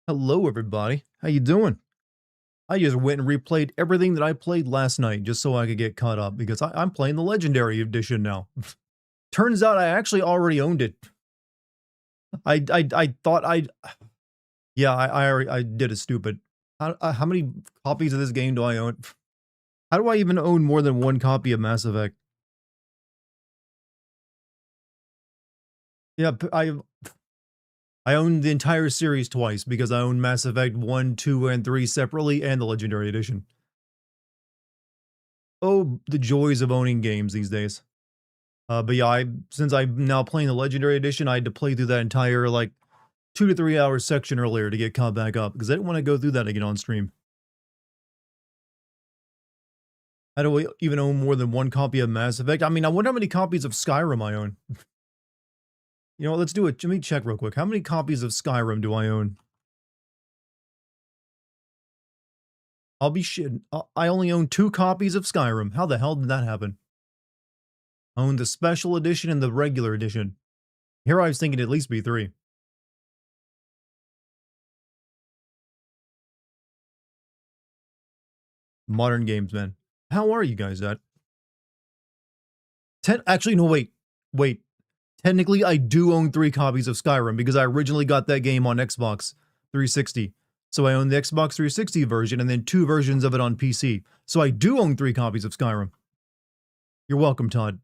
Hello, everybody. How you doing? I just went and replayed everything that I played last night just so I could get caught up because I'm playing the Legendary Edition now. Turns out I actually already owned it. I thought yeah, I did it stupid. How many copies of this game do I own? How do I even own more than one copy of Mass Effect? Yeah, I own the entire series twice because I own Mass Effect 1, 2, and 3 separately and the Legendary Edition. Oh, the joys of owning games these days. But yeah, since I'm now playing the Legendary Edition, I had to play through that entire, like, 2 to 3 hour section earlier to get caught back up, because I didn't want to go through that again on stream. I don't even own more than one copy of Mass Effect. I mean, I wonder how many copies of Skyrim I own. You know, let's do it. Let me check real quick. How many copies of Skyrim do I own? I'll be shitting. I only own 2 copies of Skyrim. How the hell did that happen? I own the Special Edition and the Regular Edition. Here I was thinking at least be 3. Modern games, man. How are you guys at? Actually, no, wait. Technically, I do own 3 copies of Skyrim because I originally got that game on Xbox 360. So I own the Xbox 360 version and then 2 versions of it on PC. So I do own 3 copies of Skyrim. You're welcome, Todd.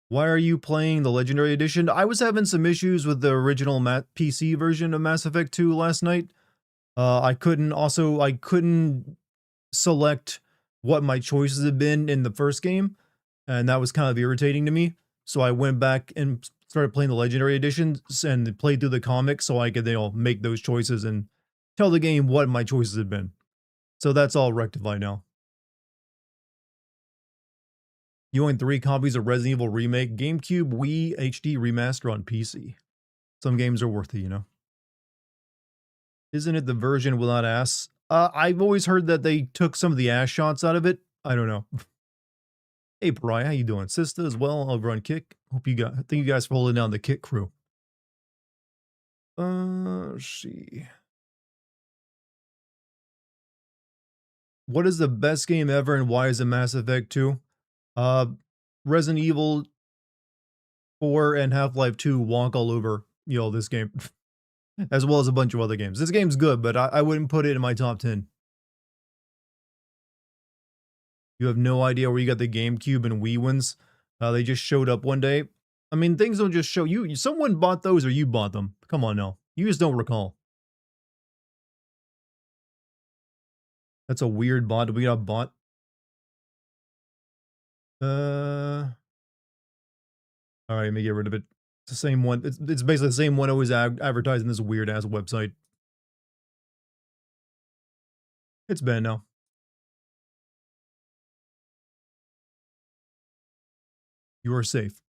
Why are you playing the Legendary Edition? I was having some issues with the original PC version of Mass Effect 2 last night. I couldn't select what my choices had been in the first game, and that was kind of irritating to me. So I went back and started playing the Legendary Edition and played through the comics so I could, make those choices and tell the game what my choices had been. So that's all rectified now. You own 3 copies of Resident Evil Remake, GameCube, Wii, HD Remaster on PC. Some games are worth it, you know. Isn't it the version without ass? I've always heard that they took some of the ass shots out of it. I don't know. Hey, Pariah, how you doing? Sista as well over on Kick. Thank you guys for holding down the Kick crew. Let's see. What is the best game ever and why is it Mass Effect 2? Resident Evil 4 and Half-Life 2 walk all over, this game. As well as a bunch of other games. This game's good, but I wouldn't put it in my top 10. You have no idea where you got the GameCube and Wii ones. They just showed up one day. I mean, things don't just show you. Someone bought those or you bought them. Come on now. You just don't recall. That's a weird bot. We got a bot. All right, let me get rid of it. It's the same one. It's basically the same one always advertising this weird ass website. It's banned now. You are safe.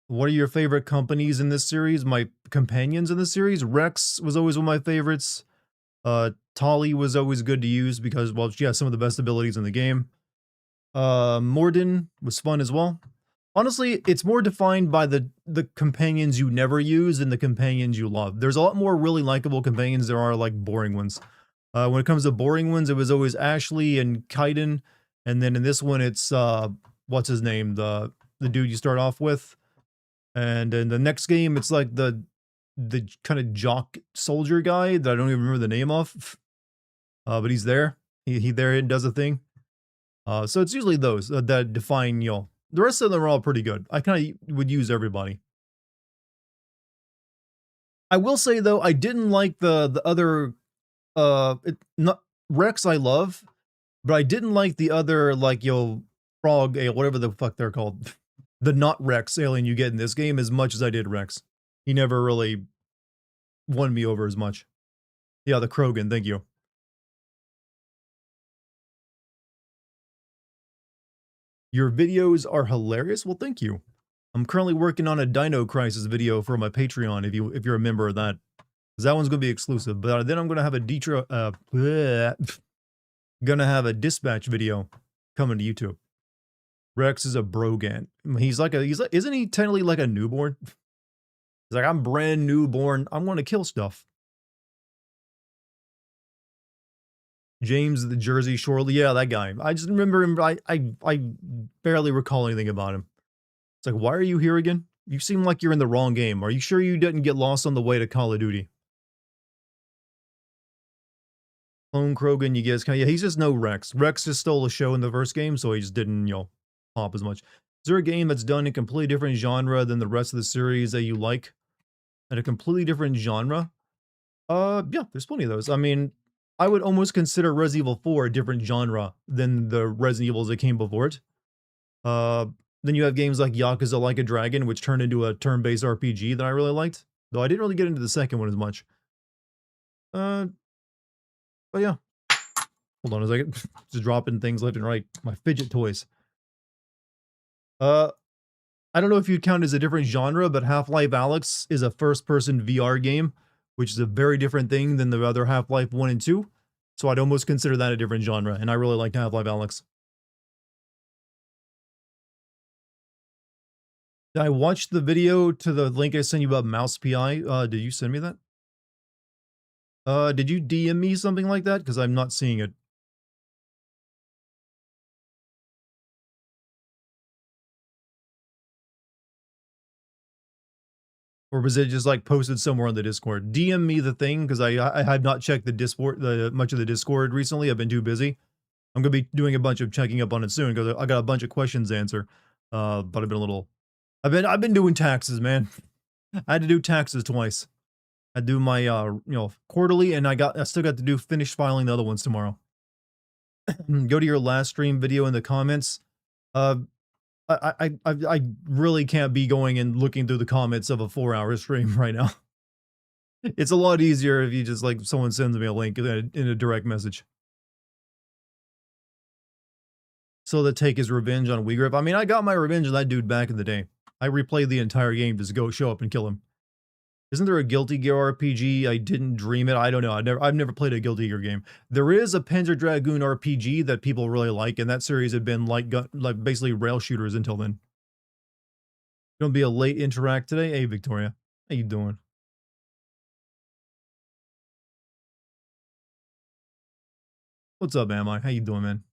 What are your favorite companies in this series? My companions in this series? Rex was always one of my favorites. Tali was always good to use because, well, she has some of the best abilities in the game. Morden was fun as well. Honestly, it's more defined by the companions you never use than the companions you love. There's a lot more really likable companions there are like boring ones. When it comes to boring ones, it was always Ashley and Kaiden, and then in this one, it's what's his name, the dude you start off with, and in the next game, it's like the kind of jock soldier guy that I don't even remember the name of, but he's there. He there and does a thing. So it's usually those that define, the rest of them are all pretty good. I kind of would use everybody. I will say though, I didn't like the other, not Rex I love, but I didn't like the other, like, frog, whatever the fuck they're called. The not Rex alien you get in this game as much as I did Rex. He never really won me over as much. Yeah, the Krogan, thank you. Your videos are hilarious. Well, thank you. I'm currently working on a Dino Crisis video for my Patreon if you're a member of that. Because that one's going to be exclusive. But then I'm going to have a dispatch video coming to YouTube. Rex is a brogan. Isn't he technically like a newborn? He's like, I'm brand newborn. I'm going to kill stuff. James the Jersey Shore. Yeah, that guy. I just remember him. I barely recall anything about him. It's like, why are you here again? You seem like you're in the wrong game. Are you sure you didn't get lost on the way to Call of Duty? Clone Krogan, you guys kind of, yeah, he's just no Rex. Rex just stole a show in the first game, so he just didn't, pop as much. Is there a game that's done in a completely different genre than the rest of the series that you like? And a completely different genre? Yeah, there's plenty of those. I mean, I would almost consider Resident Evil 4 a different genre than the Resident Evils that came before it. Uh, then you have games like Yakuza Like a Dragon, which turned into a turn-based RPG that I really liked. Though I didn't really get into the second one as much. Uh, but yeah. Hold on a second. Just dropping things left and right. My fidget toys. Uh, I don't know if you'd count as a different genre, but Half-Life Alyx is a first-person VR game, which is a very different thing than the other Half-Life 1 and 2. So I'd almost consider that a different genre, and I really liked Half-Life Alyx. I watched the video to the link I sent you about Mouse PI. Did you send me that? Did you DM me something like that? Because I'm not seeing it. Or was it just like posted somewhere on the Discord? DM me the thing because I have not checked the Discord, much of the Discord recently. I've been too busy. I'm gonna be doing a bunch of checking up on it soon because I got a bunch of questions to answer. But I've been a little, I've been doing taxes, man. I had to do taxes twice. I do my quarterly, and I still got to do finish filing the other ones tomorrow. Go to your last stream video in the comments. Uh, I really can't be going and looking through the comments of a 4-hour stream right now. It's a lot easier if you just like someone sends me a link in a direct message. So the take his revenge on Weegrip. I mean, I got my revenge on that dude back in the day. I replayed the entire game just to go show up and kill him. Isn't there a Guilty Gear RPG? I didn't dream it. I don't know. I've never played a Guilty Gear game. There is a Panzer Dragoon RPG that people really like, and that series had been like basically rail shooters until then. Gonna be a late interact today. Hey Victoria, how you doing? What's up, Am I? How you doing, man?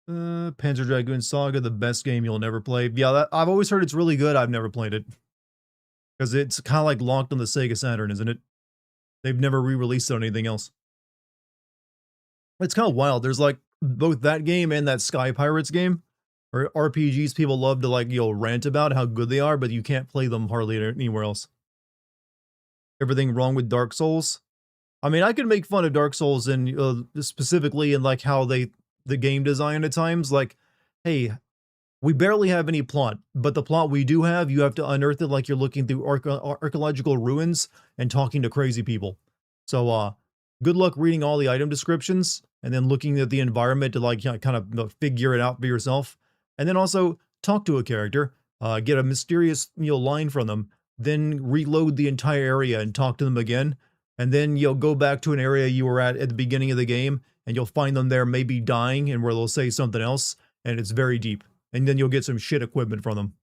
Panzer Dragoon Saga, the best game you'll never play. Yeah, I've always heard it's really good. I've never played it because it's kind of like locked on the Sega Saturn, isn't it? They've never re-released it on anything else. It's kind of wild. There's like both that game and that Sky Pirates game, or RPGs people love to like rant about how good they are, but you can't play them hardly anywhere else. Everything wrong with Dark Souls. I mean, I could make fun of Dark Souls and specifically in like how the game design at times. Like, hey, we barely have any plot, but the plot we do have, you have to unearth it like you're looking through archaeological ruins and talking to crazy people. So, good luck reading all the item descriptions and then looking at the environment to like kind of figure it out for yourself. And then also talk to a character, get a mysterious line from them, then reload the entire area and talk to them again. And then you'll go back to an area you were at the beginning of the game, and you'll find them there maybe dying and where they'll say something else, and it's very deep. And then you'll get some shit equipment from them.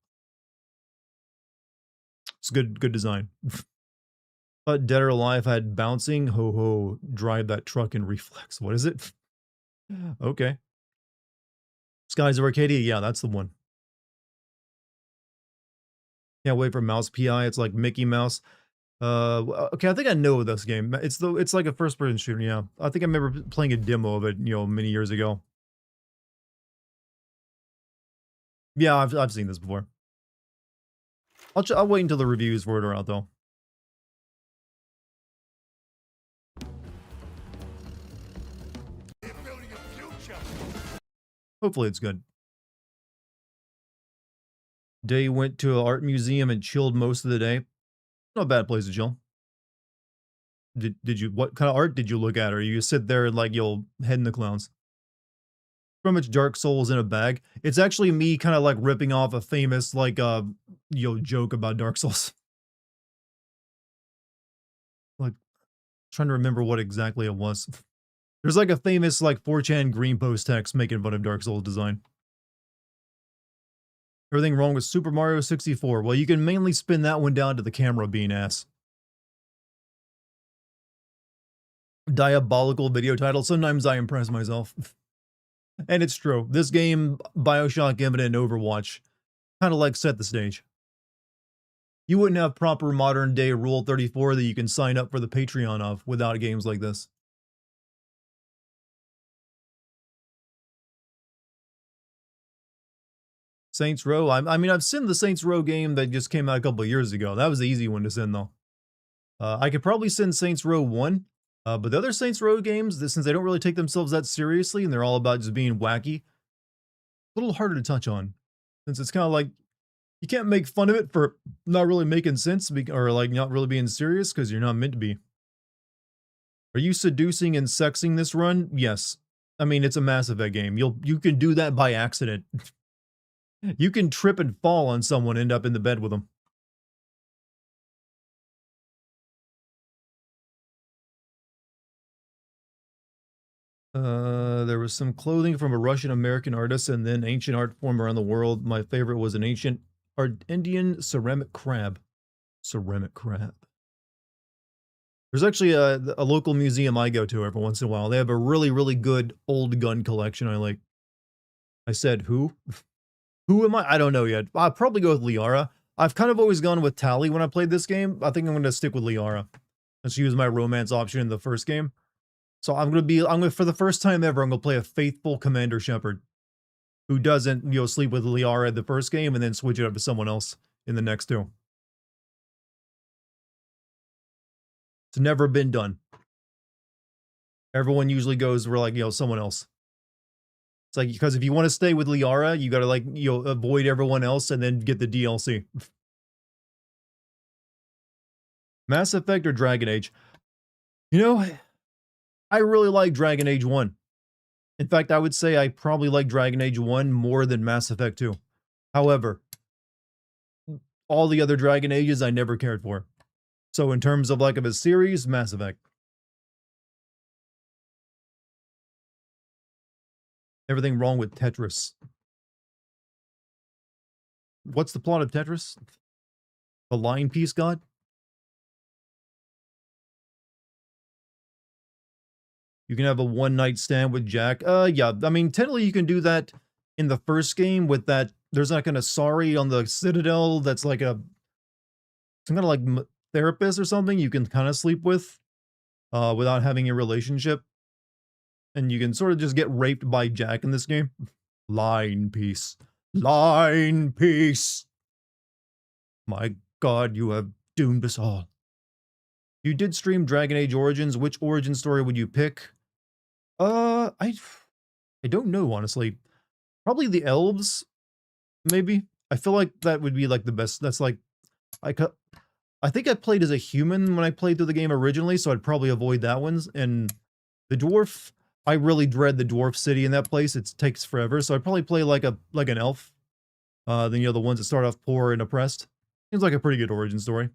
It's good design. But Dead or Alive had bouncing, ho, drive that truck in reflex. What is it? Okay. Skies of Arcadia, yeah, that's the one. Can't wait for Mouse PI. It's like Mickey Mouse. Okay, I think I know this game. It's like a first-person shooter. Yeah, I think I remember playing a demo of it, many years ago. Yeah, I've seen this before. I'll wait until the reviews for it are out though. Hopefully it's good. Day went to an art museum and chilled most of the day. Not a bad place to chill. Did you what kind of art did you look at, or you sit there and like you'll head in the clowns? From much Dark Souls in a bag. It's actually me kind of like ripping off a famous like joke about Dark Souls. Like trying to remember what exactly it was. There's like a famous like 4chan green post text making fun of Dark Souls design. Everything wrong with Super Mario 64. Well, you can mainly spin that one down to the camera being ass. Diabolical video title. Sometimes I impress myself. And it's true. This game, Bioshock Infinite and Overwatch, kind of like set the stage. You wouldn't have proper modern day Rule 34 that you can sign up for the Patreon of without games like this. Saints Row. I mean, I've seen the Saints Row game that just came out a couple of years ago. That was the easy one to send, though. I could probably send Saints Row 1, but the other Saints Row games, since they don't really take themselves that seriously and they're all about just being wacky, a little harder to touch on. Since it's kind of like, you can't make fun of it for not really making sense or like not really being serious because you're not meant to be. Are you seducing and sexing this run? Yes. I mean, it's a Mass Effect game. You can do that by accident. You can trip and fall on someone, end up in the bed with them. There was some clothing from a Russian American artist and then ancient art form around the world. My favorite was an ancient Indian ceramic crab. Ceramic crab. There's actually a local museum I go to every once in a while. They have a really, really good old gun collection I like. I said, who? Who am I? I don't know yet. I'll probably go with Liara. I've kind of always gone with Tali when I played this game. I think I'm going to stick with Liara. She was my romance option in the first game. So for the first time ever, I'm going to play a faithful Commander Shepard who doesn't, sleep with Liara in the first game and then switch it up to someone else in the next two. It's never been done. Everyone usually goes for like, someone else. It's like, because if you want to stay with Liara, you got to like, avoid everyone else and then get the DLC. Mass Effect or Dragon Age? I really like Dragon Age 1. In fact, I would say I probably like Dragon Age 1 more than Mass Effect 2. However, all the other Dragon Ages I never cared for. So in terms of like of a series, Mass Effect. Everything wrong with Tetris. What's the plot of Tetris? The line piece god? You can have a one-night stand with Jack. Yeah, I mean, technically you can do that in the first game with that. There's like an Asari on the Citadel that's like some kind of like therapist or something you can kind of sleep with without having a relationship. And you can sort of just get raped by Jack in this game. Line piece. Line piece. My God, you have doomed us all. You did stream Dragon Age Origins. Which origin story would you pick? I don't know, honestly. Probably the elves, maybe. I feel like that would be like the best. That's like, I think I played as a human when I played through the game originally, so I'd probably avoid that ones. And the dwarf, I really dread the dwarf city in that place. It takes forever, so I'd probably play like an elf. Then the ones that start off poor and oppressed. Seems like a pretty good origin story.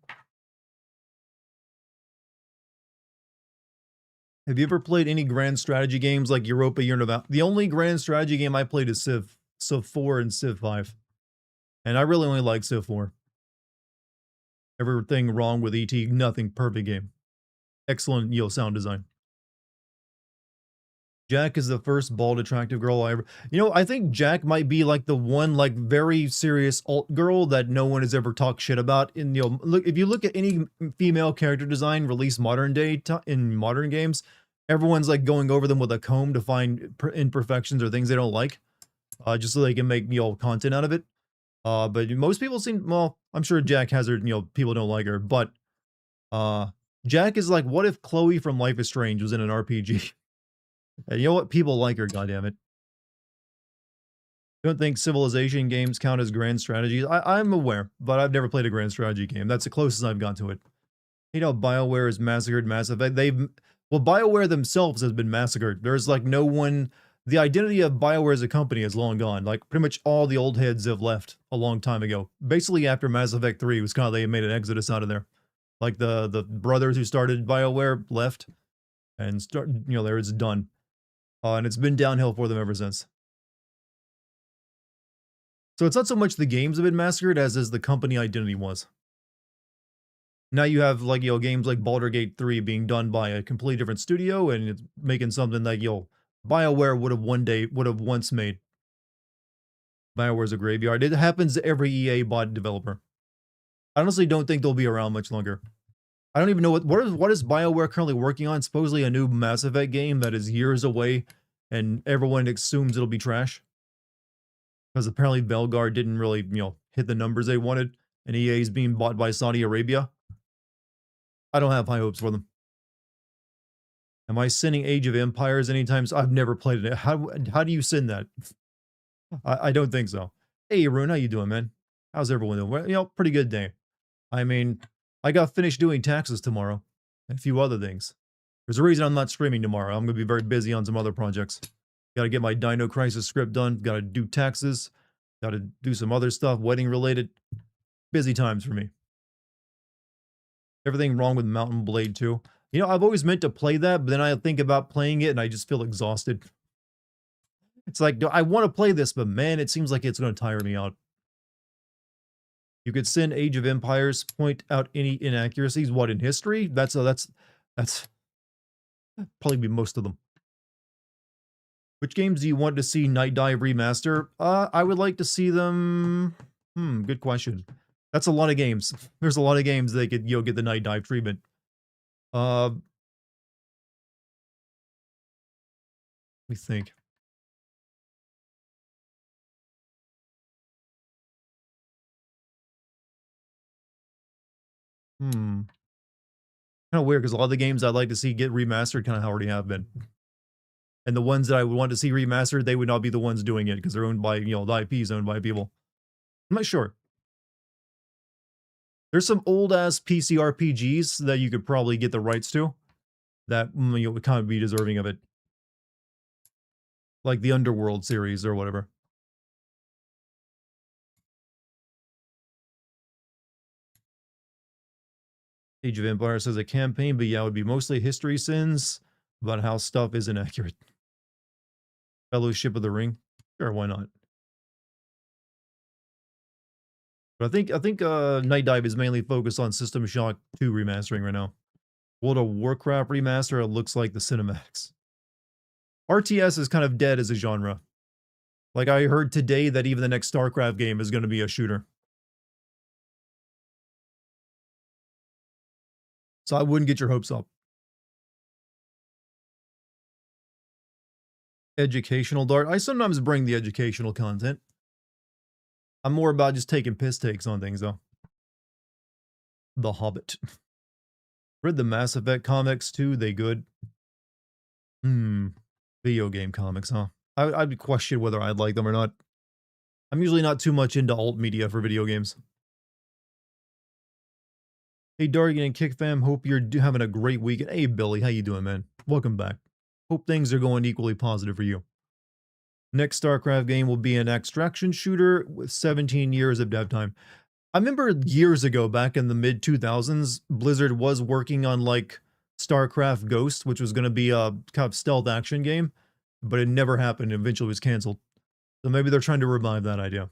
Have you ever played any grand strategy games like Europa Universalis? The only grand strategy game I played is Civ 4 and Civ 5. And I really only like Civ 4. Everything wrong with ET, nothing, perfect game. Excellent, sound design. Jack is the first bald, attractive girl I ever... I think Jack might be like the one like very serious alt girl that no one has ever talked shit about. In look, if you look at any female character design released modern day in modern games, everyone's like going over them with a comb to find imperfections or things they don't like, just so they can make content out of it. But most people seem, well, I'm sure Jack has her, people don't like her, but Jack is like, what if Chloe from Life is Strange was in an RPG? And you know what? People like her, goddammit. Don't think Civilization games count as grand strategies. I'm aware, but I've never played a grand strategy game. That's the closest I've got to it. BioWare has massacred Mass Effect. Well, BioWare themselves has been massacred. There's like no one... The identity of BioWare as a company is long gone. Like, pretty much all the old heads have left a long time ago. Basically, after Mass Effect 3, it was kind of, they made an exodus out of there. Like, the brothers who started BioWare left, and there it's done. And it's been downhill for them ever since. So it's not so much the games have been massacred as is the company identity was. Now you have like, games like Baldur's Gate 3 being done by a completely different studio and it's making something that, BioWare would have once made. BioWare's a graveyard. It happens to every EA bot developer. I honestly don't think they'll be around much longer. I don't even know what is BioWare currently working on? Supposedly a new Mass Effect game that is years away and everyone assumes it'll be trash. Because apparently Belgar didn't really, hit the numbers they wanted and EA is being bought by Saudi Arabia. I don't have high hopes for them. Am I sinning Age of Empires anytime? I've never played it. How do you sin that? I don't think so. Hey, Arun, how you doing, man? How's everyone doing? Well, pretty good day. I mean, I got finished doing taxes tomorrow and a few other things. There's a reason I'm not streaming tomorrow. I'm going to be very busy on some other projects. Got to get my Dino Crisis script done. Got to do taxes. Got to do some other stuff, wedding related. Busy times for me. Everything wrong with Mountain Blade 2. I've always meant to play that, but then I think about playing it and I just feel exhausted. It's like, I want to play this, but man, it seems like it's going to tire me out. You could send Age of Empires, point out any inaccuracies. What, in history? That's probably be most of them. Which games do you want to see Night Dive remaster? I would like to see them... good question. That's a lot of games. There's a lot of games they could, get the Night Dive treatment. Let me think. Kind of weird, because a lot of the games I'd like to see get remastered kind of already have been. And the ones that I would want to see remastered, they would not be the ones doing it, because they're owned by, the IP is owned by people. I'm not sure. There's some old-ass PC RPGs that you could probably get the rights to that, would kind of be deserving of it. Like the Underworld series or whatever. Age of Empires has a campaign, but yeah, it would be mostly history sins about how stuff isn't accurate. Fellowship of the Ring? Sure, why not? But I think Night Dive is mainly focused on System Shock 2 remastering right now. World of Warcraft remaster, it looks like the cinematics. RTS is kind of dead as a genre. Like, I heard today that even the next StarCraft game is going to be a shooter. So I wouldn't get your hopes up. Educational Dart. I sometimes bring the educational content. I'm more about just taking piss takes on things, though. The Hobbit. Read the Mass Effect comics, too. They good? Video game comics, huh? I'd question whether I'd like them or not. I'm usually not too much into alt media for video games. Hey, Dartigan and KickFam, hope you're having a great weekend. Hey, Billy, how you doing, man? Welcome back. Hope things are going equally positive for you. Next StarCraft game will be an extraction shooter with 17 years of dev time. I remember years ago, back in the mid-2000s, Blizzard was working on, like, StarCraft Ghost, which was going to be a kind of stealth action game, but it never happened. Eventually was canceled. So maybe they're trying to revive that idea.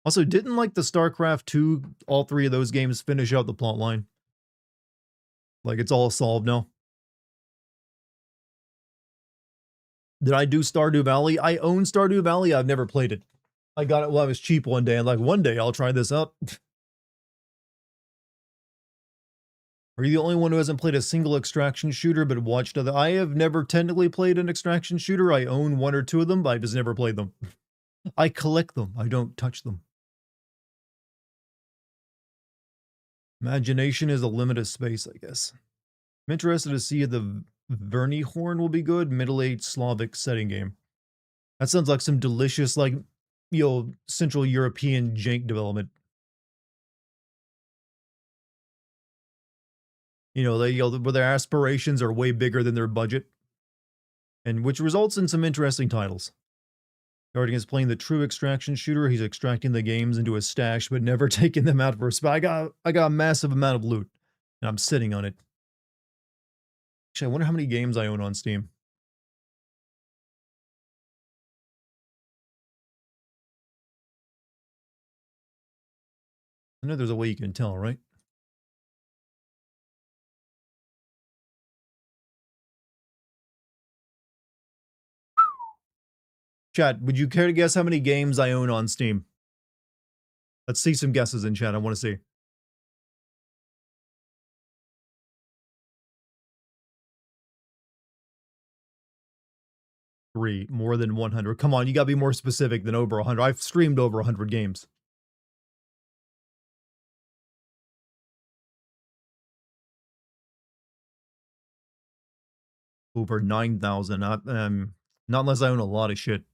Also, didn't, like, the StarCraft 2, all three of those games finish out the plot line? Like, it's all solved now. Did I do Stardew Valley? I own Stardew Valley. I've never played it. I got it while it was cheap one day. And like, one day I'll try this out. Are you the only one who hasn't played a single extraction shooter but watched other? I have never technically played an extraction shooter. I own one or two of them, but I've just never played them. I collect them. I don't touch them. Imagination is a limited space, I guess. I'm interested to see if the Vernihorn will be good. Middle-aged Slavic setting game. That sounds like some delicious, like, Central European jank development. Where their aspirations are way bigger than their budget. And which results in some interesting titles. Dartigan is playing the true extraction shooter. He's extracting the games into his stash, but never taking them out for a spot. I got a massive amount of loot, and I'm sitting on it. Actually, I wonder how many games I own on Steam. I know there's a way you can tell, right? Chat, would you care to guess how many games I own on Steam? Let's see some guesses in chat. I want to see. 3, more than 100. Come on, you gotta be more specific than over 100. I've streamed over 100 games. Over 9,000. Not unless I own a lot of shit.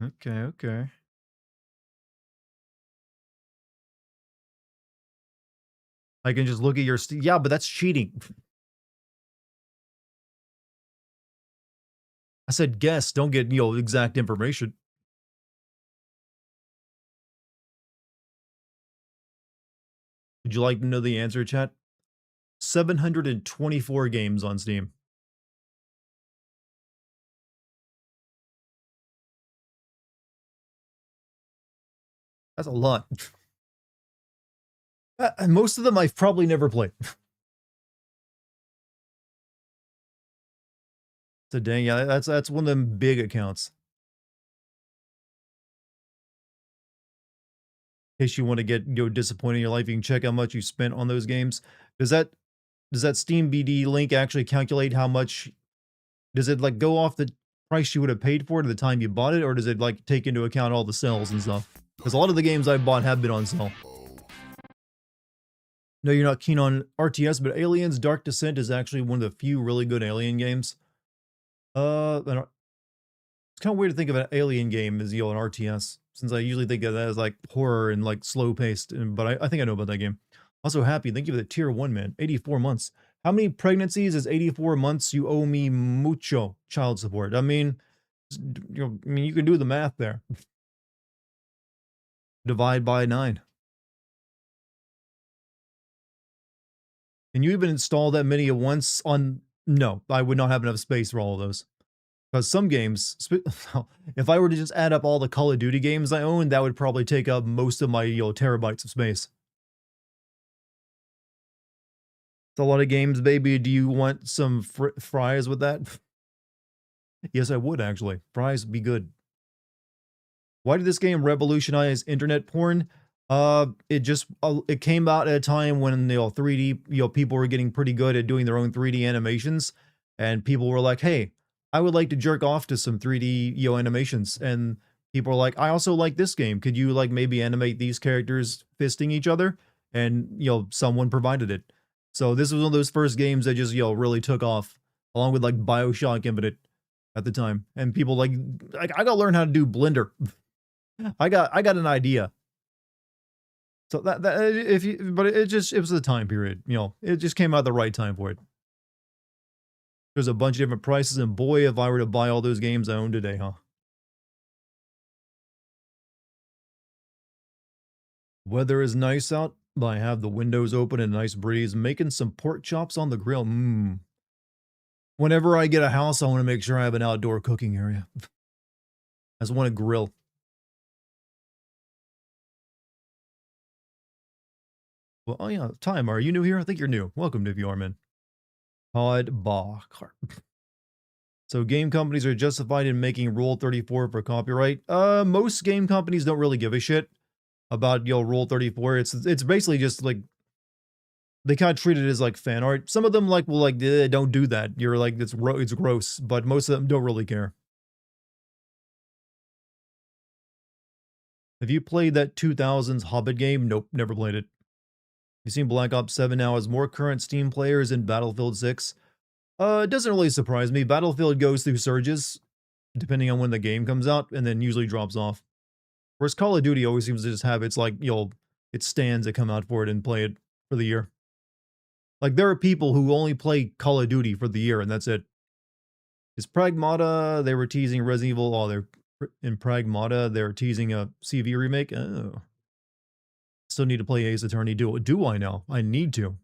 Okay, okay. I can just look at your yeah, but that's cheating. I said guess, don't get, exact information. Would you like to know the answer, chat? 724 games on Steam. That's a lot. And most of them I've probably never played. So dang, yeah, that's one of them big accounts. In case you want to get disappointed in your life, you can check how much you spent on those games. Does that Steam BD link actually calculate how much? Does it like go off the price you would have paid for it at the time you bought it, or does it like take into account all the sales and stuff? Because a lot of the games I bought have been on sale. No, you're not keen on RTS, but Aliens Dark Descent is actually one of the few really good Alien games. And it's kind of weird to think of an Alien game as an RTS, since I usually think of that as like horror and like slow paced. But I think I know about that game. Also happy, thank you for the tier 1, man. 84 months. How many pregnancies is 84 months? You owe me mucho child support. I mean, you can do the math there. Divide by 9. Can you even install that many at once on? No, I would not have enough space for all of those. Because some games, if I were to just add up all the Call of Duty games I own, that would probably take up most of my terabytes of space. It's a lot of games, baby. Do you want some fries with that? Yes, I would actually. Fries be good. Why did this game revolutionize internet porn? It came out at a time when 3D people were getting pretty good at doing their own 3D animations, and people were like, "Hey, I would like to jerk off to some 3D animations." And people were like, "I also like this game. Could you like maybe animate these characters fisting each other?" And someone provided it. So this was one of those first games that just really took off, along with like BioShock Infinite at the time. And people like I gotta learn how to do Blender. I got an idea. So but it was the time period, it just came out at the right time for it. There's a bunch of different prices, and boy, if I were to buy all those games I own today, huh? Weather is nice out, but I have the windows open and a nice breeze, making some pork chops on the grill. Whenever I get a house, I want to make sure I have an outdoor cooking area. I just want to grill. Well, oh yeah, Time, are you new here? I think you're new. Welcome to Bjorman. Todd Bach. So game companies are justified in making Rule 34 for copyright. Most game companies don't really give a shit about Rule 34. It's basically just like they kind of treat it as like fan art. Some of them will like don't do that. You're like it's gross, but most of them don't really care. Have you played that 2000s Hobbit game? Nope, never played it. You seen Black Ops 7 now has more current Steam players in Battlefield 6? It doesn't really surprise me. Battlefield goes through surges depending on when the game comes out, and then usually drops off. Whereas Call of Duty always seems to just have its like, its stands that come out for it and play it for the year. Like there are people who only play Call of Duty for the year, and that's it. Is Pragmata, they were teasing Resident Evil, they're in Pragmata, they're teasing a CV remake? Oh. Still need to play Ace Attorney. Do I now? I need to.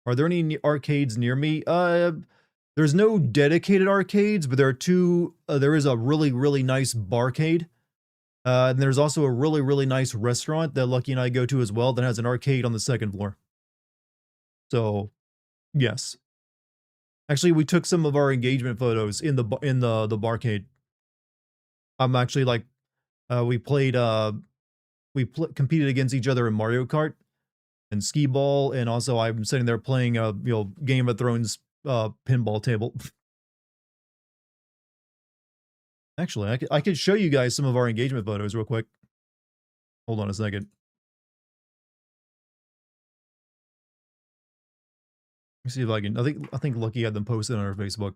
Are there any arcades near me? There's no dedicated arcades, but there are two. There is a really, really nice barcade And there's also a really, really nice restaurant that Lucky and I go to as well that has an arcade on the second floor. So, yes. Actually, we took some of our engagement photos in the barcade. I'm actually like, we played, competed against each other in Mario Kart and skee ball, and also I'm sitting there playing a Game of Thrones pinball table. Actually, I could show you guys some of our engagement photos real quick. Hold on a second. Let me see if I can. I think Lucky had them posted on our Facebook.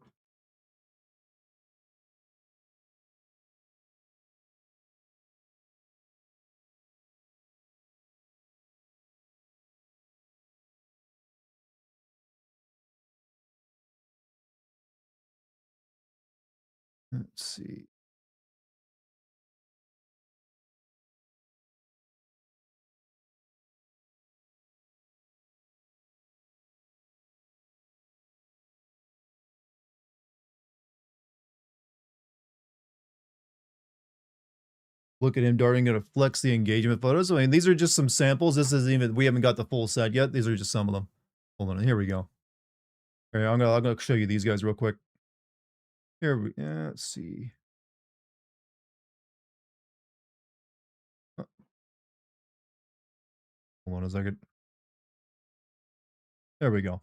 Let's see. Look at him darting gonna flex the engagement photos. I mean, these are just some samples. This isn't even. We haven't got the full set yet. These are just some of them. Hold on. Here we go. All right, I'm gonna show you these guys real quick. Here we. Let's see. Uh, Hold on a second. There we go.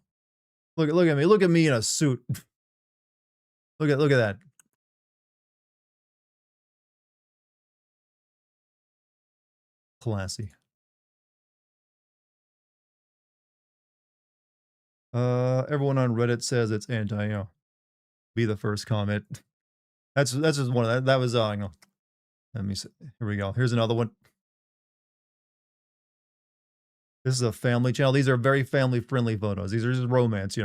Look at me. Look at me in a suit. Look at that. Classy. Everyone on Reddit says it's anti, be the first comment. That's just one of that was, let me see. Here we go. Here's another one. This is a family channel. These are very family friendly photos. These are just romance,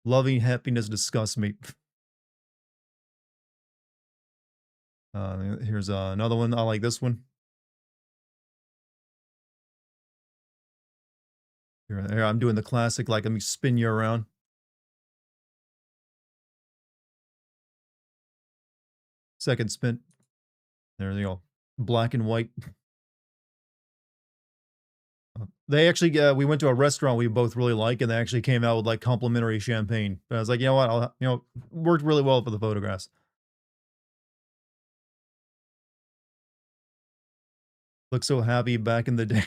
Loving happiness disgusts me. Here's another one. I like this one. Here, I'm doing the classic, like, let me spin you around. Second spin. There you go. Black and white. They actually, we went to a restaurant we both really like, and they actually came out with like complimentary champagne. But I was like, you know what? Worked really well for the photographs. Look so happy back in the day.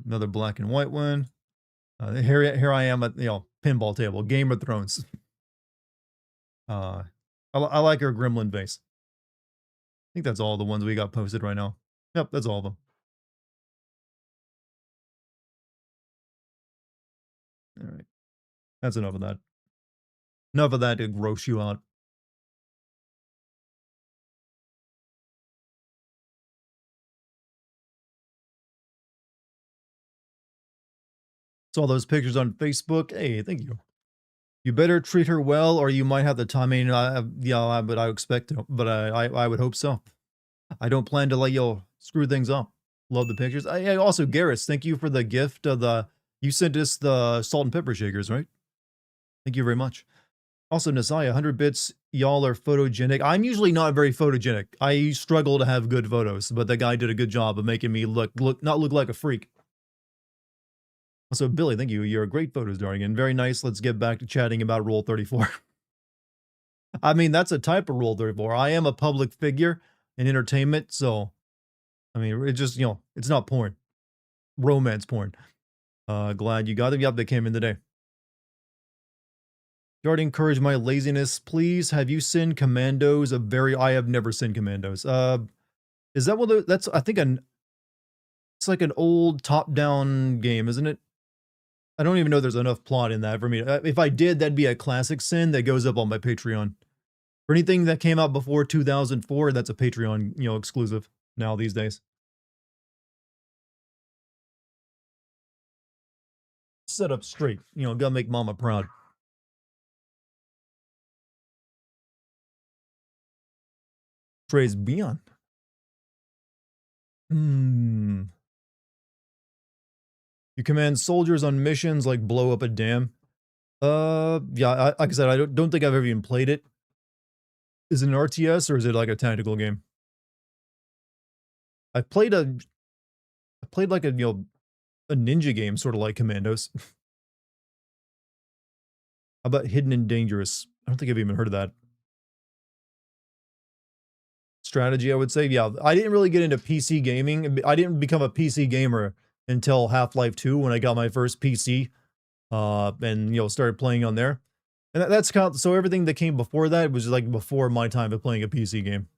Another black and white one. Here I am at pinball table, Game of Thrones. I like her gremlin face. I think that's all the ones we got posted right now. Yep, that's all of them. All right, that's enough of that. Enough of that to gross you out. Saw those pictures on Facebook. Hey, thank you. You better treat her well, or you might have the time. I mean, but I expect to. But I would hope so. I don't plan to let you screw things up. Love the pictures. Also, Garrus, thank you for the gift of the. You sent us the salt and pepper shakers, right? Thank you very much. Also, Nasai, 100 bits. Y'all are photogenic. I'm usually not very photogenic. I struggle to have good photos, but the guy did a good job of making me not look like a freak. Also, Billy, thank you. You're a great photos, Dartigan. Very nice. Let's get back to chatting about Rule 34. I mean, that's a type of Rule 34. I am a public figure in entertainment, so I mean, it just, it's not porn. Romance porn. Glad you got them. Yep, they came in today. Darting, encourage my laziness, please. Have you seen Commandos? I have never seen Commandos. Is that what that's, I think, it's like an old top-down game, isn't it? I don't even know there's enough plot in that for me. If I did, that'd be a classic sin that goes up on my Patreon. For anything that came out before 2004, that's a Patreon, exclusive now these days. Set up straight, gotta make mama proud. Trey's Beyond. You command soldiers on missions like blow up a dam. Yeah, like I said, I don't think I've ever even played it. Is it an RTS or is it like a tactical game? I played a I played like a ninja game, sort of like Commandos. How about Hidden and Dangerous? I don't think I've even heard of that. Strategy, I would say. Yeah, I didn't really get into PC gaming. I didn't become a PC gamer until Half-Life 2 when I got my first PC, and started playing on there. And that's kind of, so everything that came before that was like before my time of playing a PC game.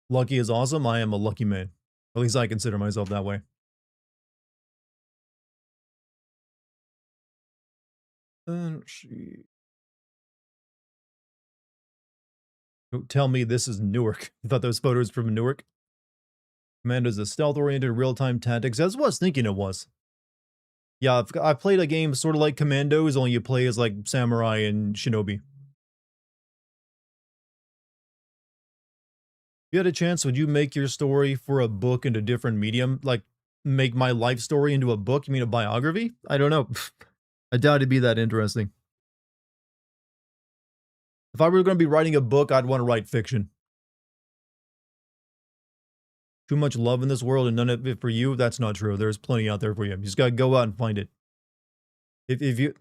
Lucky is awesome. I am a lucky man. At least I consider myself that way. She don't tell me this is Newark. I thought those photos from Newark. Commando's a stealth-oriented real-time tactics. That's what I was thinking it was. Yeah, I played a game sort of like Commandos, only you play as like samurai and shinobi. If you had a chance, would you make your story for a book into different medium? Like make my life story into a book? You mean a biography? I don't know. I doubt it'd be that interesting. If I were going to be writing a book, I'd want to write fiction. Too much love in this world and none of it for you. That's not true. There's plenty out there for you. You just got to go out and find it. If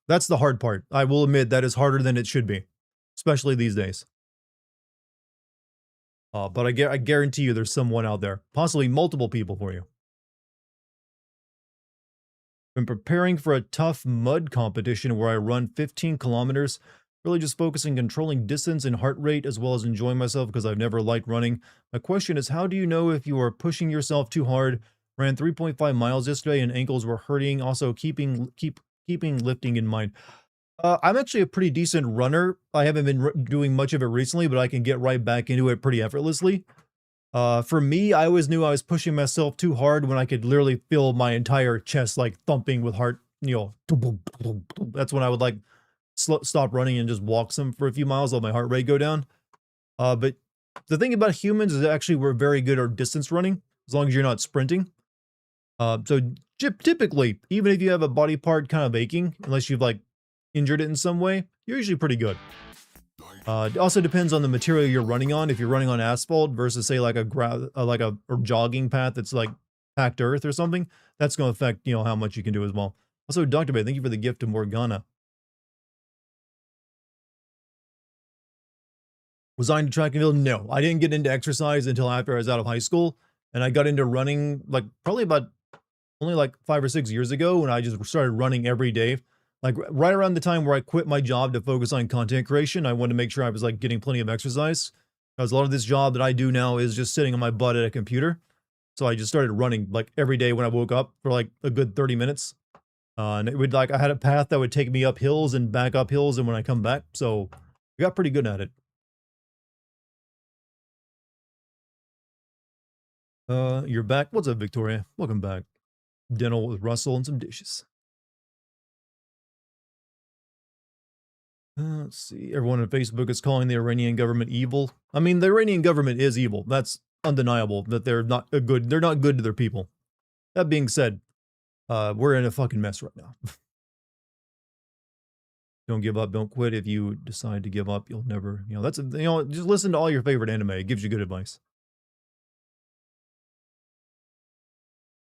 that's the hard part. I will admit that is harder than it should be, especially these days. But I guarantee you there's someone out there, possibly multiple people for you. Been preparing for a tough mud competition where I run 15 kilometers, really just focusing controlling distance and heart rate as well as enjoying myself because I've never liked running. My question is, how do you know if you are pushing yourself too hard? Ran 3.5 miles yesterday and ankles were hurting. Also keeping lifting in mind. I'm actually a pretty decent runner. I haven't been doing much of it recently, but I can get right back into it pretty effortlessly. For me, I always knew I was pushing myself too hard when I could literally feel my entire chest like thumping with heart, that's when I would like stop running and just walk some for a few miles, let my heart rate go down. But the thing about humans is actually we're very good at distance running as long as you're not sprinting. So typically, even if you have a body part kind of aching, unless you've like injured it in some way, you're usually pretty good. It also depends on the material you're running on. If you're running on asphalt versus say like a jogging path that's like packed earth or something, that's going to affect how much you can do as well. Also, Dr. Bay, thank you for the gift to Morgana. Was I into track and field? No, I didn't get into exercise until after I was out of high school, and I got into running like probably about only like 5 or 6 years ago when I just started running every day. Like right around the time where I quit my job to focus on content creation, I wanted to make sure I was like getting plenty of exercise because a lot of this job that I do now is just sitting on my butt at a computer. So I just started running like every day when I woke up for like a good 30 minutes. And it would like I had a path that would take me up hills and back up hills and when I come back. So I got pretty good at it. You're back. What's up, Victoria? Welcome back. Dinner with Russell and some dishes. Let's see. Everyone on Facebook is calling the Iranian government evil. I mean, the Iranian government is evil. That's undeniable. That they're not a good. They're not good to their people. That being said, we're in a fucking mess right now. Don't give up. Don't quit. If you decide to give up, you'll never. That's just listen to all your favorite anime. It gives you good advice.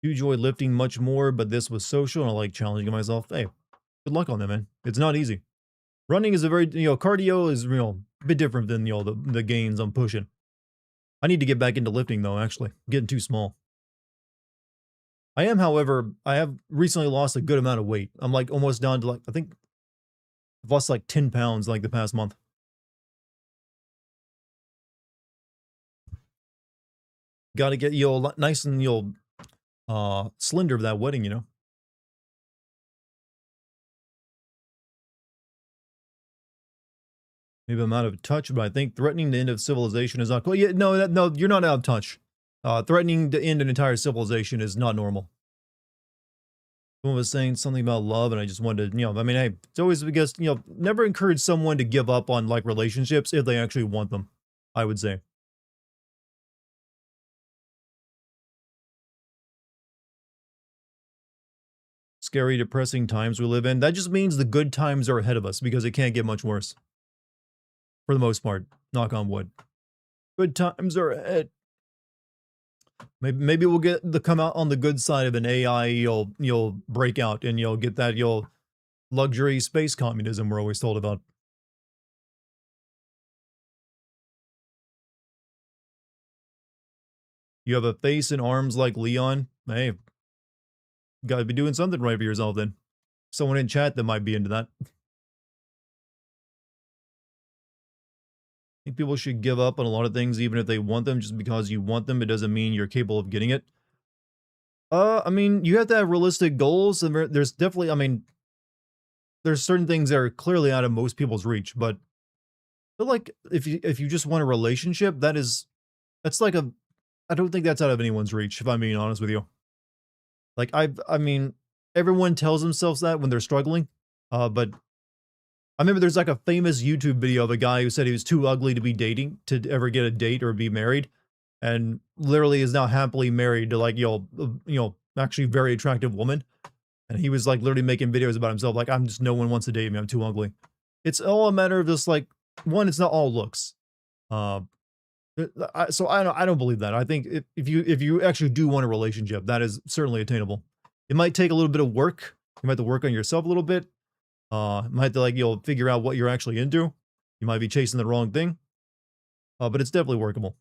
You enjoy lifting much more, but this was social, and I like challenging myself. Hey, good luck on that, man. It's not easy. Running is a very, cardio is, a bit different than, the gains I'm pushing. I need to get back into lifting though, actually. I'm getting too small. I am, however, I have recently lost a good amount of weight. I'm like almost down to like, I think I've lost like 10 pounds like the past month. Got to get, nice and, slender for that wedding. Maybe I'm out of touch, but I think threatening the end of civilization is not cool. Yeah, no, you're not out of touch. Threatening to end an entire civilization is not normal. Someone was saying something about love, and I just wanted to, I mean, hey, it's always because, never encourage someone to give up on like relationships if they actually want them, I would say. Scary, depressing times we live in. That just means the good times are ahead of us because it can't get much worse. For the most part. Knock on wood. Good times are ahead. Maybe we'll get the come out on the good side of an AI. You'll break out and you'll get that you'll luxury space communism we're always told about. You have a face and arms like Leon. Hey, gotta be doing something right for yourself then. Someone in chat that might be into that. I think people should give up on a lot of things even if they want them. Just because you want them, it doesn't mean you're capable of getting it. I mean, you have to have realistic goals, and there's definitely, I mean, there's certain things that are clearly out of most people's reach, but I feel like if you just want a relationship, that's like a I don't think that's out of anyone's reach, if I'm being honest with you. Like I mean, everyone tells themselves that when they're struggling, but I remember there's like a famous YouTube video of a guy who said he was too ugly to be dating to ever get a date or be married, and literally is now happily married to like actually very attractive woman. And he was like literally making videos about himself, like I'm just no one wants to date me, I'm too ugly. It's all a matter of just like one, it's not all looks. Uh, so I don't believe that. I think if you actually do want a relationship, that is certainly attainable. It might take a little bit of work. You might have to work on yourself a little bit. Might have to like you'll figure out what you're actually into. You might be chasing the wrong thing. But it's definitely workable.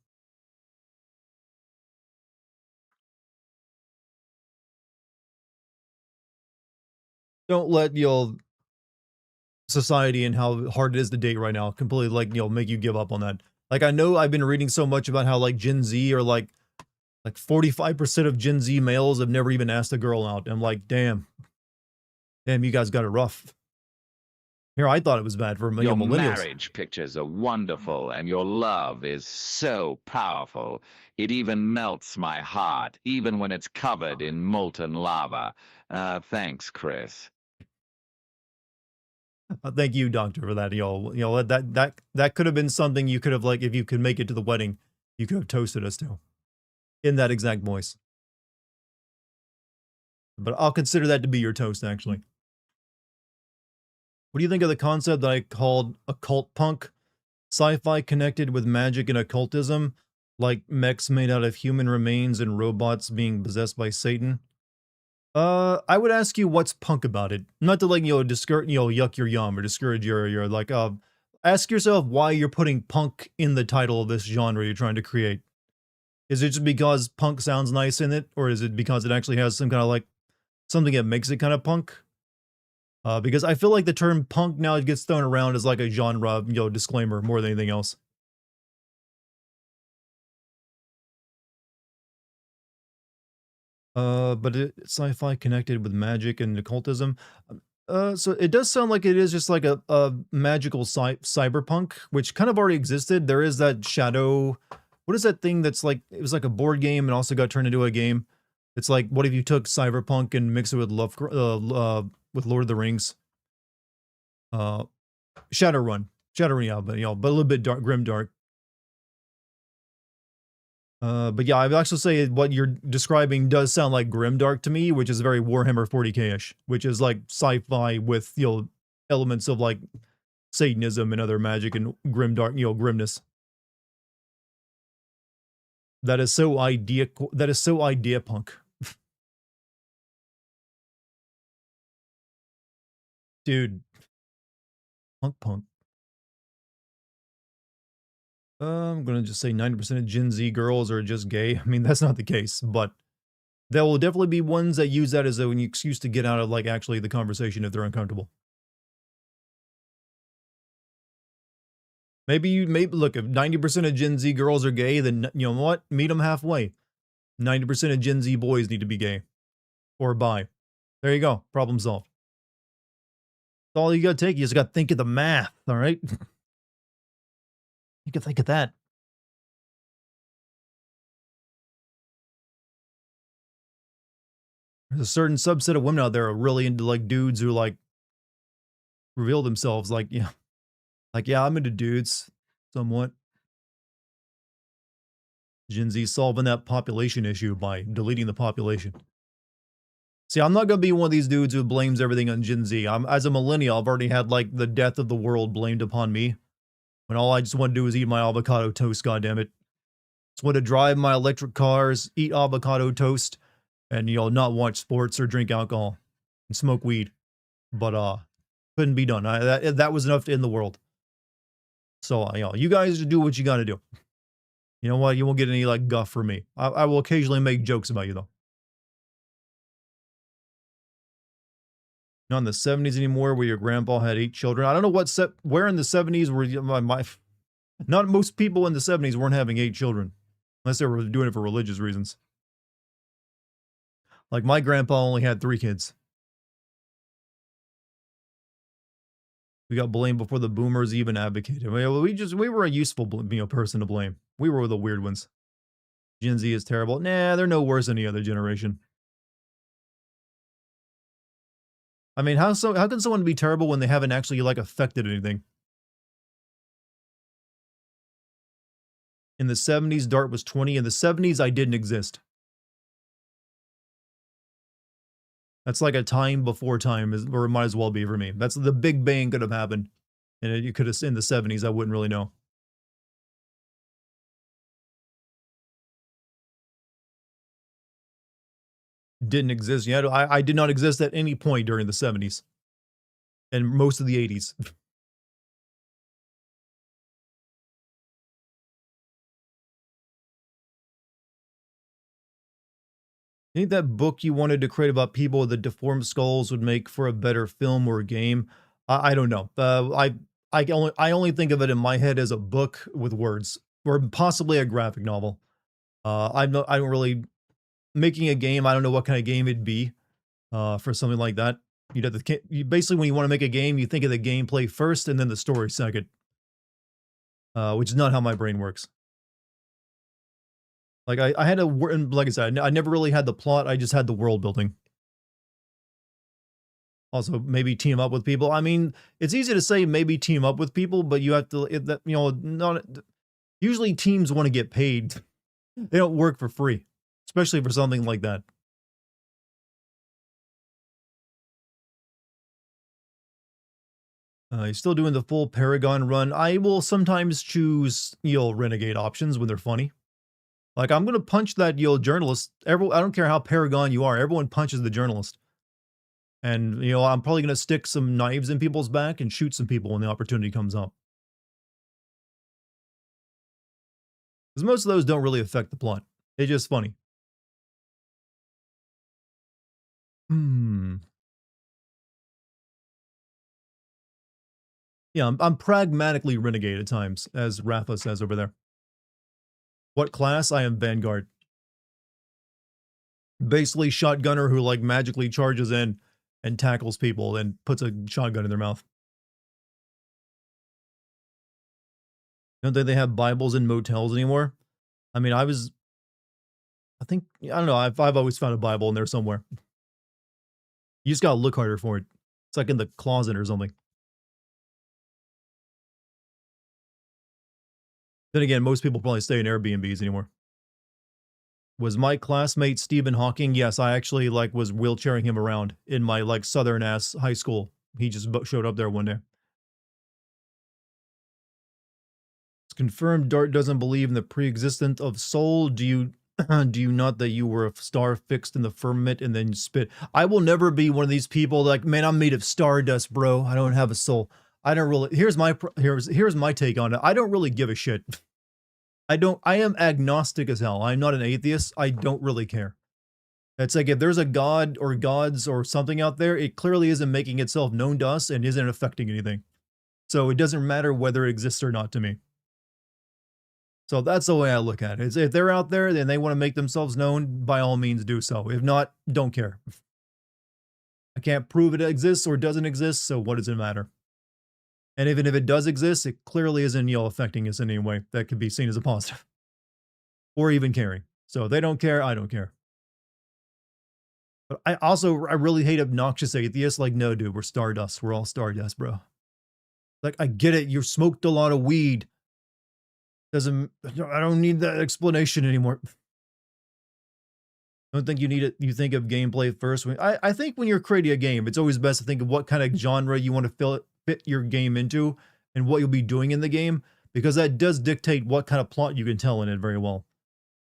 Don't let society and how hard it is to date right now completely like make you give up on that. Like I know I've been reading so much about how like Gen Z or like 45% of Gen Z males have never even asked a girl out. I'm like, damn, you guys got it rough. Here, I thought it was bad for Your millennials. marriage pictures are wonderful, and your love is so powerful. It even melts my heart, even when it's covered in molten lava. Thanks, Chris. Thank you, doctor, for that. That could have been something you could have like if you could make it to the wedding, you could have toasted us to in that exact voice. But I'll consider that to be your toast, actually. What do you think of the concept that I called occult punk? Sci-fi connected with magic and occultism, like mechs made out of human remains and robots being possessed by Satan. I would ask you what's punk about it. Not to like discourage yuck your yum or discourage your like ask yourself why you're putting punk in the title of this genre you're trying to create. Is it just because punk sounds nice in it, or is it because it actually has some kind of like something that makes it kind of punk? Because I feel like the term punk now gets thrown around as like a genre, disclaimer more than anything else. But sci-fi connected with magic and occultism. So it does sound like it is just like a magical cyberpunk, which kind of already existed. There is that shadow. What is that thing that's like? It was like a board game and also got turned into a game. It's like, what if you took cyberpunk and mix it with with Lord of the Rings? Shadowrun, yeah, but but a little bit dark, grim dark. But yeah, I would actually say what you're describing does sound like grimdark to me, which is very Warhammer 40k-ish, which is like sci-fi with elements of like Satanism and other magic and grimdark, grimness. That is so idea punk. Dude, punk. I'm gonna just say 90% of Gen Z girls are just gay. I mean, that's not the case, but there will definitely be ones that use that as an excuse to get out of like actually the conversation if they're uncomfortable. Maybe look, if 90% of Gen Z girls are gay, then you know what? Meet them halfway. 90% of Gen Z boys need to be gay or bi. There you go. Problem solved. That's all you gotta take. You just gotta think of the math, all right? You can think of that. There's a certain subset of women out there who are really into like dudes who like reveal themselves like, yeah, I'm into dudes somewhat. Gen Z solving that population issue by deleting the population. See, I'm not gonna be one of these dudes who blames everything on Gen Z. As a millennial, I've already had like the death of the world blamed upon me when all I just want to do is eat my avocado toast. God damn it! Just want to drive my electric cars, eat avocado toast, and not watch sports or drink alcohol and smoke weed. But couldn't be done. That was enough to end the world. So you guys do what you got to do. You know what? You won't get any like guff from me. I will occasionally make jokes about you though. Not in the 70s anymore, where your grandpa had 8 children. I don't know where in the 70s were not most people in the 70s weren't having 8 children, unless they were doing it for religious reasons. Like my grandpa only had 3 kids. We got blamed before the boomers even advocated. We were a useful person to blame. We were the weird ones. Gen Z is terrible. Nah, they're no worse than any other generation. I mean, how can someone be terrible when they haven't actually like affected anything? In the 70s, Dart was 20. In the 70s, I didn't exist. That's like a time before time, or it might as well be for me. That's the Big Bang could have happened, and it could have in the 70s. I wouldn't really know. Didn't exist yet. I did not exist at any point during the 70s and most of the 80s. I think that book you wanted to create about people with the deformed skulls would make for a better film or game. I don't know. I only think of it in my head as a book with words, or possibly a graphic novel. I don't really making a game. I don't know what kind of game it'd be for something like that. You'd have to basically, when you want to make a game, you think of the gameplay first and then the story second, which is not how my brain works. Like I had a like I said, I never really had the plot. I just had the world building. Also, maybe team up with people. I mean, it's easy to say maybe team up with people, but you have to, not usually teams want to get paid. They don't work for free, especially for something like that. You're still doing the full Paragon run. I will sometimes choose, renegade options when they're funny. Like, I'm gonna punch that, journalist. I don't care how Paragon you are, everyone punches the journalist. And, I'm probably gonna stick some knives in people's back and shoot some people when the opportunity comes up. Because most of those don't really affect the plot. It's just funny. Hmm. Yeah, I'm pragmatically renegade at times, as Rafa says over there. What class? I am Vanguard. Basically, shotgunner who like magically charges in and tackles people and puts a shotgun in their mouth. Don't think they have Bibles in motels anymore? I mean, I don't know. I've always found a Bible in there somewhere. You just gotta look harder for it. It's like in the closet or something. Then again, most people probably stay in Airbnbs anymore. Was my classmate Stephen Hawking? Yes, I actually like was wheelchairing him around in my like southern ass high school. He just showed up there one day. It's confirmed Dart doesn't believe in the pre-existence of soul. Do you do you not that you were a star fixed in the firmament and then spit? I will never be one of these people like, man, I'm made of stardust, bro. I don't have a soul. I don't really. Here's my take on it. I don't really give a shit. I am agnostic as hell. I'm not an atheist. I don't really care. It's like if there's a god or gods or something out there, it clearly isn't making itself known to us and isn't affecting anything. So it doesn't matter whether it exists or not to me. So that's the way I look at it. If they're out there and they want to make themselves known, by all means do so. If not, don't care. I can't prove it exists or doesn't exist, so what does it matter? And even if it does exist, it clearly isn't affecting us in any way that could be seen as a positive or even caring. So if they don't care, I don't care. But I really hate obnoxious atheists. Like, no, dude, we're stardust. We're all stardust, bro. Like, I get it. You smoked a lot of weed. I don't need that explanation anymore. Don't think you need it. You think of gameplay first. I think when you're creating a game, it's always best to think of what kind of genre you want to fit your game into and what you'll be doing in the game, because that does dictate what kind of plot you can tell in it very well.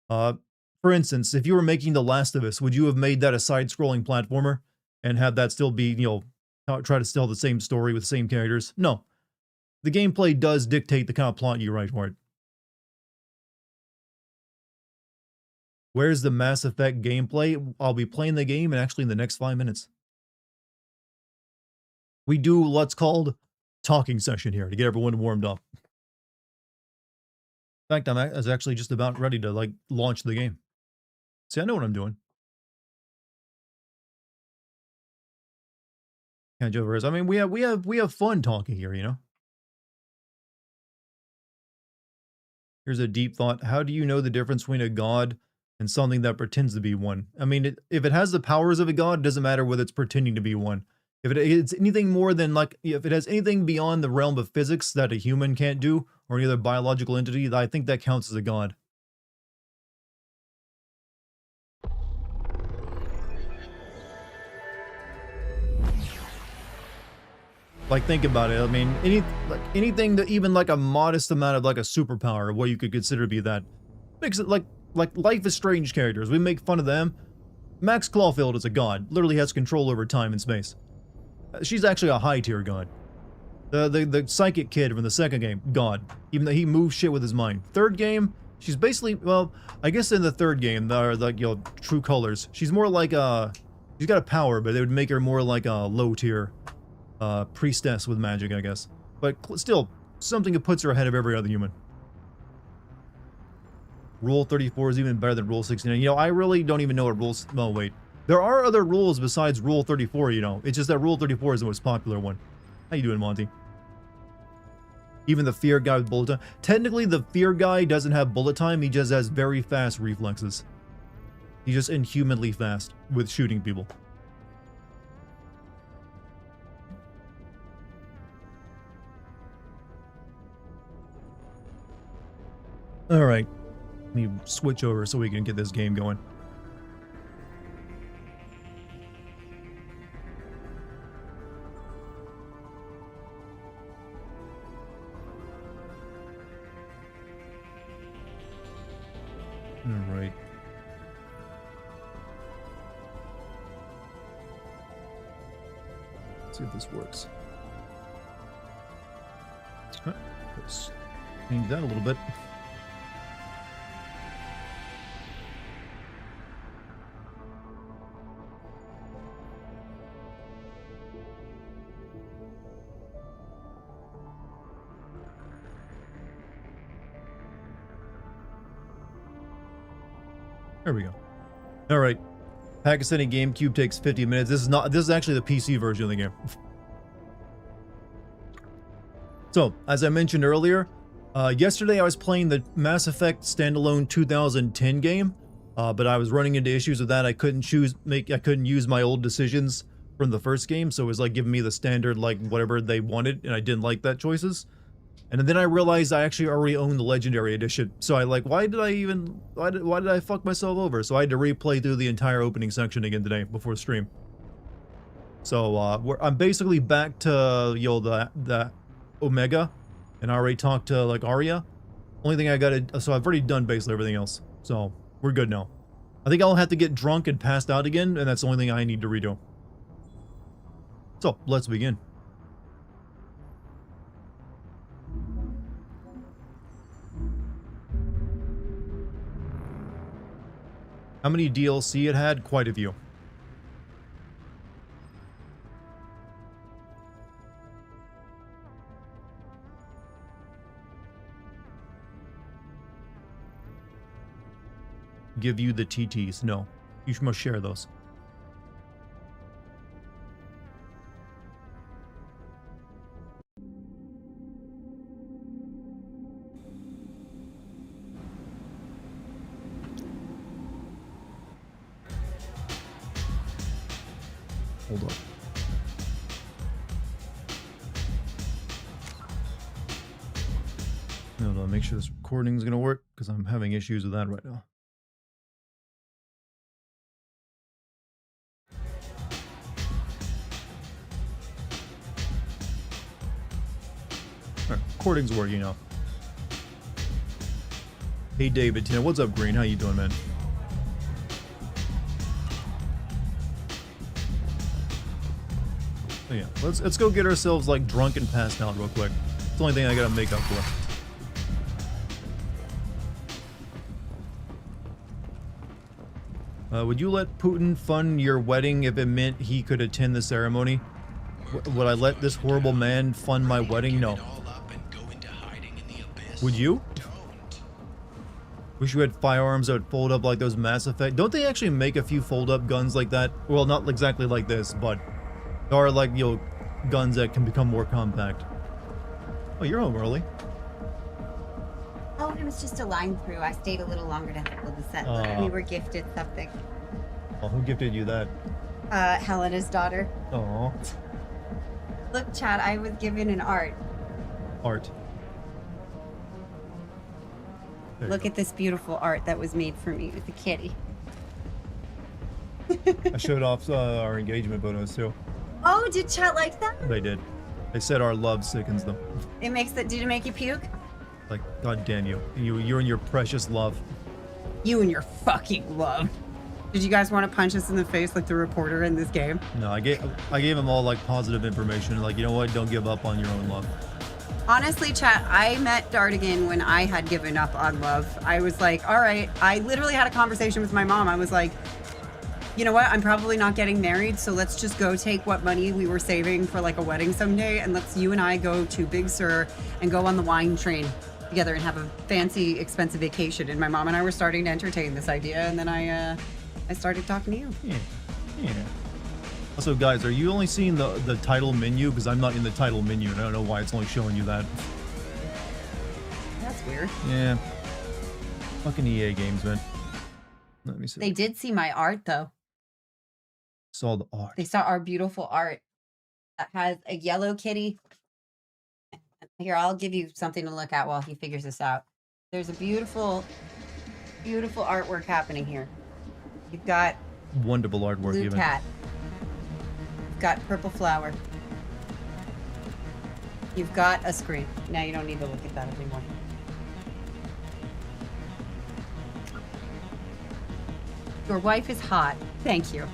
Uh, for instance, if you were making The Last of Us, would you have made that a side-scrolling platformer and have that still be, try to tell the same story with the same characters? No. The gameplay does dictate the kind of plot you write for it. Where's the Mass Effect gameplay? I'll be playing the game and actually in the next 5 minutes. We do what's called talking session here to get everyone warmed up. In fact, I was actually just about ready to like launch the game. See, I know what I'm doing. Can't joke over. I mean, we have fun talking here, you know. Here's a deep thought. How do you know the difference between a god and something that pretends to be one? I mean, if it has the powers of a god, it doesn't matter whether it's pretending to be one. If it's anything more than like, if it has anything beyond the realm of physics that a human can't do, or any other biological entity, I think that counts as a god. Like, think about it. I mean, anything that even like a modest amount of like a superpower, what you could consider to be that, makes it like Life is Strange characters. We make fun of them. Max Caulfield is a god. Literally has control over time and space. She's actually a high tier god. The psychic kid from the second game, god. Even though he moves shit with his mind. Third game, she's basically, well, I guess in the third game, like, True Colors, she's more like she's got a power, but they would make her more like a low tier priestess with magic, I guess. But still, something that puts her ahead of every other human. Rule 34 is even better than Rule 69. You know, I really don't even know what rules... Oh, wait. There are other rules besides Rule 34, you know. It's just that Rule 34 is the most popular one. How you doing, Monty? Even the fear guy with bullet time. Technically, the fear guy doesn't have bullet time. He just has very fast reflexes. He's just inhumanly fast with shooting people. Alright. Let me switch over so we can get this game going. Alright. Let's see if this works. Let's change that a little bit. There we go. All right. Pakistani GameCube takes 50 minutes. This is actually the PC version of the game. So, as I mentioned earlier, yesterday I was playing the Mass Effect standalone 2010 game, but I was running into issues with that. I couldn't use my old decisions from the first game, so it was like giving me the standard, like, whatever they wanted, and I didn't like that choices. And then I realized I actually already owned the Legendary Edition. So I like, why did I fuck myself over? So I had to replay through the entire opening section again today before stream. So I'm basically back to, the Omega, and I already talked to like Arya. Only thing so I've already done basically everything else. So we're good now. I think I'll have to get drunk and passed out again, and that's the only thing I need to redo. So let's begin. How many DLC it had? Quite a few. Give you the TTs. No. You must share those. Hold up. No, make sure this recording is going to work, because I'm having issues with that right now. recording's working now. Hey David, Tina, what's up, Green? How you doing, man? So yeah, let's go get ourselves like drunk and passed out real quick. It's the only thing I gotta make up for. Would you let Putin fund your wedding if it meant he could attend the ceremony? Would I let this horrible man fund my wedding? No. Would you? Wish you had firearms that would fold up like those Mass Effect. Don't they actually make a few fold-up guns like that? Well, not exactly like this, but there are like, you know, guns that can become more compact. Oh, you're home early. Oh, it was just a line through. I stayed a little longer to help the set. We were gifted something. Oh, who gifted you that? Helena's daughter. Oh. Look, Chad, I was given an art. Art. Look at this beautiful art that was made for me with the kitty. I showed off our engagement photos too. Oh, did Chad like that? They did. They said our love sickens them. It makes that. Did it make you puke? Like, god damn you. You and your precious love. You and your fucking love. Did you guys want to punch us in the face like the reporter in this game? No, I gave them all like positive information. Like, you know what? Don't give up on your own love. Honestly, chat, I met Dartigan when I had given up on love. I was like, all right. I literally had a conversation with my mom. I was like, you know what? I'm probably not getting married, so let's just go take what money we were saving for like a wedding someday, and let's you and I go to Big Sur and go on the wine train together and have a fancy, expensive vacation. And my mom and I were starting to entertain this idea, and then I started talking to you. Yeah. Also, guys, are you only seeing the title menu? Because I'm not in the title menu, and I don't know why it's only showing you that. That's weird. Yeah. Fucking EA games, man. Let me see. They did see my art, though. Saw the art. They saw our beautiful art that has a yellow kitty. Here, I'll give you something to look at while he figures this out. There's a beautiful, beautiful artwork happening here. You've got wonderful artwork. blue even. cat. You've got purple flower. You've got a screen. Now you don't need to look at that anymore. Your wife is hot. Thank you.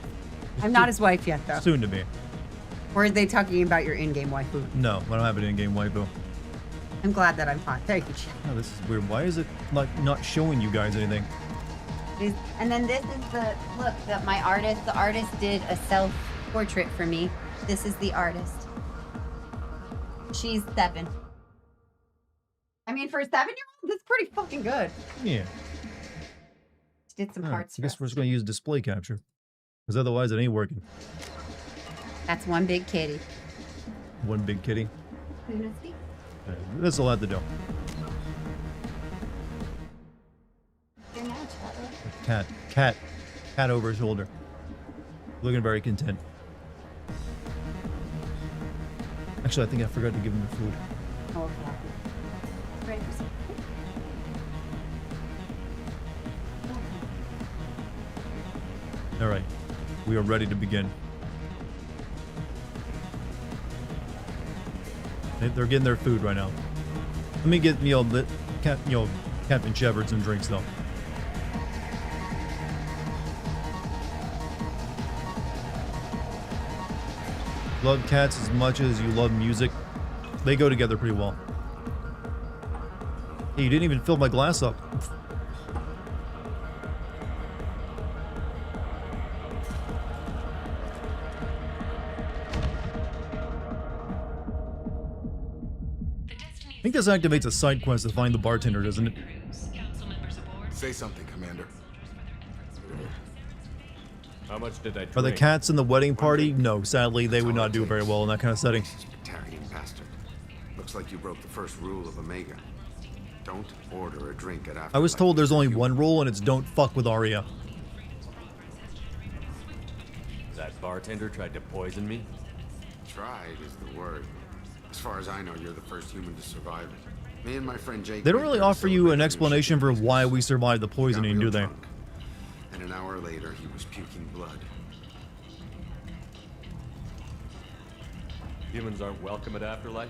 I'm not his wife yet, though. Soon to be. Or are they talking about your in-game waifu? No, I don't have an in-game waifu. I'm glad that I'm hot. Thank you, Chad. Oh, this is weird. Why is it like not showing you guys anything? And then this is the look that the artist did a self-portrait for me. This is the artist. She's 7. I mean, for a 7-year-old, that's pretty fucking good. Yeah. She did some All right, hearts. I guess we're just gonna use display capture, because otherwise it ain't working. That's one big kitty. One big kitty. Luna, speak. This will have to do. You're now, Chad. Cat over his shoulder. Looking very content. Actually, I think I forgot to give him the food. Oh, okay. Ready for some? All right, we are ready to begin. They're getting their food right now. Let me get Captain Shepard some drinks though. Love cats as much as you love music. They go together pretty well. Hey, you didn't even fill my glass up. I think this activates a side quest to find the bartender, doesn't it? Say something, Commander. How much did I drink? Are the cats in the wedding party? No, sadly, they would not do very well in that kind of setting. Dartigan bastard. Looks like you broke the first rule of Omega. Don't order a drink at afterlife. I was told there's only one rule, and it's don't fuck with Arya. That bartender tried to poison me? Tried is the word. As far as I know, you're the first human to survive it. Me and my friend Jake. They don't really offer you an explanation for why we survived the poisoning, do they? And an hour later, he was puking blood. Humans aren't welcome at Afterlife?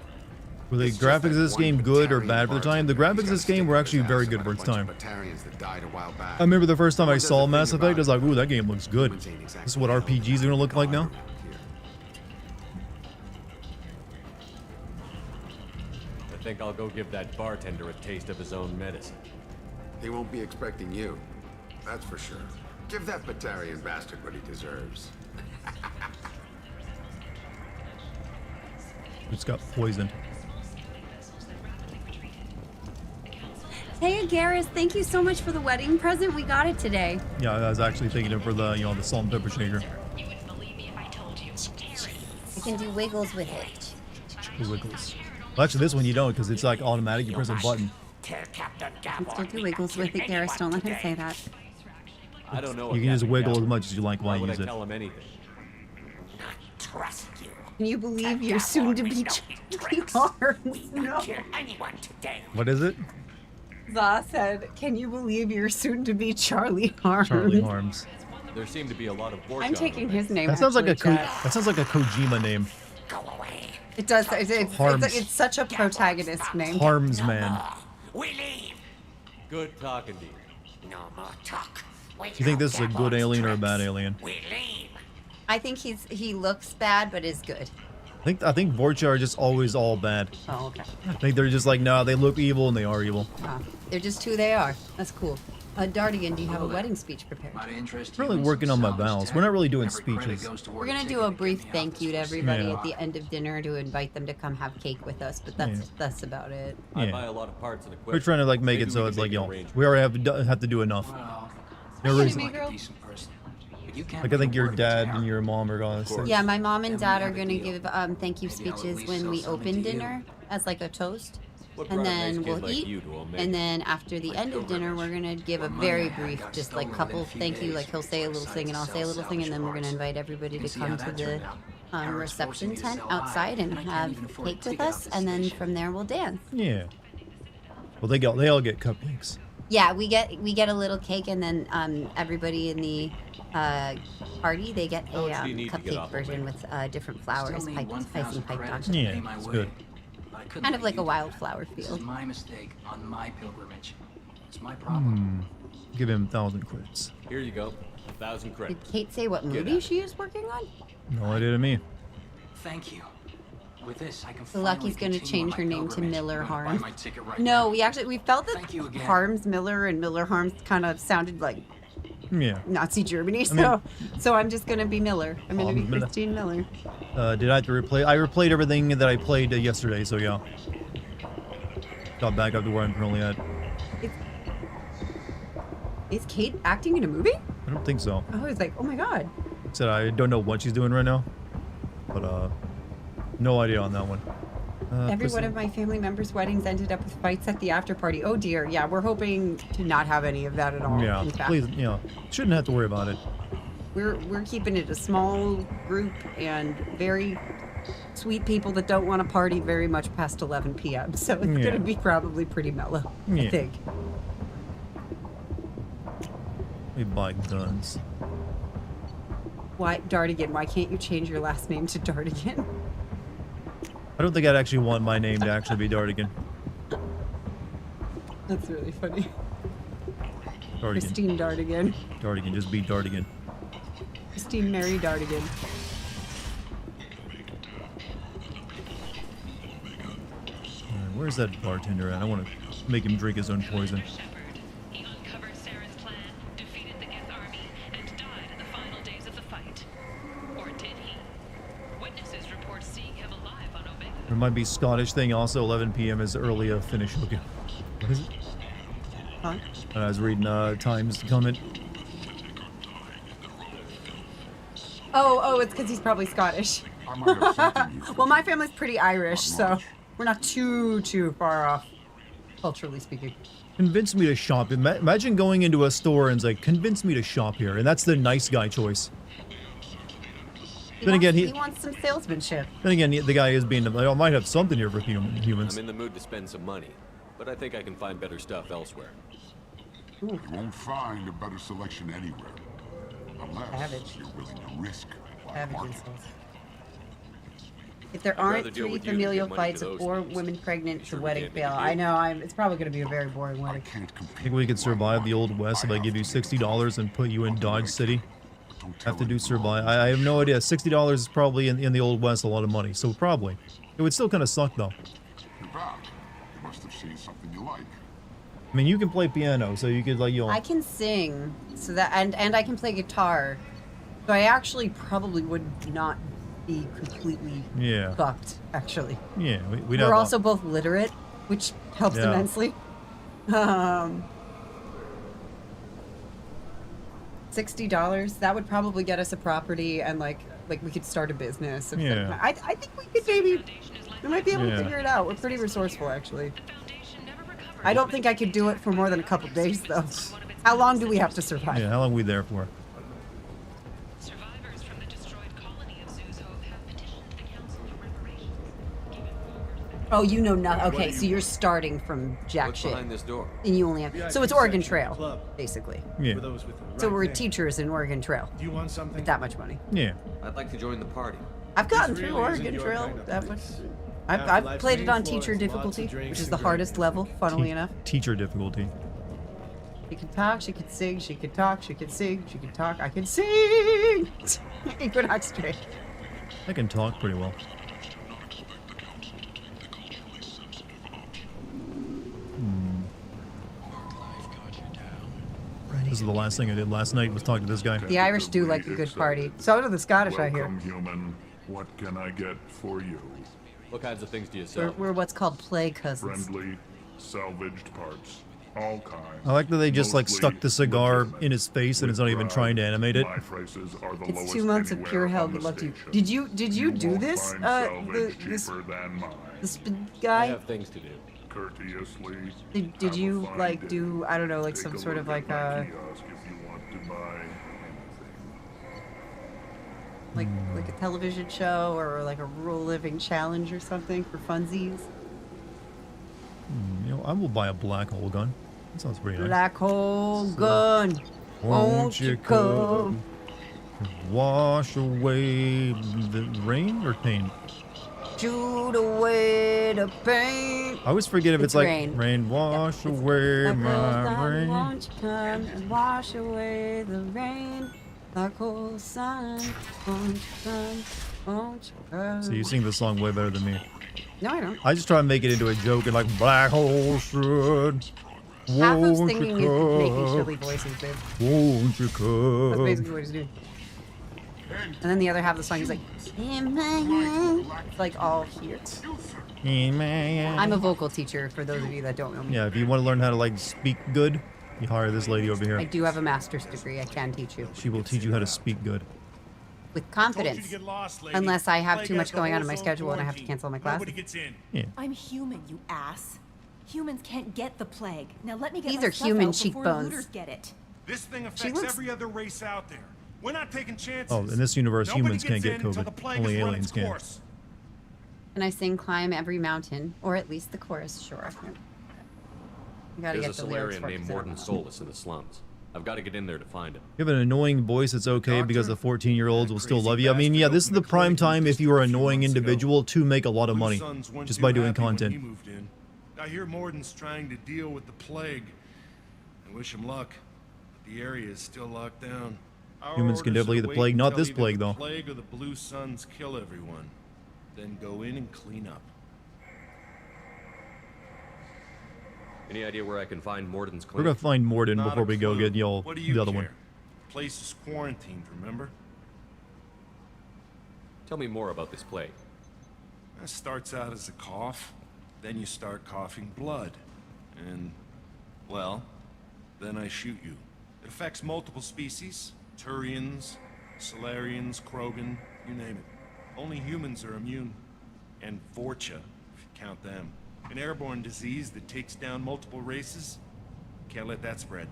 Were the It's just graphics that of this one game good or Batarian bad for the time? The bartender. graphics of He's this got game were stick actually up very his good ass for its about a time. bunch of Batarians that died a while back. I remember the first time I Well, saw there's a Mass thing Effect, I about was like, ooh, that game looks good. humans ain't exactly This is what held RPGs are gonna look like now? around here. I think I'll go give that bartender a taste of his own medicine. He won't be expecting you. That's for sure. Give that Batarian bastard what he deserves. It's got poisoned. Hey, Garrus, thank you so much for the wedding present. We got it today. Yeah, I was actually thinking it for the, you know, the salt and pepper shaker. I can do wiggles with it. The wiggles. Well, actually, this one you don't, because it's like automatic. You press a button. I can still do wiggles with it, Garrus. Don't let him say that. I don't know. You if can just Captain wiggle as Galvin- much as you like Why while would you I use it. tell him anything? Trust you. Can you believe you're soon to be Charlie Harms? No. Kill anyone today. What is it? Za said, can you believe you're soon to be Charlie Harms? Charlie Harms. There seem to be a lot of I'm taking his name. That sounds like a actually, chat. that sounds like a Kojima name. Go away. It does. Harms. It's such a protagonist name. Harms man. We leave. Good talking to you. No more talk. Do you think this is a good alien or a bad alien? We leave. I think he looks bad, but is good. I think Vorcha are just always all bad. Oh, okay. I think they're just like, nah, they look evil and they are evil. Oh, they're just who they are. That's cool. Dartigan, do you have a wedding speech prepared? Really working on my vows. We're not really doing speeches. We're gonna do a brief thank you to everybody at the end of dinner to invite them to come have cake with us, but that's about it. I Yeah. buy a lot of parts and equipment. We're trying to like make Maybe it so we it's can like, make you an know, arrangement. we already have to do enough. No Hi, reason. Jimmy girl. Like I think your dad and your mom are gonna say. Yeah, my mom and dad are gonna give thank you speeches when we open dinner as like a toast. What And brought a nice then kid we'll like eat, you to Omega? and then after the end of dinner, we're gonna give a very brief, just like couple thank you. Like he'll say a little thing, and I'll say a little thing, and then we're gonna invite everybody to come to the reception tent outside and have cake with us, and then from there we'll dance. Yeah. Well, they all get cupcakes. Yeah, we get a little cake, and then everybody in the party they get How a much do you need to get cupcake off version with different flowers, icing piped on. Yeah, it's good. Kind of like a wildflower This field. is my mistake on my pilgrimage. It's my problem. Give him 1,000 credits. Here you go. 1,000 Did credits. Kate say what Get movie out. she is working on? No idea to me. Thank you. With this, I can So Lucky's finally gonna continue change on her my name to pilgrimage. Miller I'm gonna buy Harms. my ticket right No, now. we felt that Thank you again. Harms Miller and Miller Harms kind of sounded like Yeah. Nazi Germany. So, mean- so I'm just gonna be Miller. I'm gonna be Miller. Christine Miller. Did I have to replay? I replayed everything that I played yesterday, so yeah. Got back up to where I'm currently at. Is Kate acting in a movie? I don't think so. I was like, oh my god. Said I don't know what she's doing right now, but no idea on that one. Every one of my family members' weddings ended up with fights at the after party. Oh dear. Yeah, we're hoping to not have any of that at all. Yeah, in fact. please, shouldn't have to worry about it. We're keeping it a small group and very sweet people that don't want to party very much past 11 p.m. So it's Yeah. gonna be probably pretty mellow, I Yeah. think. We buy guns. Why Dartigan? Why can't you change your last name to Dartigan? I don't think I'd actually want my name to actually be Dartigan. That's really funny. Dartigan. Christine Dartigan. Dartigan, just be Dartigan. Christine Mary Dartigan. Where's that bartender at? I want to make him drink his own poison. He uncovered Saren's plan, defeated the Geth army, and died in the final days of the fight. Or did he? Witnesses report seeing him alive on Omega. There might be Scottish thing also. 11 p.m. is early finish. Okay. What is it? Huh? I was reading Times comment. Oh, it's because he's probably Scottish. Well, my family's pretty Irish, so we're not too far off, culturally speaking. Convince me to shop. Imagine going into a store and it's like, convince me to shop here. And that's the nice guy choice. Then again, he wants some salesmanship. Then again, the guy is being, I might have something here for humans. I'm in the mood to spend some money, but I think I can find better stuff elsewhere. You won't find a better selection anywhere. Unless Savage. you're willing to risk black Savage market. insults. If there I'd rather aren't deal 3 with you than give familial money to fights of those 4 thieves. women pregnant, You it's sure a we wedding can't make a fail. deal? I know. It's probably going to be a very boring I wedding. can't I compete. think we could with survive the my Old West if I give you have to $60 and put you in I'll do what Dodge I can, City. but don't Have tell to do anyone survive. I'll lose I my have no shirt. idea. $60 is probably in the Old West a lot of money, so probably. It would still kind of suck though. You're back. You must have seen something you like. I mean, you can play piano, so you could like I can sing, so that and I can play guitar. So I actually probably would not be completely yeah, fucked, actually. yeah. We'd have We're also both literate, which helps Yeah. immensely. $60, that would probably get us a property and like we could start a business. Of some Yeah. kind. I think we could maybe, we might be able to Yeah. figure it out. We're pretty resourceful, actually. The Foundation never recovered. I don't think I could do it for more than a couple days, though. How long do we have to survive? Yeah, how long are we there for? Survivors from the destroyed colony of Zuzo have petitioned the Council for reparations. Given forward Oh, you know nothing. What Okay, do so you you're want? starting from jack What's shit. behind this door? And you only have. So it's Oregon Trail, basically. Yeah, So we're teachers in Oregon Trail Do you want something? with that much money. yeah. I'd like to join the party. I've gotten This through really isn't Oregon your Trail kind of that much. place. I've played it on Afterlife's teacher main floor, difficulty, lots of drinks which is and the hardest dragons. level, funnily enough. Teacher difficulty. She could talk, she could sing, she could talk, she could sing, she could talk, I could sing! Equinox Trail. I can talk pretty well. This is the last thing I did last night was talk to this guy. The Irish do like a good party. So do the Scottish, I hear. Welcome, human. What can I get for you? What kinds of things do you sell? We're what's called play cousins. Friendly, salvaged parts. All kinds. I like that they just like Mostly stuck the cigar legitimate. in his face and it's not even With trying to pride, animate it. My prices are the It's lowest 2 months of anywhere pure hell. on the Good luck to you. station. Did you do won't this? find The salvage this cheaper than mine. this I guy. have things to do. Courteously. Did have a you fine like day. do I don't know like Take some a sort look of at like my a kiosk if you want to buy anything. like a television show or like a rural living challenge or something for funsies? You know, I will buy a black hole gun. That sounds pretty nice. Black hole gun, Won't you come wash away the rain or pain? shoot away the pain. I always forget if It's it's like rain. wash away Black hole my gun, rain. won't you come and wash away the rain? Black hole sun, won't you come, won't you come? So you sing the song way better than me. No, I don't. I just try and make it into a joke and like black hole should. Half of Won't singing you is making come? silly voices, babe. Won't you That's come? basically what he's doing. And then the other half of the song is like, in my hand. It's like all here. I'm a vocal teacher, for those of you that don't know me. Yeah, if you want to learn how to like speak good, you hire this lady over I here. do have a master's degree. I can teach you. She will teach you how to speak good. With confidence. Unless I have too much going on in my schedule and I have to cancel my classes. Yeah. I'm human, you ass. Humans can't get the plague. Now let me get These my are stuff human out before cheekbones. looters get it. This thing She affects looks- every other race out there. We're not taking chances. Oh, in this universe, Nobody humans can't gets get in until COVID. the plague Only has run aliens its can. course. And I sing climb every mountain, or at least the chorus, sure. You gotta There's get a the lyrics Solarian for it, named 'cause I don't Morton know. Solus in the slums. I've got to get in there to find him. You have an annoying voice, it's okay because the 14-year-olds will still love you. I mean, yeah, this is the prime time if you are an annoying individual to make a lot of money just by doing content. He moved in. I hear Morden's trying to deal with the plague. I wish him luck. But the area is still locked down. Our Humans can orders definitely are the wait plague, not until this either plague, the though. Plague or the Blue Suns kill everyone. Then go in and clean up. Any idea where I can find Morden's We're clinic? gonna find Morden Not before a we go clue. get y'all What do you the other care? one. Place is quarantined, remember? Tell me more about this plague. It starts out as a cough, then you start coughing blood. And, well, then I shoot you. It affects multiple species. Turians, Solarians, Krogan, you name it. Only humans are immune. And Vorcha, if you count them. An airborne disease that takes down multiple races. Can't let that spread.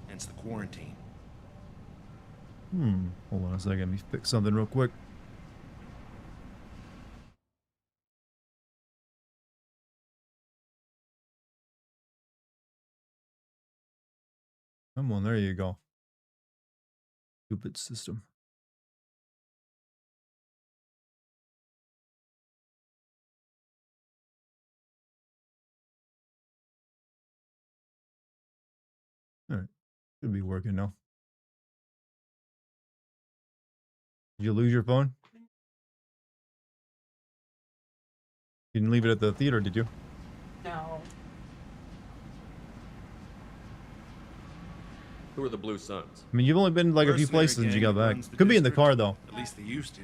Hence the quarantine. Hold on a second, let me fix something real quick. Come on, there you go. Stupid system. Should be working now. Did you lose your phone? You didn't leave it at the theater, did you? No. Who are the Blue Suns? I mean, you've only been like a few Mercenary places since you gang got that back. runs the Could be in the district. car though. At least they used to.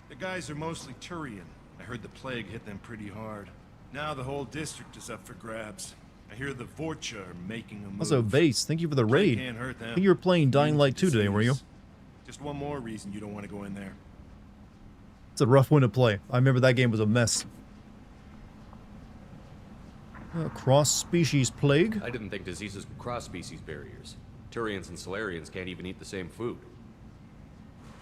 The guys are mostly Turian. I heard the plague hit them pretty hard. Now the whole district is up for grabs. I hear the Vorcha are making a move. Also, Base, thank you for the Plague raid. can't hurt them. I think you were playing Dying Neither Light 2 today, were you? disease. Just one more reason you don't want to go in there. It's a rough one to play. I remember that game was a mess. Cross-species plague? I didn't think diseases could cross species barriers. Turians and Solarians can't even eat the same food.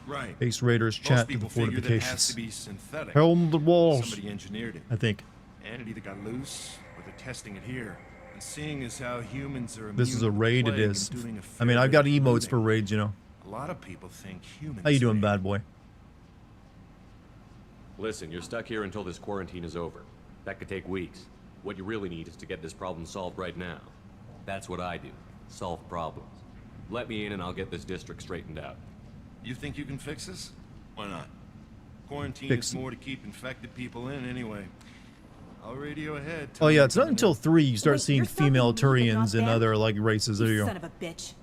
Right. Base Raiders Most chat to the people figure that it has fortifications. to be synthetic. Helm the walls. Somebody engineered it. I think. And it either got loose, or they're testing it here. And seeing as how humans are This is immune a to the raid, it plague is. and doing a I fair mean, I've bit got of emotes for looting, raids, you know. a lot of people think humans How you doing, may. bad boy? Listen, you're stuck here until this quarantine is over. That could take weeks. What you really need is to get this problem solved right now. That's what I do. Solve problems. Let me in and I'll get this district straightened out. You think you can fix this? Why not? Quarantine Fix is it. more to keep infected people in ananyway. I'll radio ahead. Oh yeah, it's not until 3 you start Wait, seeing you're starting female to leave the Turians and goddamn- other like races. There you go. Son of a bitch.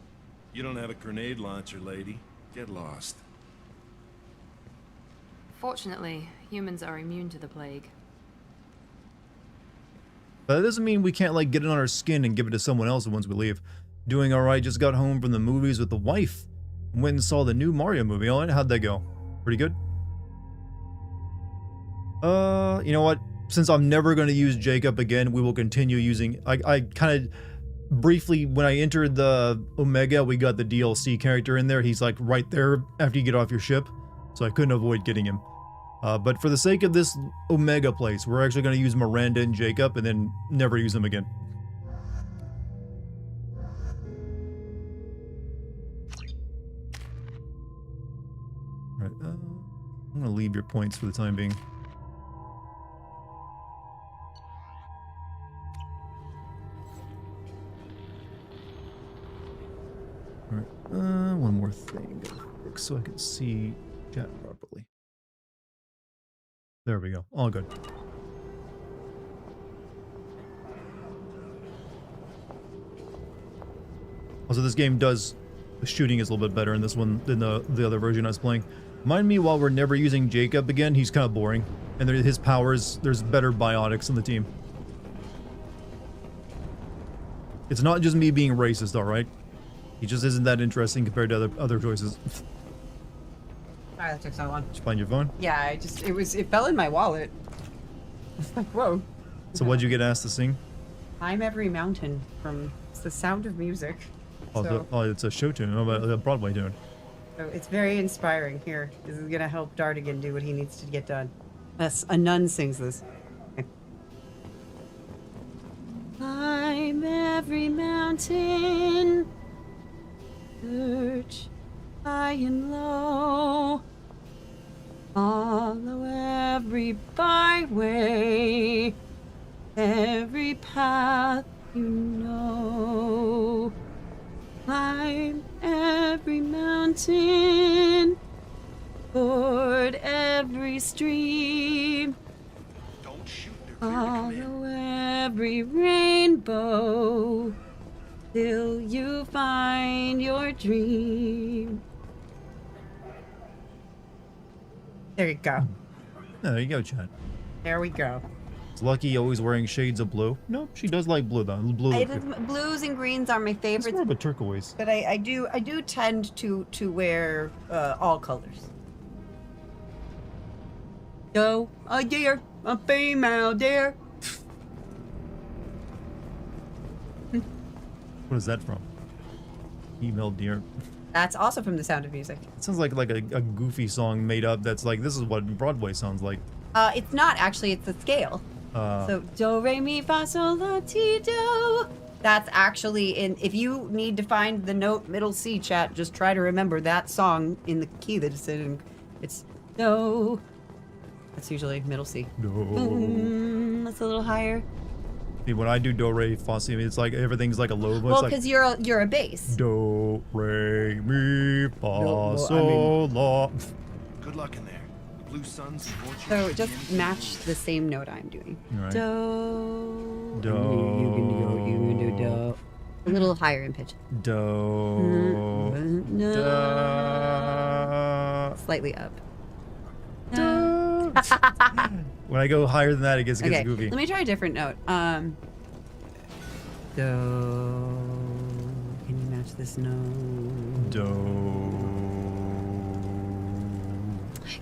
You don't have a grenade launcher, lady. Get lost. Fortunately, humans are immune to the plague. But that doesn't mean we can't like get it on our skin and give it to someone else once we leave. Doing alright, just got home from the movies with the wife. Went and saw the new Mario movie. Alright, how'd that go? Pretty good? You know what? Since I'm never going to use Jacob again, we will continue using... I kind of... Briefly, when I entered the Omega, we got the DLC character in there. He's like right there after you get off your ship. So I couldn't avoid getting him. But for the sake of this Omega place, we're actually going to use Miranda and Jacob and then never use them again. Right, I'm going to leave your points for the time being. Alright, one more thing to fix so I can see chat properly. There we go. All good. Also, this game does... The shooting is a little bit better in this one than the other version I was playing. Mind me, while we're never using Jacob again, he's kind of boring. And his powers, there's better biotics in the team. It's not just me being racist, alright? He just isn't that interesting compared to other choices. Sorry, that took so long. Did you find your phone? Yeah, it fell in my wallet. It's like, whoa. So what'd you get asked to sing? Climb Every Mountain from It's the Sound of Music. Oh, So, it's a show tune. Oh, but a Broadway tune. so it's very inspiring. Here, this is gonna help Dartigan do what he needs to get done. Yes, a nun sings this. Okay. Climb every mountain, search high and low, follow every byway, every path you know. Climb every mountain, ford every stream, Don't shoot. They're clear to come in. follow every rainbow, till you find your dream. There you go. There you go, Chad. There we go. Is Lucky always wearing shades of blue? No, she does like blue though. Blue. Blues and greens are my It's favorites, more of a turquoise. but I do tend to wear all colors. So a deer, a female deer. What is that from? Female deer. That's also from The Sound of Music. It sounds like a goofy song made up. That's like this is what Broadway sounds like. It's not actually. It's a scale. So do re mi fa sol la ti do. That's actually in. If you need to find the note middle C, chat, just try to remember that song in the key that it's in. It's do. That's usually middle C. No. That's a little higher. See, when I do do re fa si, it's like everything's like a low voice. Well, like, because you're a bass. do re mi fa well, sol la. Good luck in there. The Blue Suns and Fortune. So just match the same note I'm doing. Right. Do. Do. You can do do. A little higher in pitch. Do. Da. Slightly up. Do. When I go higher than that, it gets Okay, goofy. let me try a different note. Do. Can you match this note? Do.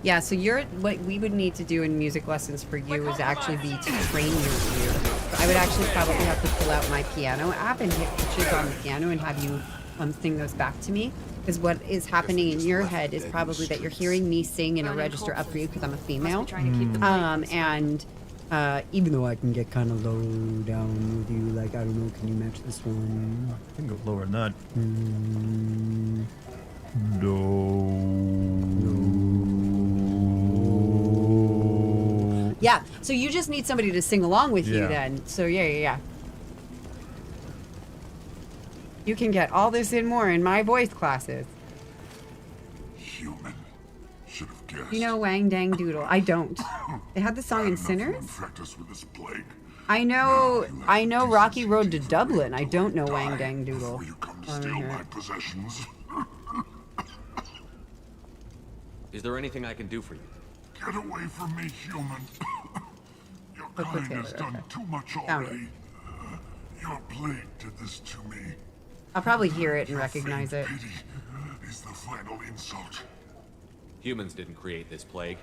Yeah, so what we would need to do in music lessons for you is actually be to train your ear. I would actually probably have to pull out my piano app and hit pitches on the piano and have you sing those back to me. Because what is happening in your head is probably that you're hearing me sing in a register up for you because I'm a female. And even though I can get kind of low down with you, like, I don't know, can you match this one? I can go lower than that. Yeah, so you just need somebody to sing along with you Yeah. then. So yeah. You can get all this and more in my voice classes. Human. Should have guessed. You know Wang Dang Doodle. I don't. They had the song in Sinners? Infect us with this plague. I know Rocky Road to Dublin. I don't know Wang Dang Doodle. You come to steal my possessions. Is there anything I can do for you? Get away from me, human. Your Look kind Taylor, has done okay. too much Found it. already. Your plague did this to me. I'll probably hear it and recognize it. Pity is the final insult. Humans didn't create this plague.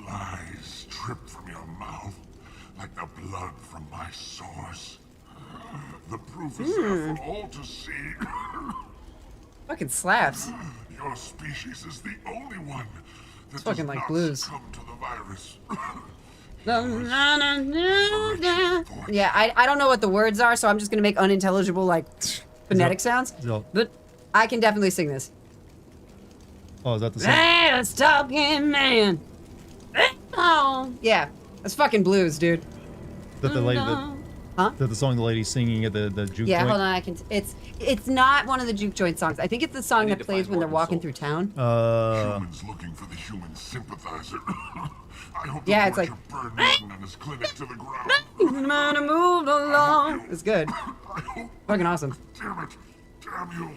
Lies drip from your mouth like the blood from my sores. The proof is there for all to see. Fucking slaps. Your species is the only one that It's fucking does like not blues. succumb to the virus. Yeah, I don't know what the words are, so I'm just gonna make unintelligible, like, phonetic sounds. No. But I can definitely sing this. Oh, is that the song? Let's talking man. Oh, yeah, that's fucking blues, dude. Is that the lady Huh? that the song the lady's singing at the juke Yeah, joint? hold on. I can. It's not one of the juke joint songs. I think it's the song that plays when they're walking through town. Humans looking for the human sympathizer. I hope Yeah, the it's like. Vulture burned Norton and his clinic to the ground. Man, move along. It's good. Fucking awesome. Damn it! Damn you!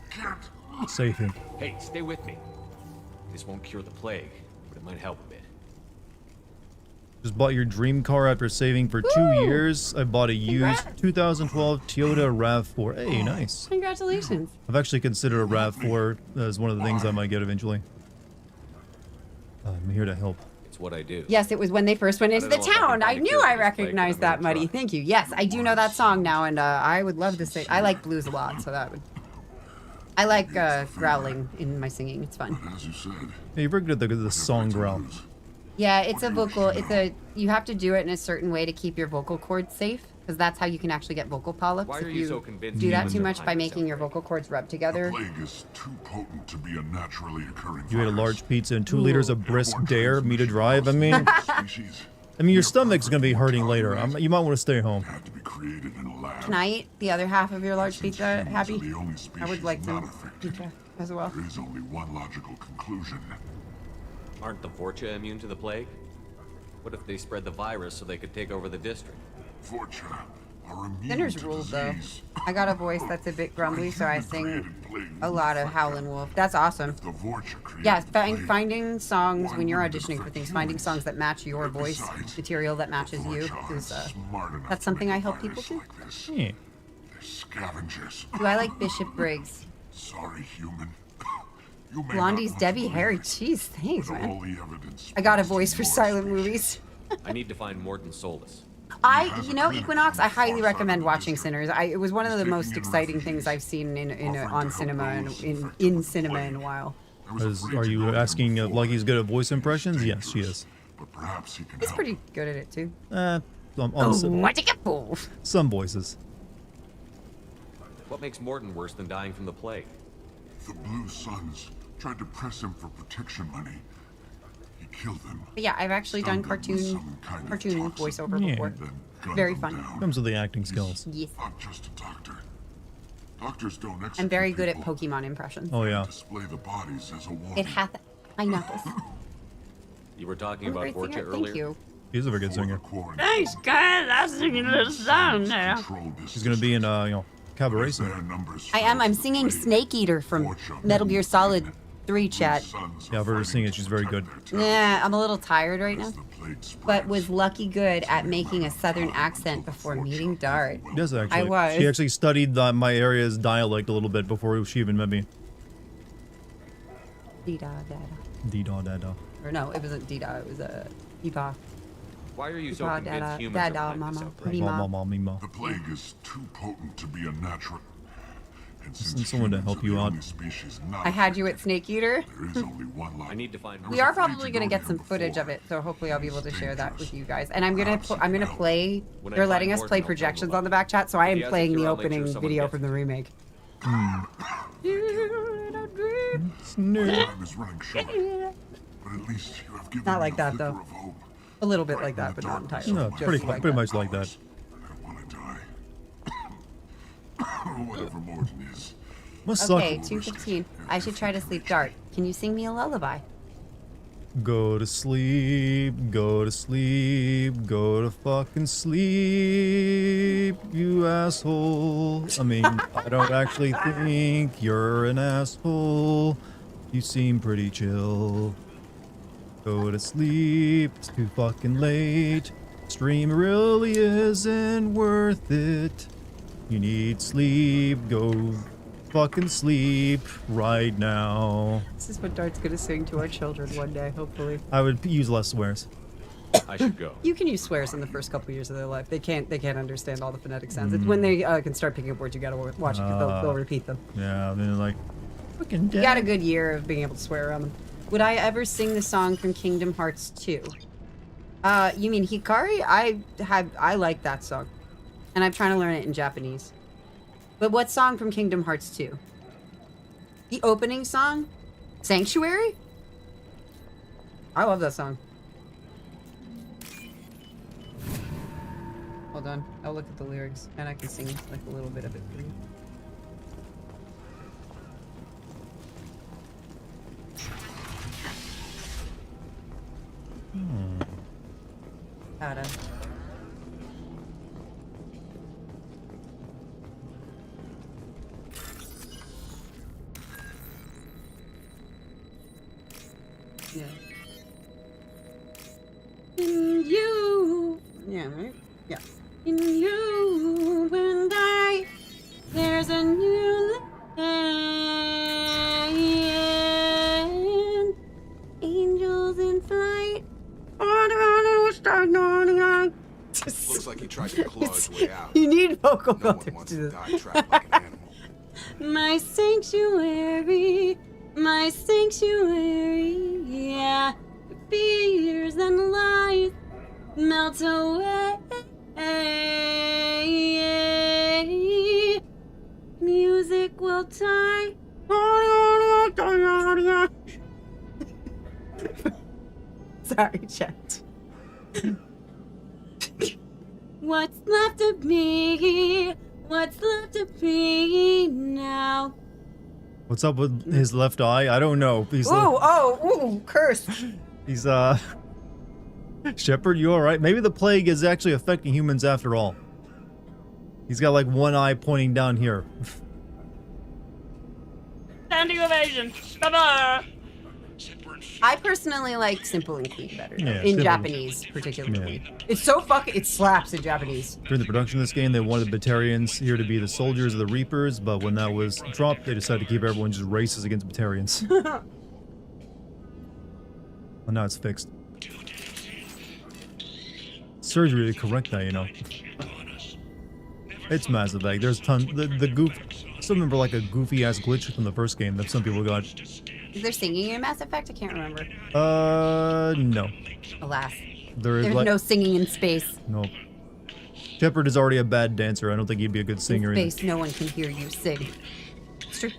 Can't. Save him. Hey, stay with me. This won't cure the plague, but it might help a bit. Just bought your dream car after saving for 2 years. I bought a used 2012 Toyota RAV4. Hey, nice. Congratulations. I've actually considered a RAV4 as one of the things I might get eventually. I'm here to help. It's what I do. Yes, it was when they first went into the don't know if I can town. I find a knew cure for I this plague, but recognized I'm that, gonna Muddy. try. Thank you. Yes, I do know that song now, and I would love to sing. I like blues a lot, so that would. I like growling in my singing. It's fun. As you said, Hey, you're very good at the song growl. Yeah, it's a vocal. You have to do it in a certain way to keep your vocal cords safe, because that's how you can actually get vocal polyps. Why If are you so convinced do that humans too are much by behind this making your vocal cords rub together. plague is too potent to be a naturally occurring You ate a virus. large pizza and 2 liters of brisk dare me to drive. I mean, Species your stomach's gonna be hurting later. You might want to stay home. had to be created in a lab. Can I eat the other half of your large pizza, Humans Happy? are the only I would species like not some affected. pizza as well. There is only one logical conclusion. Aren't the Vorcha immune to the plague? What if they spread the virus so they could take over the district? Vorcha are immune Sinners to ruled though. disease. I got a voice that's a bit grumbly, so I sing Created plague a lot of infect Howlin' them. Wolf. That's awesome. If the Vorcha created Yeah, the plague, finding songs why when you're wouldn't it auditioning for affect things, finding humans? songs that match your voice Besides, material that matches the you Vorcha is aren't smart enough that's to something make I a help people virus do. like this. Yeah. They're scavengers. Do I like Bishop Briggs? Sorry, human. You may not Blondie's want Debbie to Harry. believe, Jeez, thanks, but man. all the evidence I got a points voice to for your silent species. movies. I need to find Morton Solus. Equinox, I highly recommend watching Sinners. It was one of the most exciting things I've seen on cinema and in cinema in a while. Are you asking if Lucky's good at voice impressions? Yes, she is. But perhaps he can He's help. pretty good at it too. Some voices. What makes Morton worse than dying from the plague? The Blue Suns tried to press him for protection money. He killed them. But yeah, I've actually done Stunned them with cartoon some kind of voiceover Yeah. before. Then gun Very them fun. down. Comes with the acting skills. Yes. Not just a doctor. Doctors don't execute I'm very good at people. Pokemon impressions. Oh yeah. Display the bodies as a warning. It hath pineapples. You were talking I'm a about great Forte singer. earlier? Thank you. He's a very good singer. Thanks, guys. I'm singing a little song now. He's gonna be in cabaret soon. I am. I'm singing Snake Eater from Metal Gear Solid 3 chat. Yeah, I've heard her sing it. She's very good. Nah, I'm a little tired right now. But was lucky good at making a southern accent before meeting Dart. Yes, actually. I was. She actually studied my area's dialect a little bit before she even met me. Dee-da-da-da. Dee-da-da-da. Or no, it wasn't Dee-da. It was a Peepaw. Why are you so Peepaw, convinced da-da, humans are da-da, behind this mama, outbreak? mima. Mima. The plague is too potent to be a natural. And Send since someone to humans help are you the out. only species not I had you at Snake Eater. there is only one life. I need to find. We are probably gonna get some footage of it, so hopefully I'll be able to share that with you guys. And I'm gonna play. They're letting us play projections on the back chat, so I am playing the opening video from the remake. Time is running short. But at least you have given Not me like a that flicker though. of hope. A little bit like that, but not entirely. No, Just pretty like pretty that. much like that. I want to die. Whatever Morton is. Must Okay, suck. 2:15. I should try to sleep. Dart, can you sing me a lullaby? Go to sleep, go to sleep, go to fucking sleep, you asshole. I mean, I don't actually think you're an asshole. You seem pretty chill. Go to sleep, it's too fucking late. Stream really isn't worth it. You need sleep, go fucking sleep right now. This is what Dart's gonna sing to our children one day, hopefully. I would use less swears. I should go. You can use swears in the first couple years of their life. They can't understand all the phonetic sounds. It's when they can start picking up words you gotta watch because they'll repeat them. Yeah, I mean, like, fucking You got a good year of being able to swear around them. Would I ever sing the song from Kingdom Hearts 2? You mean Hikari? I like that song. And I'm trying to learn it in Japanese. But what song from Kingdom Hearts 2? The opening song? Sanctuary? I love that song. Hold on, I'll look at the lyrics and I can sing like a little bit of it for you. Gotta. Yeah. In you. Yeah, right? Yeah. In you and I, there's a new land. Angels in flight. Looks like he tried to claw his way out. You need vocal No one filters wants to to this. die trapped like an animal. My sanctuary, yeah. Fears and lies melt away. Music will tie. Sorry, chat. What's left of me? What's left of me now? What's up with his left eye? I don't know. He's Curse. he's Shepard, you alright? Maybe the plague is actually affecting humans after all. He's got like one eye pointing down here. Standing ovation. Bye-bye. I personally like Simple and Clean better. Yeah, in Simple- Japanese, particularly. Yeah. It's so fucking. It slaps in Japanese. During the production of this game, they wanted the Batarians here to be the soldiers of the Reapers, but when that was dropped, they decided to keep everyone just racist against Batarians. Well, now it's fixed. Surgery to correct that, you know. It's Mass Effect. There's tons. The goof. I still remember like a goofy ass glitch from the first game that some people got. Is there singing in Mass Effect? I can't remember. No. Alas. There's There's like no singing in space. Nope. Shepard is already a bad dancer. I don't think he'd be a good singer. In space, no one can hear you sing. It's true.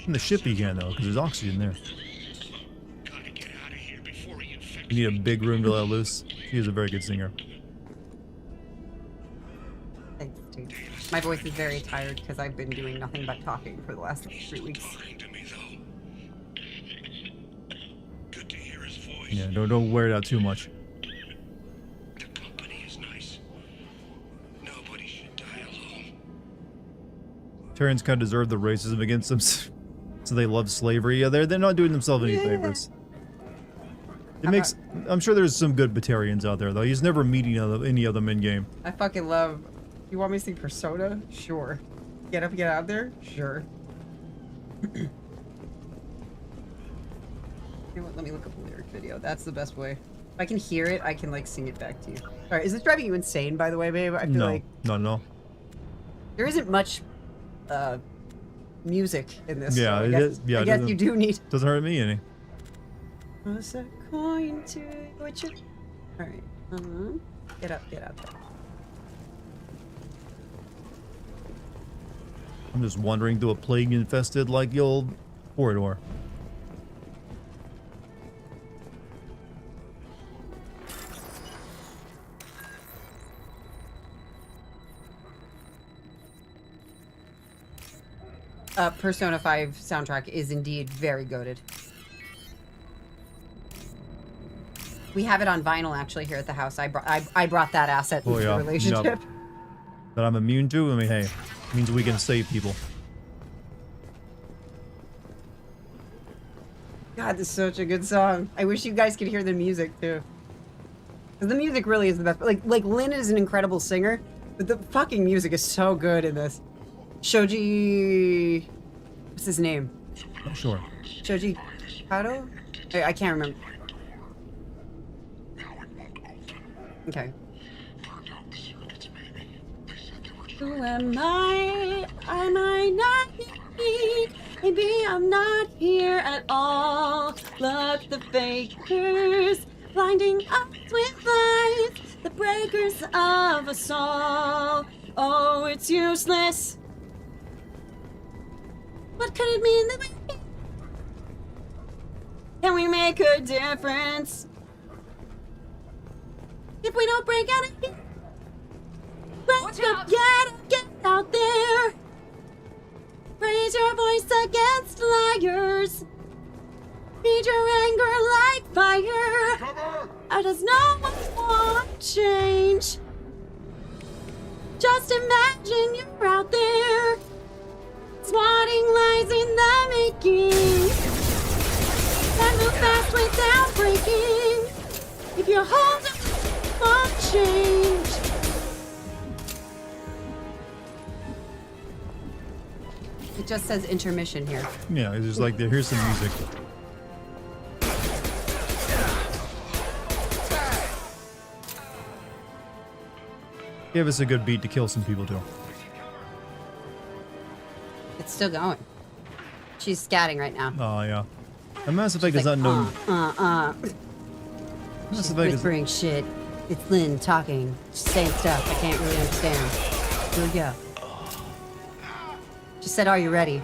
In the ship he can though, because there's oxygen there. You need a big room to let loose. She is a very good singer. Thanks, dude. My voice is very tired because I've been doing nothing but talking for the last 3 weeks. Yeah, don't wear it out too much. Terrans kind of deserve the racism against them, so they love slavery. Yeah, they're not doing themselves any favors. It makes. I'm sure there's some good Batarians out there, though. He's never meeting any of them in game. I fucking love. You want me to sing Persona? Sure. Get up, get out there? Sure. You know what? Let me look up a lyric video. That's the best way. If I can hear it, I can like sing it back to you. All right, is this driving you insane, by the way, babe? I feel like no. there isn't much music in this. Yeah, so I guess you do need. Doesn't hurt me any. What's a coin to what you? All right. Get up, get out there. I'm just wandering through a plague-infested, like, the old corridor. Persona 5 soundtrack is indeed very goated. We have it on vinyl actually here at the house. I brought that asset into the relationship. Yep. That I'm immune to. I mean, hey, it means we can save people. God, this is such a good song. I wish you guys could hear the music too. Because the music really is the best. Like Lynn is an incredible singer, but the fucking music is so good in this. Shoji... What's his name? Oh, sure. Shoji Kato? I can't remember. Okay. Who am I? Am I not unique? Maybe I'm not here at all. Look, the fakers blinding us with lies, the breakers of us all. Oh, it's useless. What could it mean that we can we make a difference if we don't break out of here? Wake up, get out there. Raise your voice against liars. Feed your anger like fire. How does no one want change? Just imagine you're out there, swatting lies in the making. And move fast without breaking. If you're holding on change. It just says intermission here. Yeah, it's just like, here's some music. Give us a good beat to kill some people too. It's still going. She's scatting right now. Oh, yeah. And Mass Effect is not known. She's whispering shit. It's Lynn talking. She's saying stuff I can't really understand. Here we go. She said, are you ready?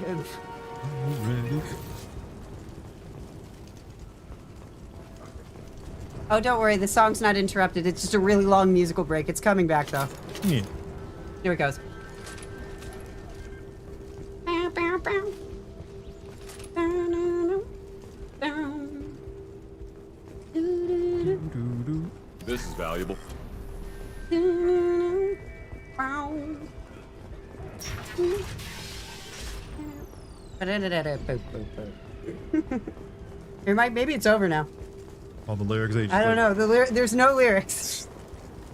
Oh, don't worry. The song's not interrupted. It's just a really long musical break. It's coming back, though. Yeah. Here it goes. This is valuable. Maybe it's over now. All the lyrics. I don't know. There's no lyrics.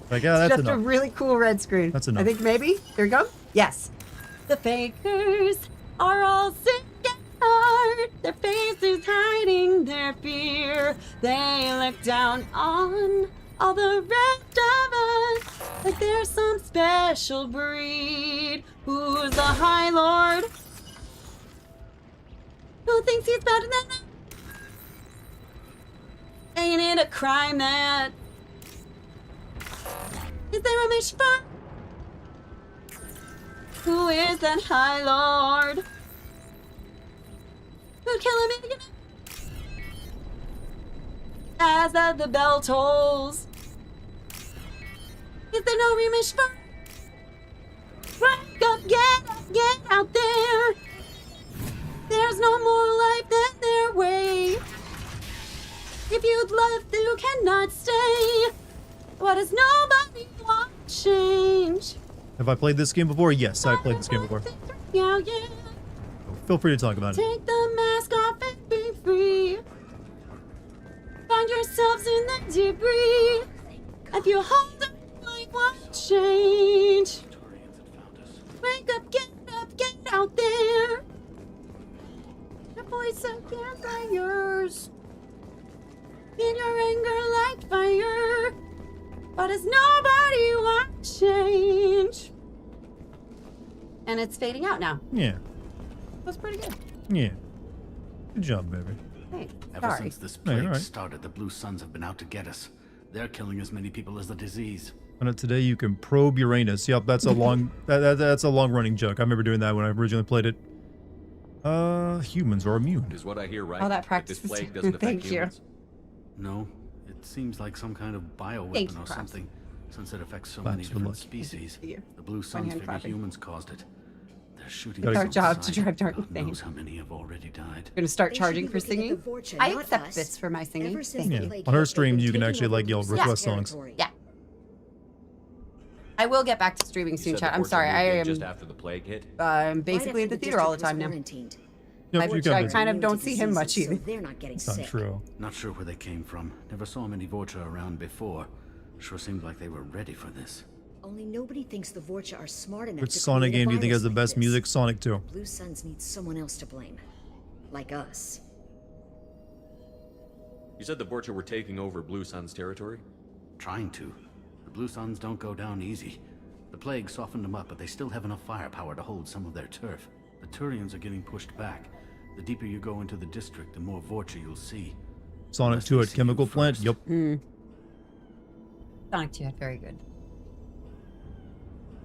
Like, yeah, that's just enough. a really cool red screen. That's enough. I think maybe. Here we go. Yes. The fakers are all sick at heart. Their faces hiding their fear. They look down on all the rest of us like they're some special breed. Who's the High Lord? Who thinks he's better than them? Ain't it a crime that... Is there a mishpat? Who is that High Lord? Who'd kill him again? As the bell tolls. Is there no mishpat? get out there. There's no more life than their way. If you'd love, you cannot stay. What does nobody want to change? Have I played this game before? Yes, I played this game before. Yeah, yeah. Feel free to talk about it. Take the mask off and be free. Find yourselves in the debris. If you hold on, life won't change. Wake up, get out there. The voice against are yours. In your anger like fire. But does nobody want change? And it's fading out now. Yeah. That's pretty good. Yeah. Good job, baby. Hey, Ever sorry. since this No, you're plague right. started, the Blue Suns have been out to get us. They're killing as many people as the disease. And today you can probe Uranus. Yep, that's a long that's a long running joke. I remember doing that when I originally played it. Humans are immune. Is what I hear right? Oh, that This practice. plague doesn't affect Thank you. humans. No, it seems like some kind of Thank bioweapon you, or Props. something. Since it affects so Props many for different luck. species, you. the Blue Suns hand figure clapping. humans caused it. They're shooting It's our us job to outside. drive Dark God things. knows how many have already died. Gonna start They should charging be for looking at singing. the Vorcha, I not accept us. this for my singing. Ever since Thank the you. plague On her hit, they've streams, been you can taking actually over like yell Blue Suns request songs. territory. Yeah. I will get back to streaming You soon, said chat. the I'm Vorcha sorry. moved I in am just after the plague hit. basically at the theater all the time now. Yep, you I can kind of don't see him much either. They're not getting It's not sick. true. Not sure where they came from. Never saw many Vorcha around before. Sure seemed like they were ready for this. Only nobody thinks the Vorcha are smart enough Which to Sonic create a game do you think has virus the like best this. music? Sonic 2. Blue Suns need someone else to blame. Like us. You said the Vorcha were taking over Blue Sun's territory? Trying to. The Blue Suns don't go down easy. The plague softened them up, but they still have enough firepower to hold some of their turf. The Turians are getting pushed back. The deeper you go into the district, the more Vorcha you'll see. Sonic Unless 2 they at see Chemical you Plant. first. Yep. Sonic 2 had very good.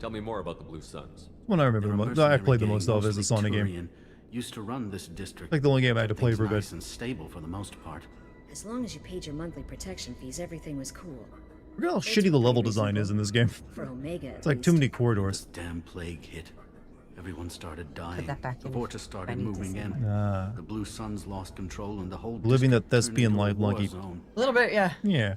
Tell me more about the Blue Suns. One I remember They're the a most. I mercenary played the gang, most of as a mostly Sonic game. Turian. Used to run this district. Like the only game I had to play Things for a bit. nice and stable for the most part. As long as you paid your monthly protection fees, everything was cool. Look at how shitty the level design is in this game. For Omega, It's like too many corridors. Damn plague hit. Everyone started dying. that back The in. Vorcha I started need to moving see in. Ah. The Blue Suns lost control and the whole Living that district turned thespian into a life, war Lucky. zone. A little bit, yeah. Yeah.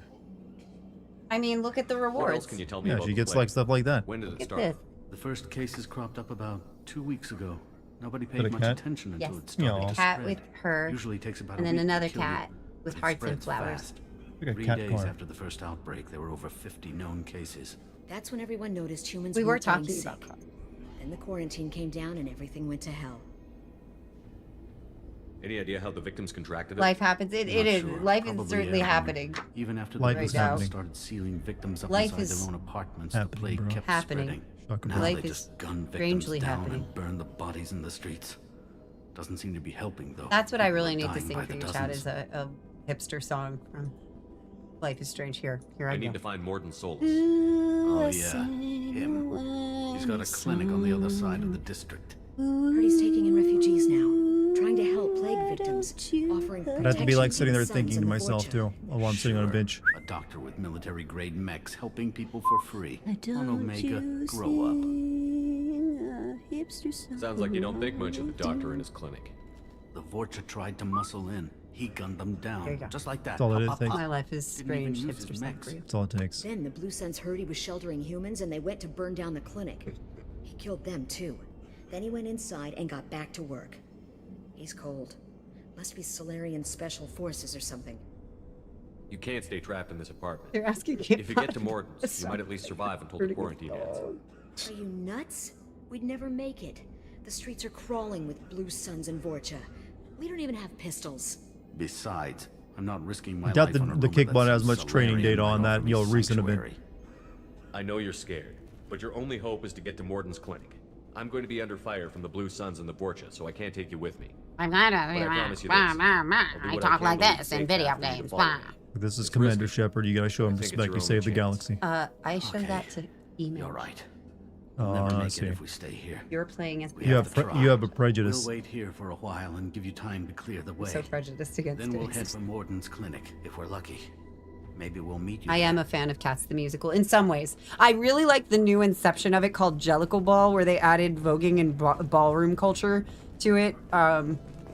I mean, look at the What else rewards. can you tell me Yeah, about she the gets plague? like stuff like that. When did it Look at start? this. The first cases cropped up about 2 weeks ago. Nobody That paid a much cat? attention until Yes. it started Yeah. to Cat spread. with her, Usually takes about and a then week to another kill you, cat with but it hearts and spreads flowers. fast. Like a 3 cat days car. after the first outbreak, there were over 50 known cases. That's when everyone noticed humans We were weren't getting talking sick. about that. Then the quarantine came down and everything went to hell. Any idea how the victims contracted it? Life happens. It Not is. sure. Life Probably is certainly everywhere. happening. Even after Life the is Right now. happening. started sealing victims up Life inside is their own apartments, happening, the plague bro. kept Happening. spreading. Fucking Now Life they is just gun victims strangely down happening. and burn the bodies in the streets. Doesn't seem to be helping though. That's what I People really are need to dying sing by for the you, chat, dozens. is a hipster song from Life is Strange. Here I I go. need to find Morden Solus. Oh yeah, him. He's got a clinic on the other side of the district. Heard he's taking in refugees now, trying to help plague victims, offering I'd have to be like protection sitting there the Suns thinking to and the myself Vorcha. too, while I'm sitting on a Sure, bench. A doctor with military-grade mechs helping people for free. On Omega, grow up. Sounds like you don't think much of the doctor in his clinic. The Vorcha tried to muscle in. He gunned them There you down, go. just like that. That's all it is, Pop, pop, thanks. pop. My life is Didn't even strange. use Hipster his song mechs. for you. That's all it takes. Then the Blue Suns heard he was sheltering humans and they went to burn down the clinic. He killed them too. Then he went inside and got back to work. He's cold. Must be Solarian Special Forces or something. You can't stay trapped in this apartment. They're asking If you get to Morden's, you might at least survive until the Pretty good. quarantine ends. Are you nuts? We'd never make it. The streets are crawling with Blue Suns and Vorcha. We don't even have pistols. Besides, I'm not risking my I doubt life on a the rumor Kickbot that has some much training Solarian data on might that, offer you know, me recent event. sanctuary. I know you're scared, but your only hope is to get to Morden's clinic. I'm going to be under fire from the Blue Suns and the Vorcha, so I can't take you with me. I'm glad But I promise you this. I I'll do talk what I like can to leave this safe in video path for you to games. follow Blah. me. This is It's Commander risky. Shepard. You gotta show him I think it's respect. your You only saved the chance. galaxy. I showed Okay. that to email. You're right. Oh, We'll never I make see. it if we stay here. You're playing as We You have have to try. you have a prejudice. We'll wait here for a while and give you time to clear the way. so prejudiced against Then we'll it. head for Morden's clinic if we're lucky. Maybe we'll meet you. I am a fan of Cats the Musical in some ways. I really like the new inception of it called Jellicle Ball, where they added voguing and ballroom culture to it.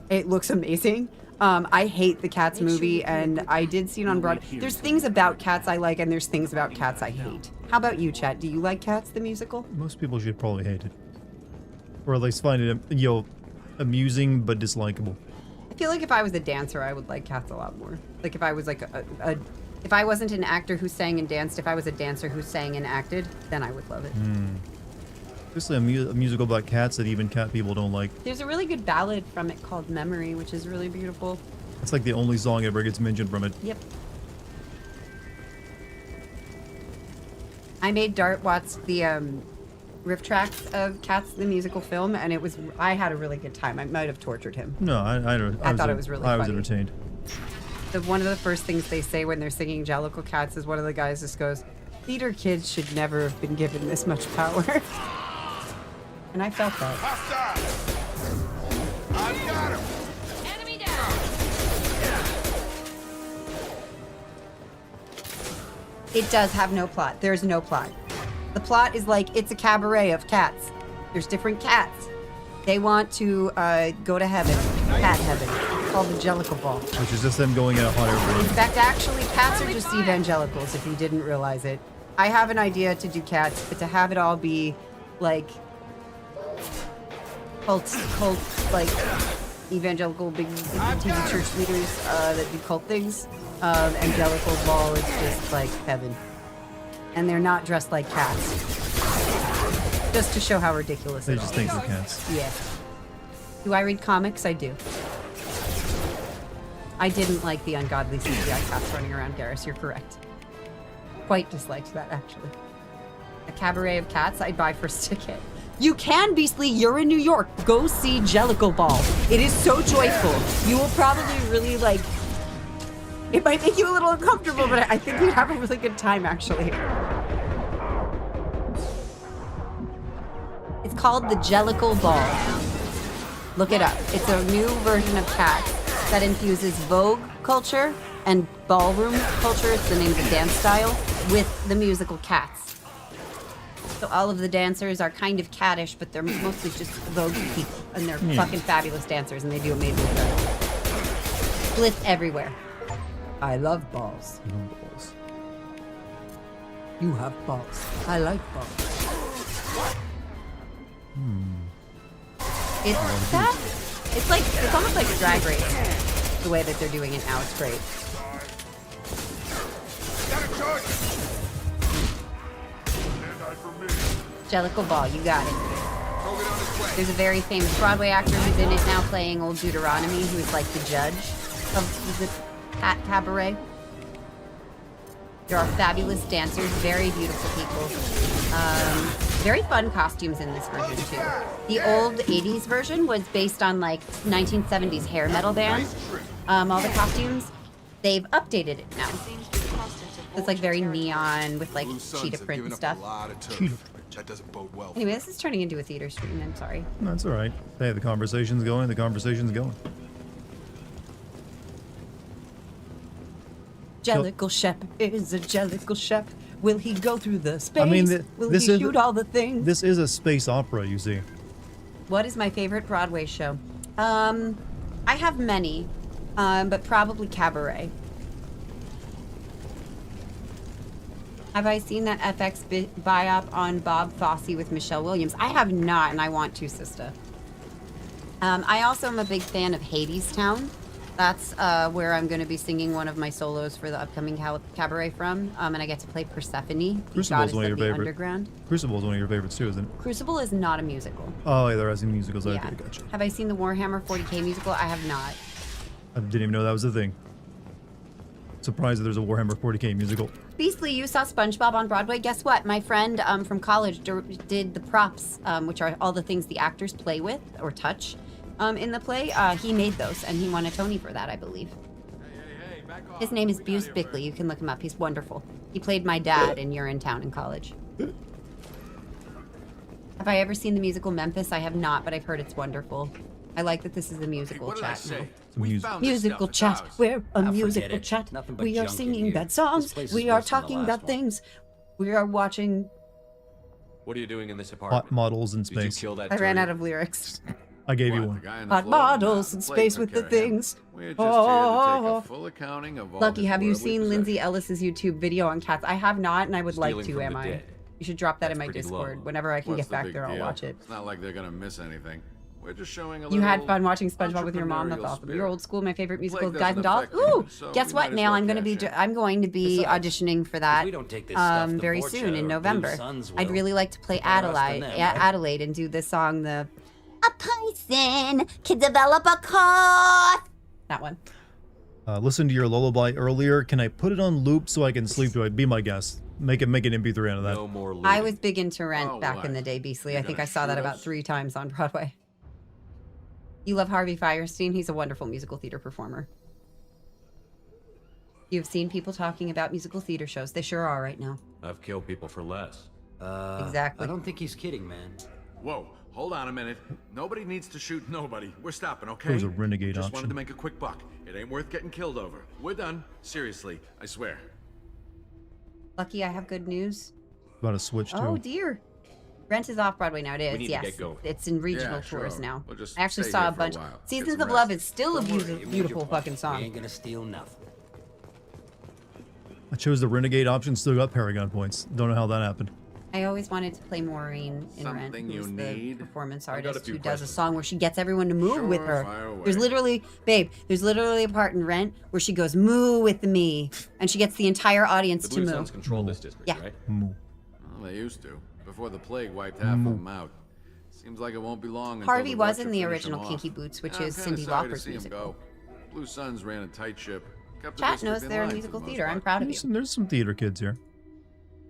It looks amazing. I hate the Cats movie, and I did see it on Broadway. There's things about Cats I like, and there's things about Cats I hate. How about you, Chat? Do you like Cats the Musical? Most people should probably hate it. Or at least find it, you know, amusing but dislikable. I feel like if I was a dancer, I would like Cats a lot more. Like if I was like if I wasn't an actor who sang and danced, if I was a dancer who sang and acted, then I would love it. Especially a musical about cats that even cat people don't like. There's a really good ballad from it called Memory, which is really beautiful. It's like the only song that ever gets mentioned from it. Yep. I made Dart watch the riff tracks of Cats the musical film, and I had a really good time. I might have tortured him. No, I thought it was really I was funny. entertained. One of the first things they say when they're singing Jellicle Cats is one of the guys just goes, "Theater kids should never have been given this much power." And I felt that. I got him. Enemy down. It does have no plot. There's no plot. The plot is like, it's a cabaret of cats. There's different cats. They want to go to heaven, cat heaven, called the Jellicle Ball. Which is just them going in a hot air balloon. In fact, actually, cats are just evangelicals, if you didn't realize it. I have an idea to do cats, but to have it all be, like, cult, like, evangelical big TV church leaders that do cult things. Angelical Ball is just, like, heaven. And they're not dressed like cats. Just to show how ridiculous They it just all think is. they're cats. Yeah. Do I read comics? I do. I didn't like the ungodly CGI cats running around Garrus. You're correct. Quite disliked that, actually. A cabaret of cats, I'd buy first ticket. You can, Beastly. You're in New York. Go see Jellicle Ball. It is so joyful. You will probably really, like... It might make you a little uncomfortable, but I think you'd have a really good time, actually. It's called the Jellicle Ball. Look it up. It's a new version of Cats that infuses Vogue culture and ballroom culture, it's the name of the dance style, with the musical Cats. So all of the dancers are kind of cattish, but they're mostly just Vogue people, and they're fucking fabulous dancers, and they do amazing stuff. Splits everywhere. I love balls. Balls. You have balls. I like balls. It's that. It's almost like a drag race. The way that they're doing it now, it's great. Jellicle Ball, you got it. There's a very famous Broadway actor who's in it now playing old Deuteronomy, who is like the judge of the Cat Cabaret. There are fabulous dancers, very beautiful people. Very fun costumes in this version too. The old 80s version was based on like 1970s hair metal bands. All the costumes, they've updated it now. It's like very neon with like cheetah print and stuff. That doesn't bode well. Anyway, this is turning into a theater stream, I'm sorry. That's alright. Hey, the conversation's going, the conversation's going. Jellicle Shep is a Jellicle Shep. Will he go through the space? I mean, Will he shoot all the things? This is a space opera, you see. What is my favorite Broadway show? I have many, but probably Cabaret. Have I seen that FX biop on Bob Fosse with Michelle Williams? I have not, and I want to, sister. I also am a big fan of Hadestown. That's where I'm going to be singing one of my solos for the upcoming cabaret from, and I get to play Persephone, Crucible's one of your favorite. Underground. Crucible's one of your favorites too, isn't it? Crucible is not a musical. Oh, yeah, there are some musicals. Yeah. Okay, gotcha. Have I seen the Warhammer 40K musical? I have not. I didn't even know that was a thing. Surprised that there's a Warhammer 40K musical. Beastly, you saw SpongeBob on Broadway. Guess what? My friend from college did the props, which are all the things the actors play with or touch in the play. He made those, and he won a Tony for that, I believe. His name is Buse Bickley. You can look him up. He's wonderful. He played my dad in Urinetown in college. Have I ever seen the musical Memphis? I have not, but I've heard it's wonderful. I like that this is a musical what did I chat say? now. We found this Musical stuff. It's chat. ours. We're a Now musical forget it. chat. Nothing but We are junk in singing here. bad This songs. place is We are worse than the talking last about one. things. We are watching. What are you doing in this Hot apartment? models in Did you space. kill that I ran Turian? out of lyrics. I gave you What, one. the guy on the Hot floor? models Nah, in the space plate with took the care of him. things. We're just here to take Oh. a full accounting of all Lucky, his have you worldly seen possessions. Lindsay Ellis's YouTube video on cats? I have not, and I would like Stealing to. from Am the I? dead. You should drop that in That's my pretty Discord. low. Whenever I can What's get the back big there, I'll deal? watch it. It's not like they're gonna miss anything. We're just showing a You had little fun watching SpongeBob with your mom. That's entrepreneurial awesome. You're spirit. old school. My favorite The musical is plague Guys and doesn't Dolls. affect Ooh, humans, so guess we what, might as Nail? well I'm gonna be cash in. I'm going to be Besides, auditioning for if that we don't take this stuff, the very Vorcha soon in or November. Blue Suns I'd will. really like to play Better us than Adelaide, them, right? Adelaide, and do the song the A person can develop a cough. That one. Listen to your lullaby earlier. Can I put it on loop so I can sleep to it? Be my guest. Make an MP3 out of that. No more I looting. was big into Rent Oh, back what? in the day, Beastly. You're I think gonna I saw that shoot about us? 3 times on Broadway. You love Harvey Fierstein? He's a wonderful musical theater performer. You've seen people talking about musical theater shows. They sure are right now. I've killed people for less. Exactly. I don't think he's kidding, man. Whoa, hold on a minute. Nobody needs to shoot nobody. We're stopping, okay? There was a renegade Just wanted option. to make a quick buck. It ain't worth getting killed over. We're done. Seriously, I swear. Lucky, I have good news. About to switch to. Oh dear. Rent is off Broadway now. It is. We need to yes, get going. it's in regional Yeah, tours sure. now. We'll just I actually stay saw here a for a bunch. while. Get Seasons some of rest. Love is still a Don't worry, you made your beautiful point. fucking We song. ain't gonna steal nothing. I chose the renegade option. Still got Paragon points. Don't know how that happened. I always wanted to play Maureen in Rent, Something you who's the need? performance I've got a artist few who does a questions. song where she gets everyone to move with Sure, her. fire away. There's literally, babe, there's literally a part in Rent where she goes, moo with me, and she gets the entire audience The to Blue move. Suns control this district, Yeah. right? Moo. Well, they used to. Before the plague wiped half of them out. Seems like it won't be long until Harvey the was Vorcha in the finish original him Kinky off. Boots, which Yeah, is I'm kinda Cyndi sorry to Lauper's see him musical. go. Blue Suns ran a tight ship. Kept the Chat district knows in they're line a for musical the most theater. I'm part. proud of you. There's some theater kids here.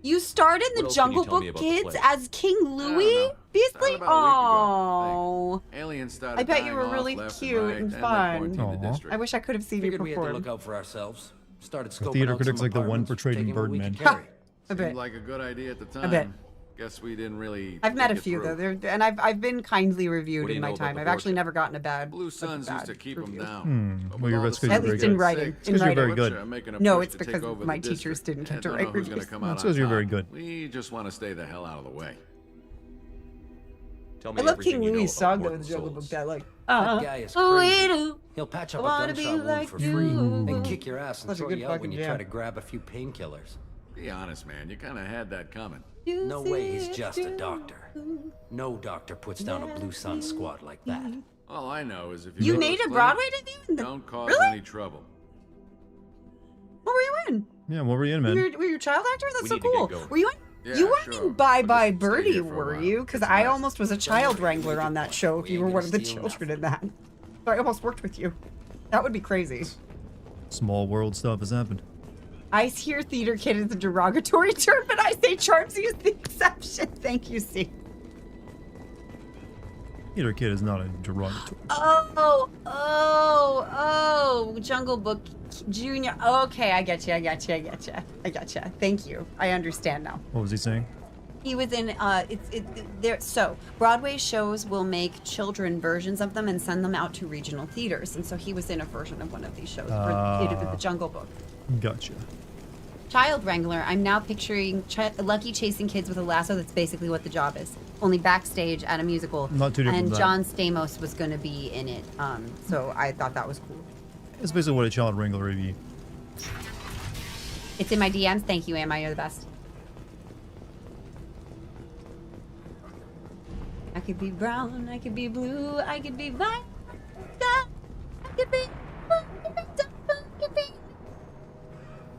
You starred in What the else can you Jungle tell me Book about the Kids play? as King Louis? know. Beastly? Started about a week Oh. ago, Aliens started I bet you dying were off really left cute right, and they fun. quarantined the Aw. district. I wish I could have seen you Figured we had to perform. look out for ourselves. Started The scoping theater out critics some like the one apartments, portraying taking what we Birdman. could carry. A bit. Seemed like a good idea at the time. A bit. Guess we didn't really. I've met a think it few through. though, and I've been kindly reviewed What do in you my know about time. the I've actually Vorcha? never gotten a bad. Blue like, Suns bad used to keep them review. down. But Well, with your all guys the could At be least very in good. writing. It's 'cause you're very good. No, it's because my teachers didn't get to write who's gonna reviews. come out That's on 'cause you're top. very good. We just want to stay the hell out of the way. Tell me I love everything King you know Louis' about song though in Mortal the Jungle Book. Souls. That like, That guy is oh, we crazy. do. He'll patch I up a wanna be gunshot wound like for free you. and kick your ass and That's a throw good you out when you fucking try jam. to grab a few painkillers. Be honest, man. You kind of had that coming. No way he's just a doctor. No doctor puts down a Blue Sun squad like that. All I know is if You go to made this a clinic, Broadway debut? Don't cause Really? any trouble. What were you in? Yeah, what were you in, Were man? you, were you a child actor? That's We so need to get cool. going. Were you in? Yeah, You weren't sure. in Bye But Bye just stay Birdie, here for a were while. you? Because Get I some rest. almost was a child wrangler on that show if We you ain't were one gonna of the steal children in that. So I almost worked with you. That would be crazy. Small world stuff has happened. I hear theater kid is a derogatory term, but I say Charmsy is the exception. Thank you, C. Theater kid is not a derogatory. Oh, Jungle Book Junior. Okay, I get you. Thank you. I understand now. What was he saying? He was in so Broadway shows will make children versions of them and send them out to regional theaters, and so he was in a version of one of these shows for the Jungle Book. Gotcha. Child wrangler. I'm now picturing Lucky chasing kids with a lasso. That's basically what the job is. Only backstage at a musical. Not too different And from that. John Stamos was going to be in it. So I thought that was cool. It's basically what a child wrangler would be. It's in my DMs. Thank you, Emma. You're the best. I could be brown. I could be blue. I could be violet. I could be.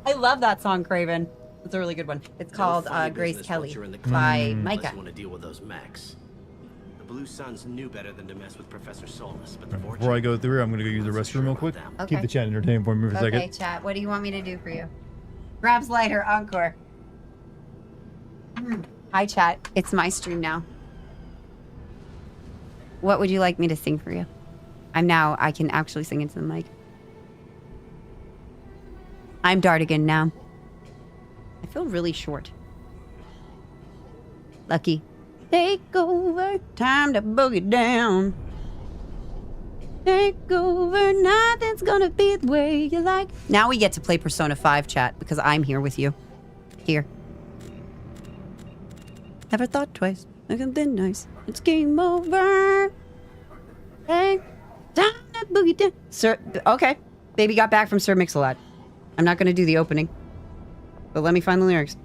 I love that song, Craven. It's a really good one. It's called Grace Kelly by Unless Micah. you want to deal with those mechs. The Blue Suns knew better than to mess with Professor Solness, but the Vorcha... Before I go through, I'm gonna go use the restroom real quick. Okay. Keep the chat entertained for me for a Okay, second. chat. What do you want me to do for you? Grabs lighter, encore. Hi, chat. It's my stream now. What would you like me to sing for you? I can actually sing into the mic. I'm Dartigan now. I feel really short. Lucky. Take over. Time to boogie down. Take over, nothing's gonna be the way you like. Now we get to play Persona 5, chat, because I'm here with you. Here. Never thought twice. I could been nice. It's game over. Hey, down that boogie down. Sir, okay. Baby got back from Sir Mix-a-Lot. I'm not gonna do the opening. But let me find the lyrics.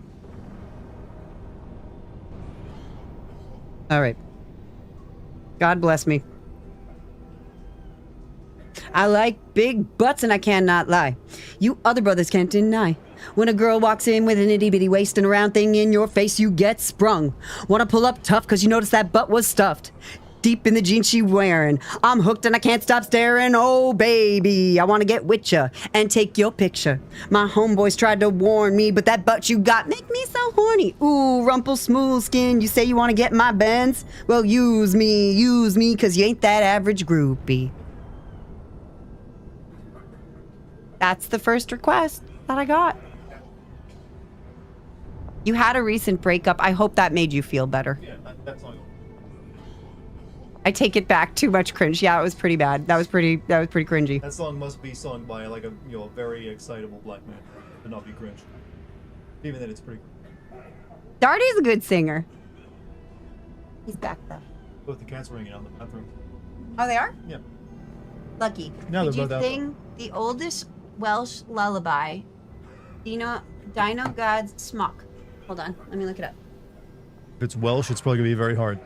Alright. God bless me. I like big butts and I cannot lie. You other brothers can't deny. When a girl walks in with an itty bitty waist and a round thing in your face, you get sprung. Wanna pull up tough cause you notice that butt was stuffed. Deep in the jeans she wearing. I'm hooked and I can't stop staring. Oh baby, I wanna get with ya and take your picture. My homeboys tried to warn me, but that butt you got make me so horny. Ooh, rumple smooth skin, you say you wanna get my bends? Well, use me, cause you ain't that average groupie. That's the first request that I got. You had a recent breakup. I hope that made you feel better. Yeah, that song. I take it back. Too much cringe. Yeah, it was pretty bad. That was pretty cringy. That song must be sung by like a very excitable black man, but not be cringe. Even then, it's pretty. Darty's a good singer. He's back though. Both the cats were hanging out in the bathroom. Oh, they are? Yeah. Lucky. Now Could they're you both out. sing the oldest Welsh lullaby? Dino God's Smock. Hold on. Let me look it up. If it's Welsh, it's probably gonna be very hard.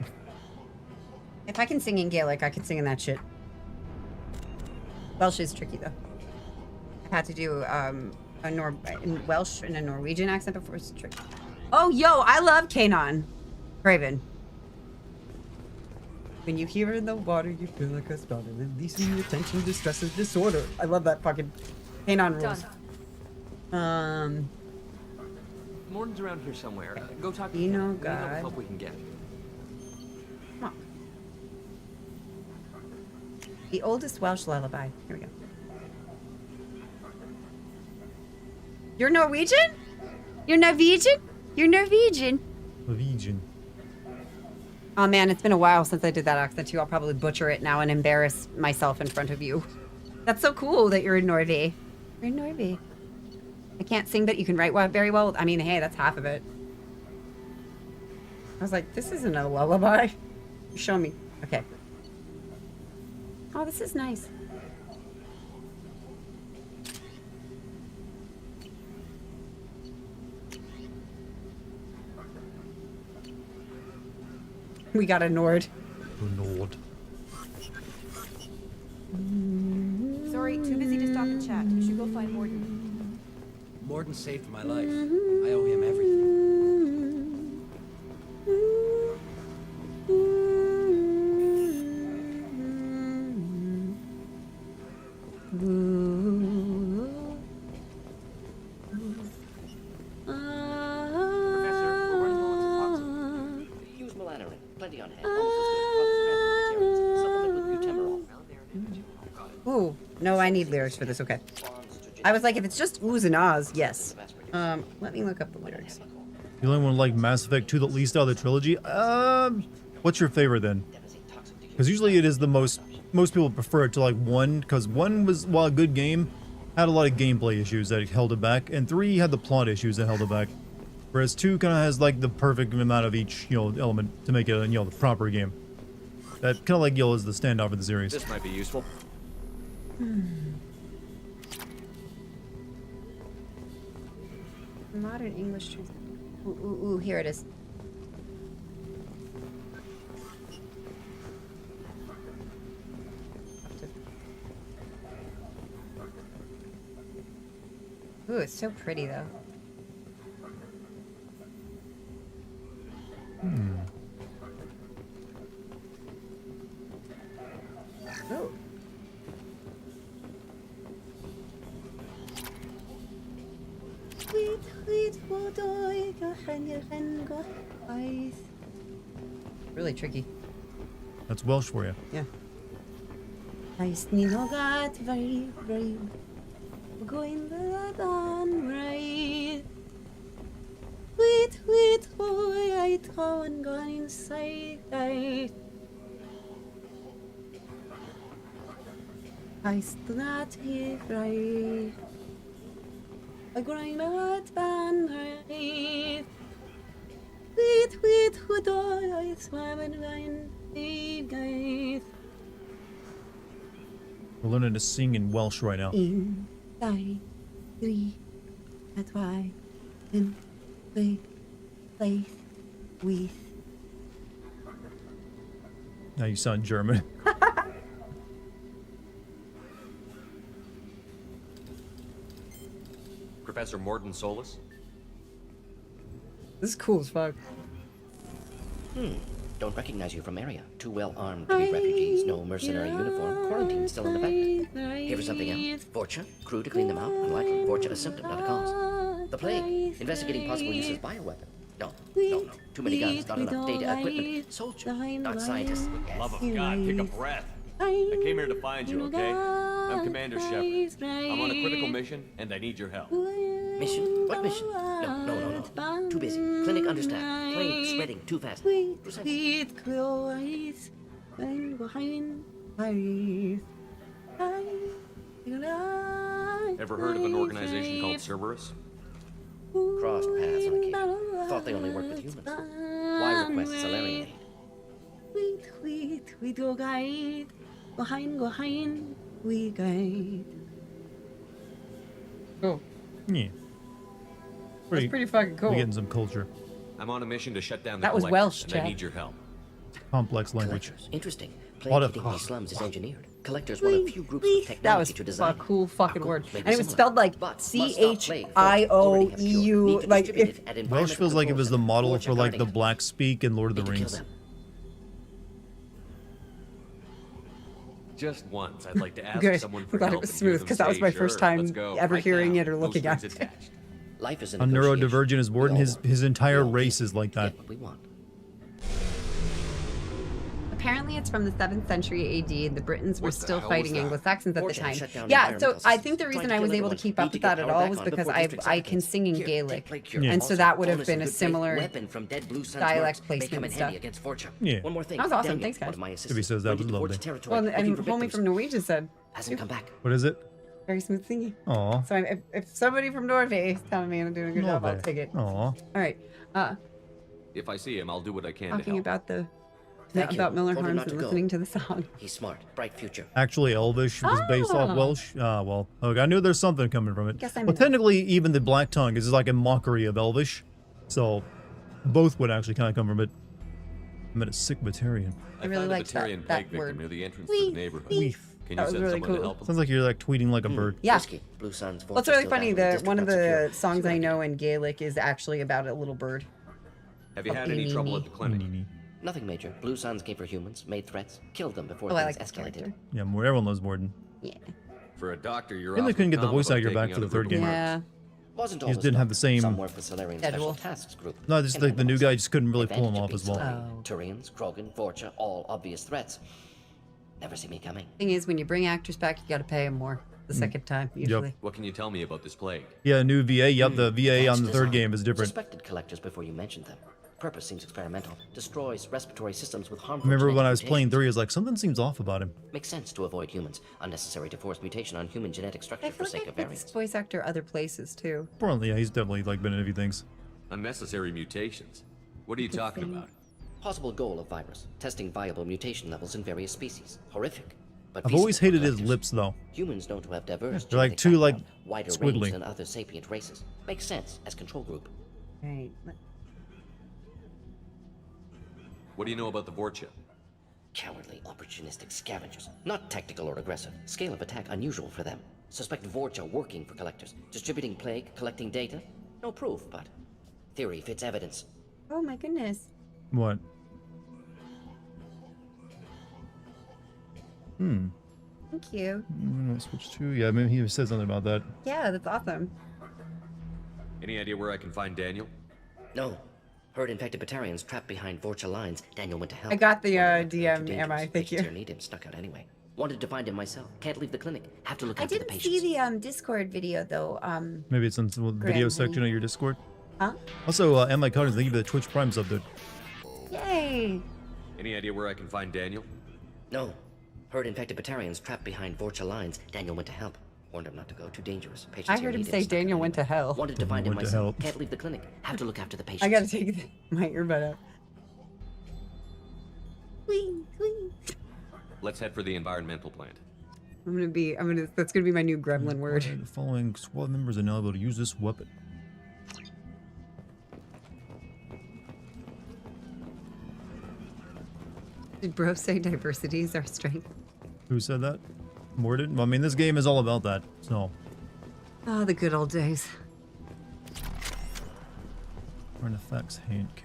If I can sing in Gaelic, I can sing in that shit. Welsh is tricky though. I've had to do in Welsh and a Norwegian accent before. It's tricky. Oh, yo, I love Kanon. Craven. When you hear in the water, you feel like a starter. Releasing your tension, distress, and disorder. I love that fucking Kanon rules. Morton's around here somewhere. Go talk to You him. know, We know what God. help we can get. Come on. The oldest Welsh lullaby. Here we go. You're Norwegian? You're Norwegian? You're Norwegian. Norwegian. Oh man, it's been a while since I did that accent too. I'll probably butcher it now and embarrass myself in front of you. That's so cool that you're in Norway. You're in Norway. I can't sing, but you can write very well. I mean, hey, that's half of it. I was like, this isn't a lullaby. Show me. Okay. Oh, this is nice. We got a Nord. Nord. Sorry, too busy to stop and chat. You should go find Morton. Morton saved my life. I owe him everything. Professor, we're running low on supplies. Use melanorin. Plenty on hand. Almost as good. Causes cramping materials. Supplement with butyrool. Ooh, no, I need lyrics for this. Okay. I was like, if it's just oohs and ahs, yes. Let me look up the lyrics. The only one like Mass Effect 2 that least out of the trilogy. What's your favorite then? Because usually it is the most people prefer it to like 1, because 1 was, while a good game, had a lot of gameplay issues that held it back, and 3 had the plot issues that held it back. Whereas 2 kind of has like the perfect amount of each, element to make it, the proper game. That kind of like, is the standout for the series. This might be useful. Modern English translation. Ooh, here it is. Ooh, it's so pretty though. Oh. Really tricky. That's Welsh for you. Yeah. Nice Ninogat very brave. We're going the on right. Wait, boy, I throw and gone inside. Heißt du not frei? I'm going out van right. Wait, who I swam in wine, guys. We're learning to sing in Welsh right now. In die, three, that's why, in the place with. Now you sound German. Professor Morton Solus? This is cool as fuck. Don't recognize you from area. Too well armed to be refugees. No mercenary uniform. Quarantine still in effect. Here for something else. Vorcha. Crew to clean them out. Unlikely. Vorcha a symptom, not a cause. The plague. Investigating possible use as bioweapon. No. Too many guns, not enough data, equipment. Soldier, not scientists. Love of God, take a breath. I came here to find you, okay? I'm Commander Shepard. I'm on a critical mission, and I need your help. Mission? What mission? No. Too busy. Clinic understaffed. Plague spreading too fast. Ever heard of an organization called Cerberus? Crossed paths on occasion. Thought they only worked with humans. Why request Solarian aid? We go guide. We guide. Cool. Yeah. That's pretty fucking cool. We're getting some culture. I'm on a mission to shut down the That was collectors, Welsh, and Chad. I need your help. Complex language. Collectors. Interesting. A lot Plague of- hitting these slums is engineered. Collectors one of few groups with That was technology to design. a cool fucking word. Maybe And it was similar. spelled like But must stop plague. Folks CHIOEU. already have cured. Need to Like distribute if it at Welsh environmental feels like it control was the centers. model Vorcha for like the guarding it. Black Speak in Lord of the Need to kill Rings. them. Just once, I'd like to ask good. someone I'm for glad help it was and hear smooth them because that was say, my first "Sure, let's time go ever right hearing now. it or No looking at strings it. attached." Life is a A negotiation. neurodivergent is born. We all His entire we all race can is like that. get what we want. Apparently, it's from the 7th century AD, and the Britons were What the still hell fighting was that? Anglo-Saxons at the Vorcha time. shut down Yeah, so environmental I systems. think the Trying reason to I was kill able to everyone. keep Need up to with get that at power all back was on because before I district can suffocates. sing in Here, Gaelic, take plague cure. and so Also, that would have bonus been a and good faith similar weapon from dead Blue Sun's dialect works. placement May come in and handy stuff. against Vorcha. Yeah. One more thing. That was awesome. Daniel, Thanks, guys. one of my If he assistants, says that went was into Vorcha lovely. territory Well, looking and for homie victims. from Norwegian said Hasn't come back. What is it? very smooth singing. Aw. So if somebody from Norway is telling me I'm doing a good job, I'll Norway. take it. Aw. All right. If I see him, I'll do what I can to Talking help. about the Thank you. about Miller Told him Harms not and to go. listening to the song. He's smart. Bright future. Actually, Elvish was based off Oh. Welsh. Ah, well. Okay, I knew there's something coming from it. Guess I'm Well, technically, even the Black Tongue is like a mockery of Elvish. So, both would actually kind of come from it. I met a sick Batarian. I really found a liked that- Batarian that plague victim word. near the entrance Wee, to the neighborhood. wee. Can That you was send really someone cool. to help him? Sounds like you're like tweeting like a bird. Yeah. Risky. Blue Sun's Well, it's really funny. One of the songs I know in Gaelic is actually about a little bird. Have you Oh, had any trouble at the clinic? Nothing major. Blue Suns came for humans, made threats, killed them before Oh, I things like this escalated. character. Yeah, more everyone loves Morden. Yeah. For a doctor, you're And they awfully couldn't get the calm voice about actor taking back out for the a third group of game. Yeah. Wasn't He always just didn't have the same. Some work for Solarian Special Schedule. Tasks Group. No, just like the new guy just couldn't really pull him off as well. Turians, Krogan, Vorcha, all obvious threats. Never see me coming. Thing is, when you bring actors back, you got to pay them more the second time usually. What can you tell me about this plague? Yeah, new VA. Yep, the VA on the Advanced third design. game is different. Suspected collectors before you mentioned them. Purpose seems experimental. Destroys respiratory systems with harmful. Remember when genetic I was playing mutations. 3, I was like, something seems off about him. Makes sense to avoid humans. Unnecessary to force mutation on human genetic structure I for feel like sake I've of heard variance. this voice actor other places too. Apparently, yeah, he's definitely like been in a few things. Unnecessary mutations. What are you talking about? Possible goal of virus: testing viable mutation levels in various species. Horrific. But I've always feasible for hated his collectors. lips though. Humans known to have diverse They're like genetic too like background, wider squiggly. range than other sapient races. Makes sense as control group. Right. What do you know about the Vorcha? Cowardly, opportunistic scavengers. Not tactical or aggressive. Scale of attack unusual for them. Suspect Vorcha working for collectors. Distributing plague, collecting data. No proof, but theory fits evidence. Oh my goodness. What? Thank you. I'm gonna switch to. Yeah, maybe he said something about that. Yeah, that's awesome. Any idea where I can find Daniel? No. Heard infected Batarians trapped behind Vorcha lines. Daniel went to help. I got the Wondered if DM, they're too am I? dangerous. Thank you. Vegetarian need him, snuck out anyway. Wanted to find him myself. Can't leave the clinic. Have to look I after the didn't patients. see the Discord video though. Maybe it's in the video Grandly. section of your Discord. Huh? Also, Am I Cousins, thank you for the Twitch Prime sub, dude. Yay! Any idea where I can find Daniel? No. Heard infected Batarians trapped behind Vorcha lines. Daniel went to help. Warned him not to go. Too dangerous. Patients I here heard him need say stuck Daniel in went to hell. Wanted to find him Went to myself. help. Can't leave the clinic. Have to look after the patients. I gotta take my earbud out. Whee, whee. Let's head for the environmental plant. That's gonna be my new gremlin word. The following squad members are now able to use this weapon. Did bro say diversity is our strength? Who said that? Mordid? Well, I mean, this game is all about that, so. Oh, the good old days. Current effects, Hank.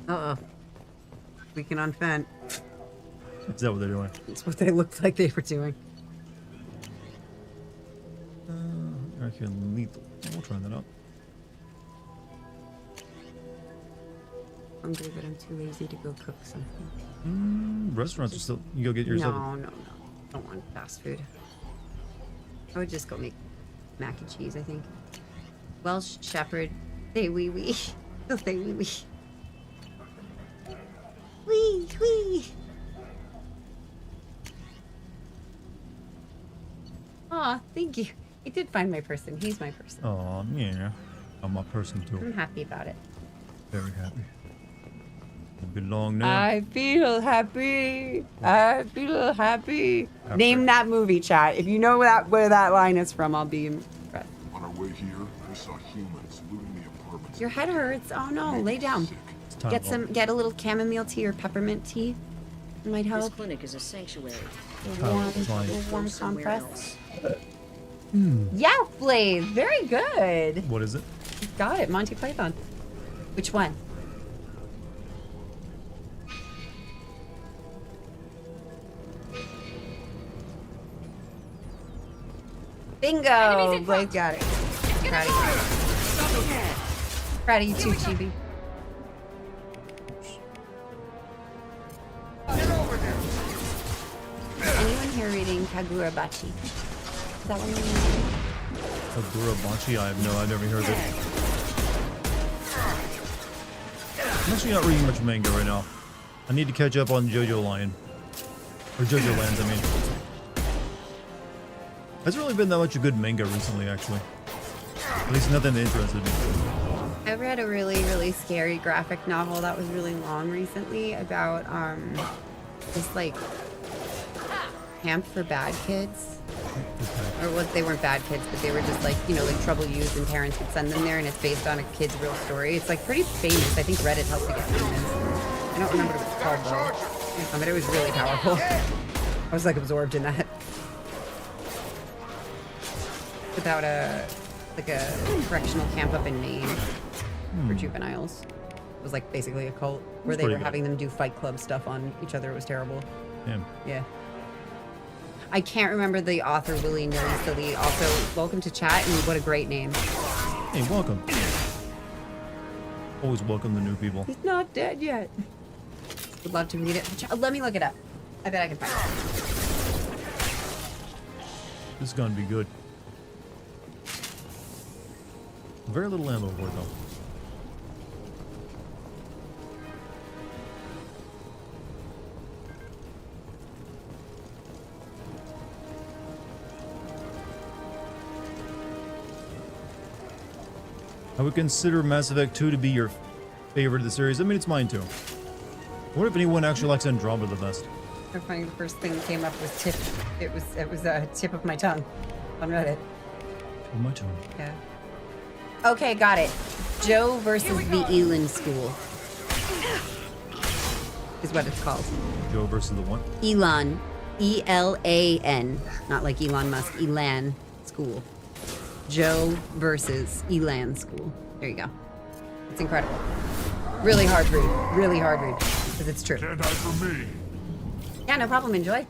Uh-oh. Weekend on Fent. Is that what they're doing? That's what they looked like they were doing. Actually, lethal. We'll try that out. Hungry, but I'm too lazy to go cook something. Restaurants are still. You go get yourself. No. Don't want fast food. I would just go make mac and cheese, I think. Welsh Shepherd. Say wee wee. He'll say wee wee. Wee wee. Aw, thank you. I did find my person. He's my person. Oh, yeah. I'm my person too. I'm happy about it. Very happy. Belong now. I feel happy. I feel happy. Name that movie, chat. If you know where that line is from, I'll be impressed. On our way here, we saw humans looting the apartments. Your head hurts. Oh no, lay down. Get a little chamomile tea or peppermint tea. It might This help. clinic is a sanctuary. Warm compress. Yeah, Blaze. Very good. What is it? You got it. Monty Python. Which one? Bingo! Blaze got it. Proud of you. Proud of you too, Chibi. Anyone here reading Kagurabachi? Is that one you reading? Kagurabachi? I've never heard of it. I'm actually not reading much manga right now. I need to catch up on JoJo Lion. Or JoJo Lands, I mean. Hasn't really been that much of good manga recently, actually. At least nothing that interested me. I read a really, really scary graphic novel that was really long recently about this like camp for bad kids. Or what, they weren't bad kids, but they were just like, you know, like trouble youth, and parents would send them there, and it's based on a kid's real story. It's like pretty famous. I think Reddit helped to get famous. I don't remember what it was called though. But it was really powerful. I was like absorbed in that. About a correctional camp up in Maine for juveniles. It was like basically a cult where they were having them do Fight Club stuff on each other. It was terrible. Yeah. I can't remember the author, Willy Nilly Silly. Also, welcome to chat, and what a great name. Hey, welcome. Always welcome the new people. He's not dead yet. Would love to read it. Let me look it up. I bet I can find it. This is gonna be good. Very little ammo for it though. I would consider Mass Effect 2 to be your favorite of the series. I mean, it's mine too. What if anyone actually likes Andromeda the best? I find the first thing that came up was tip. It was a tip of my tongue on Reddit. Oh, my tongue. Yeah. Okay, got it. Joe versus the Elan School is what it's called. Joe versus the what? Elan. E-L-A-N. Not like Elon Musk. Elan School. Joe versus Elan School. There you go. It's incredible. Really hard read. Really hard read. Because it's true. Can't hide from me. Yeah, no problem. Enjoy.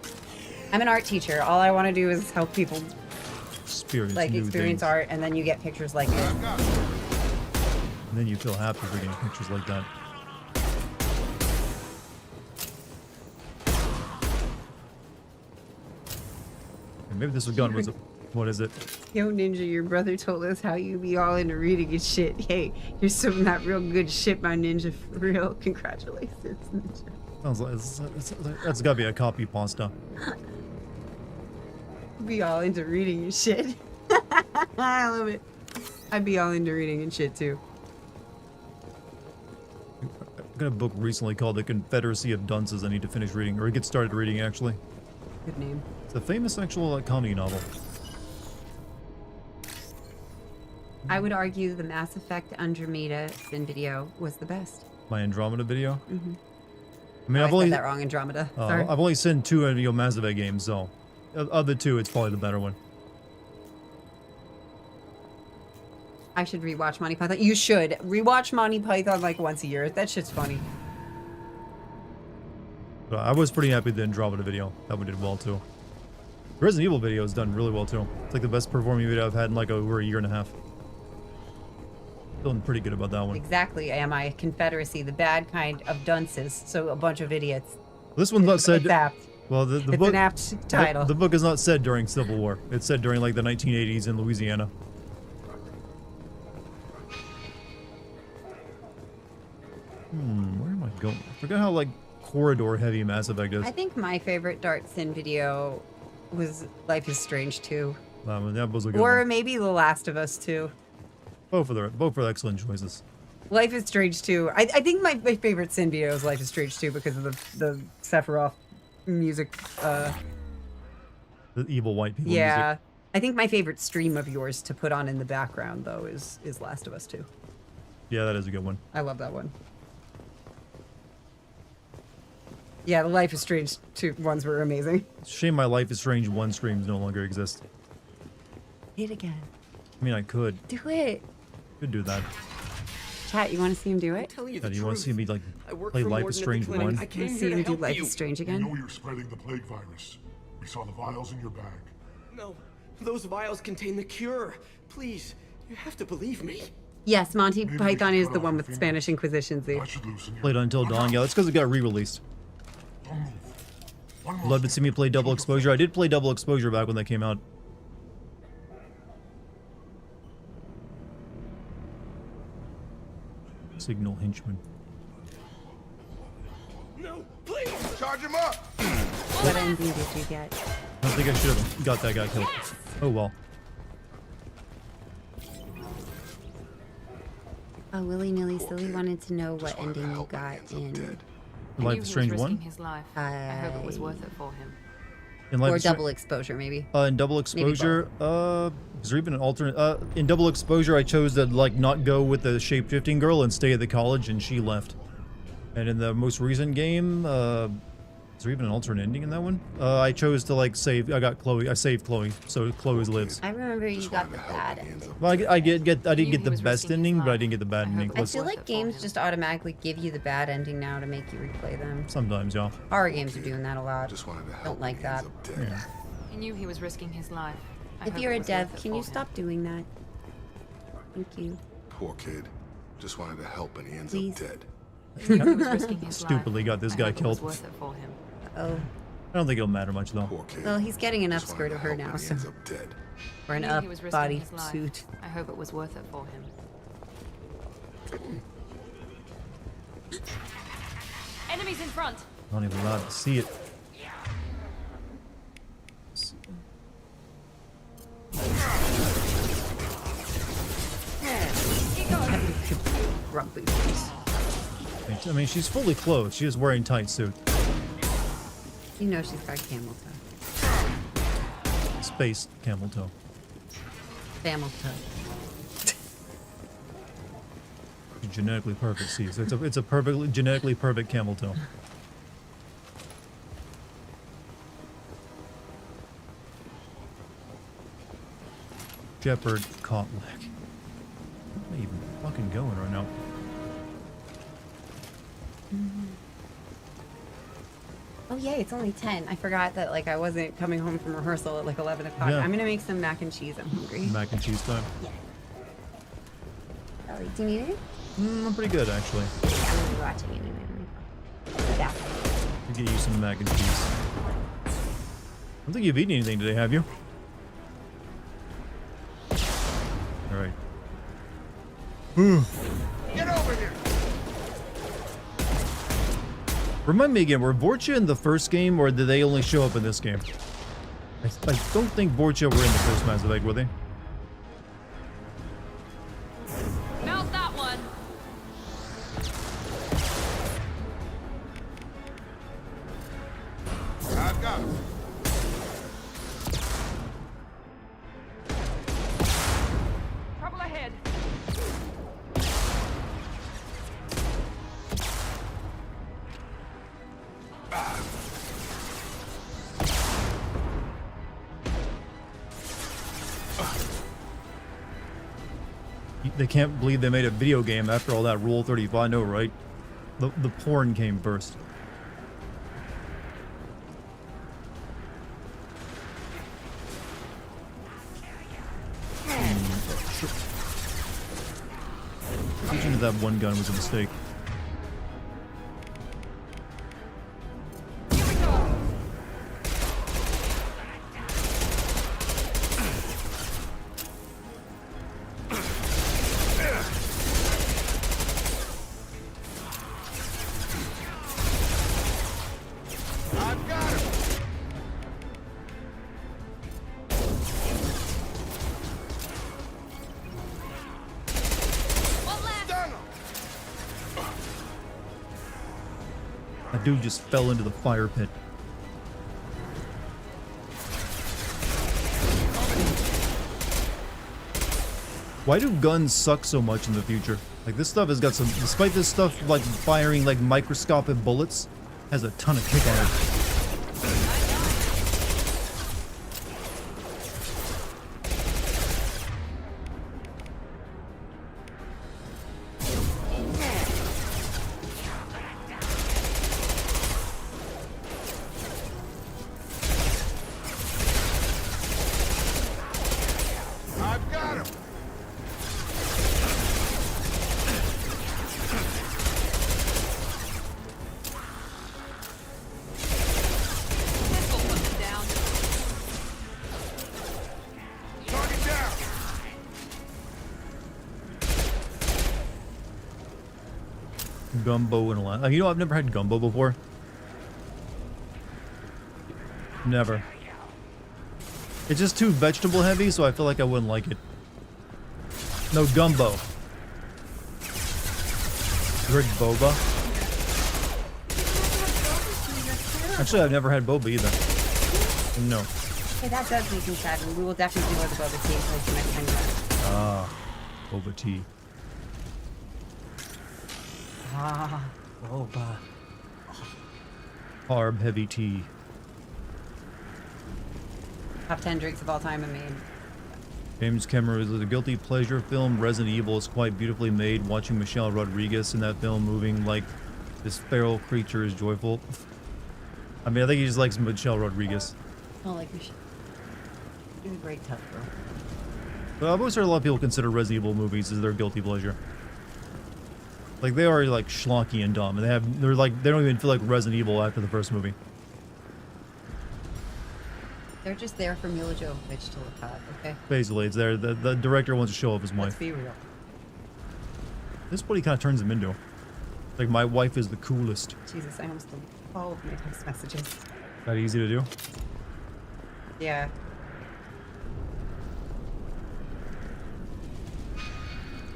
I'm an art teacher. All I want to do is help people experience art, and then you get pictures like this. And then you feel happy for getting pictures like that. And maybe this gun was a What is it? Yo, Ninja, your brother told us how you be all into reading and shit. Hey, you're some of that real good shit, my Ninja. For real. Congratulations, Ninja. Sounds like that's gotta be a copy pasta. Be all into reading and shit. I love it. I'd be all into reading and shit too. I got a book recently called The Confederacy of Dunces I need to finish reading, or get started reading actually. Good name. It's a famous actual comedy novel. I would argue the Mass Effect Andromeda Sin video was the best. My Andromeda video? Mm-hmm. I mean, Oh, I've I only said that wrong, Andromeda. Sorry. I've only seen 2 Mass Effect games, so of the 2, it's probably the better one. I should rewatch Monty Python. You should rewatch Monty Python like once a year. That shit's funny. But I was pretty happy with the Andromeda video. That one did well too. The Resident Evil video has done really well too. It's like the best performing video I've had in like over a year and a half. Feeling pretty good about that one. Exactly. Am I Confederacy, the bad kind of dunces? So a bunch of idiots. This one's not said. It's apt. Well, the It's book. an apt title. The book is not said during Civil War. It's said during like the 1980s in Louisiana. Where am I going? I forgot how like corridor heavy Mass Effect is. I think my favorite Dart Sin video was Life is Strange 2. That was a good Or one. maybe The Last of Us 2. Both are excellent choices. Life is Strange 2. I think my favorite Sin video is Life is Strange 2 because of the Sephiroth music. The evil white people. Yeah. Music. I think my favorite stream of yours to put on in the background though is Last of Us 2. Yeah, that is a good one. I love that one. Yeah, the Life is Strange 2 ones were amazing. It's a shame my Life is Strange 1 streams no longer exist. Hit again. I mean, I could. Do it. Could do that. Chat, you want to see him do it? Do you want to see me like play Life is Strange 1? You want to see him do Life is Strange We again? know you're spreading the plague virus. We saw the vials in your bag. No, those vials contain the cure. Please, you have to believe me. Yes, Monty Python is the one with the Spanish Inquisition. Z. Played Until Dawn. Yeah, that's because it got re-released. Love to see me play Double Exposure. I did play Double Exposure back when that came out. Signal henchman. No, please! Charge him up! What ending did you get? I don't think I should have got that guy killed. Oh well. Oh, Willy Nilly Silly wanted to know what ending you got in Life is Strange 1? His life. I hope it was worth it for him. In Life or is Stra- Double Exposure, maybe. In Double Exposure, is there even an alternate? In Double Exposure, I chose to like not go with the shape-shifting girl and stay at the college, and she left. And in the most recent game, is there even an alternate ending in that one? I chose to like save. I got Chloe. I saved Chloe, so Chloe lives. I remember you got the bad ending. Well, I didn't get the best ending, but I didn't get the bad ending. I feel like games just automatically give you the bad ending now to make you replay them. Sometimes, yeah. Horror games are doing that a lot. Don't like that. Yeah. He knew he was risking his life. I If hope you're it a was dev, worth it can for you him. stop doing that? Thank you. Poor kid. Just wanted to help and he ends Please. up dead. He was risking his Stupidly got this life. guy I hope it was killed. worth it for him. Oh. I don't think it'll matter much though. Well, he's getting enough skirt of her now, so. Or an He knew up he was risking body his life. suit. I hope it was worth it for him. Enemies in front. I'm not even allowed to see it. Grumpy. I mean, she's fully clothed. She is wearing tight suit. You know she's got camel toe. Space camel toe. Camel toe. She's genetically perfect. See, so it's a perfectly genetically perfect camel toe. Shepherd caught leg. Where am I even fucking going right now? Oh yay, it's only 10. I forgot that like I wasn't coming home from rehearsal at like 11 o'clock. Yeah. I'm gonna make some mac and cheese. I'm hungry. Mac and cheese time. Oh, do you need it? I'm pretty good actually. I'm watching it anyway. Yeah. I'll get you some mac and cheese. I don't think you've eaten anything today, have you? Get over here! Remind me again, were Vorcha in the first game, or did they only show up in this game? I don't think Vorcha were in the first Mass Effect, were they? Mount that one. I've got him. Trouble ahead. They can't believe they made a video game after all that Rule 35. I know, right? The porn came first. Switching to that one gun was a mistake. I've got him. Stun him. That dude just fell into the fire pit. Why do guns suck so much in the future? Like, this stuff has got some, despite this stuff like firing like microscopic bullets, has a ton of kick on it. I've got him. Target down. Gumbo and a lot. You know, I've never had gumbo before. Never. It's just too vegetable heavy, so I feel like I wouldn't like it. No gumbo. Rick boba. Actually, I've never had boba either. No. Hey, that does make me sad, and we will definitely do the boba tea in place the next time you go. Ah, boba tea. Ah, boba. Carb heavy tea. Top 10 drinks of all time I made. James Cameron is a guilty pleasure film. Resident Evil is quite beautifully made. Watching Michelle Rodriguez in that film moving like this feral creature is joyful. I mean, I think he just likes Michelle Rodriguez. I don't like Michelle. She's a great tough girl. But I've always heard a lot of people consider Resident Evil movies as their guilty pleasure. Like, they are like schlocky and dumb, and they don't even feel like Resident Evil after the first movie. They're just there for Mila Jovovich to look hot, okay? Basically, it's there. The director wants to show off his wife. Let's be real. This is what he kind of turns him into. Like, my wife is the coolest. Jesus, I almost deleted all of my text messages. That easy to do? Yeah.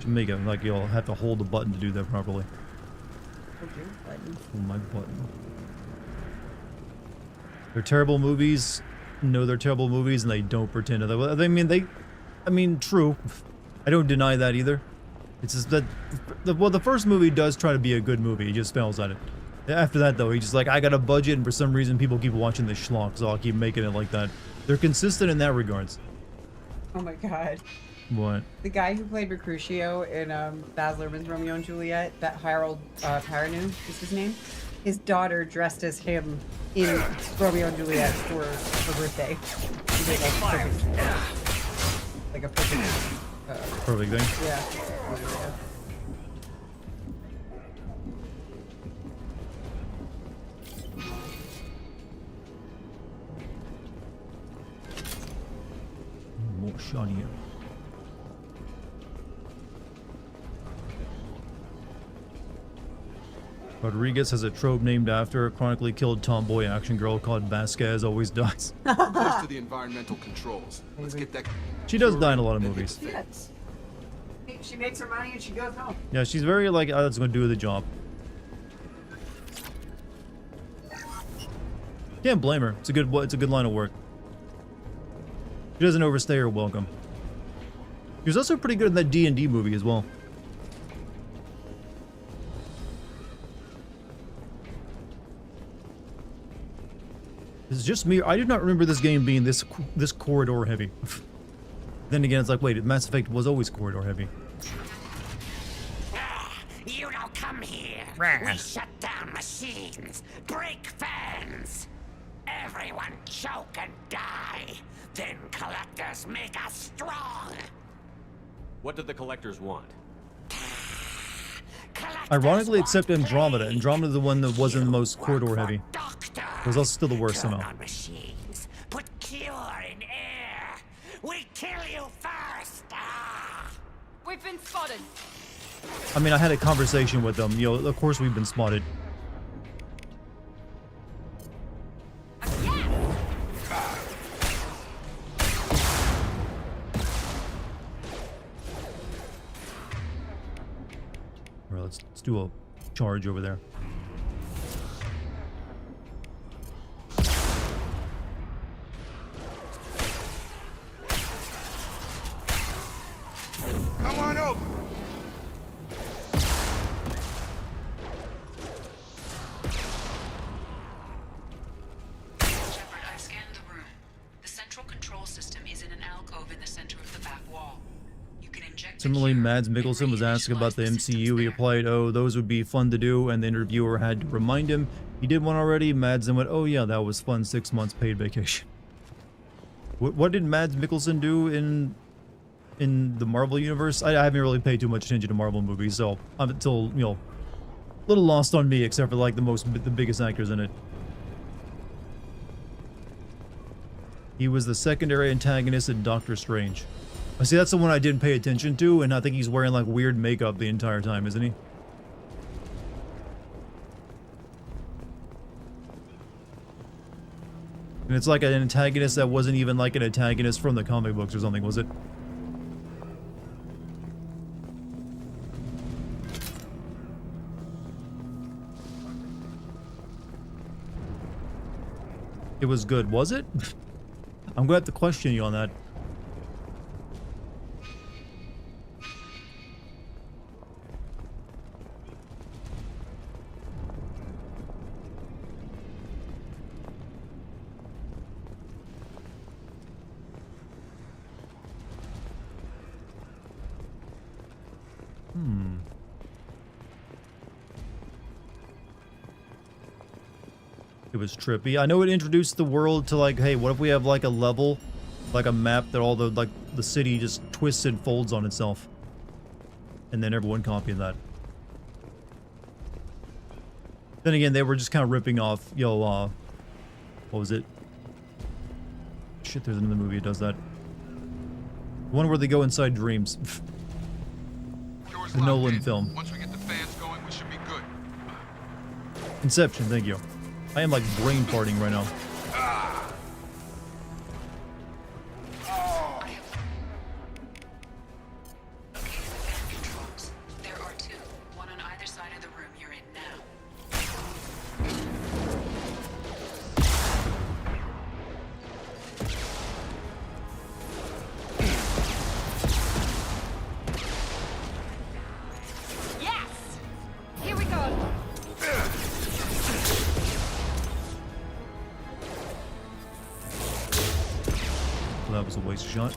To make it like you'll have to hold the button to do that properly. Hold your button. Hold my button. They're terrible movies. No, they're terrible movies, and they don't pretend to. I mean, true. I don't deny that either. It's just that, well, the first movie does try to be a good movie. He just fails at it. After that, though, he's just like, I got a budget, and for some reason, people keep watching this schlock, so I'll keep making it like that. They're consistent in that regards. Oh my god. What? The guy who played Mercutio in Baz Luhrmann's Romeo and Juliet, that Harold Perrineau is his name. His daughter dressed as him in Romeo and Juliet for her birthday. She did like a perfect Perfect thing? Yeah. More shiny. Rodriguez has a trope named after a chronically killed tomboy action girl called Vasquez always dies. Close to the environmental controls. Let's get that. She does die in a lot of movies. Yes. She makes her money and she goes home. Yeah, she's very like, oh, that's gonna do the job. Can't blame her. It's a good line of work. She doesn't overstay her welcome. She was also pretty good in that D&D movie as well. It's just me. I do not remember this game being this corridor heavy. Then again, it's like, wait, Mass Effect was always corridor heavy. You don't come here. We shut down machines, break fans. Everyone choke and die. Then collectors make us strong. What did the collectors want? Ironically, except Andromeda. Andromeda's the one that wasn't the most corridor heavy. It was also still the worst somehow. Machines, put cure in air. We kill you first. We've been spotted. I mean, I had a conversation with them. You know, of course we've been spotted. Alright, let's do a charge over there. Come on over. Shepard, I've scanned the room. The central control system is in an alcove in the center of the back wall. You can inject. Similarly, Mads Mikkelsen was asked about the MCU. He replied, "Oh, those would be fun to do," and the interviewer had to remind him he did one already. Mads then went, "Oh yeah, that was fun. 6 months paid vacation." What did Mads Mikkelsen do in the Marvel universe? I haven't really paid too much attention to Marvel movies, so I'm still, you know, a little lost on me, except for like the biggest actors in it. He was the secondary antagonist in Doctor Strange. I see, that's the one I didn't pay attention to, and I think he's wearing like weird makeup the entire time, isn't he? And it's like an antagonist that wasn't even like an antagonist from the comic books or something, was it? It was good, was it? I'm gonna have to question you on that. It was trippy. I know it introduced the world to like, hey, what if we have like a level, like a map that all the the city just twists and folds on itself, and then everyone copying that. Then again, they were just kind of ripping off, what was it? Shit, there's another movie that does that. One where they go inside dreams. The Nolan film. Once we get the fans going, we should be good. Inception, thank you. I am like brain farting right now. There are two, one on either side of the room you're in now. Yes! Here we go. Well, that was a waste shot.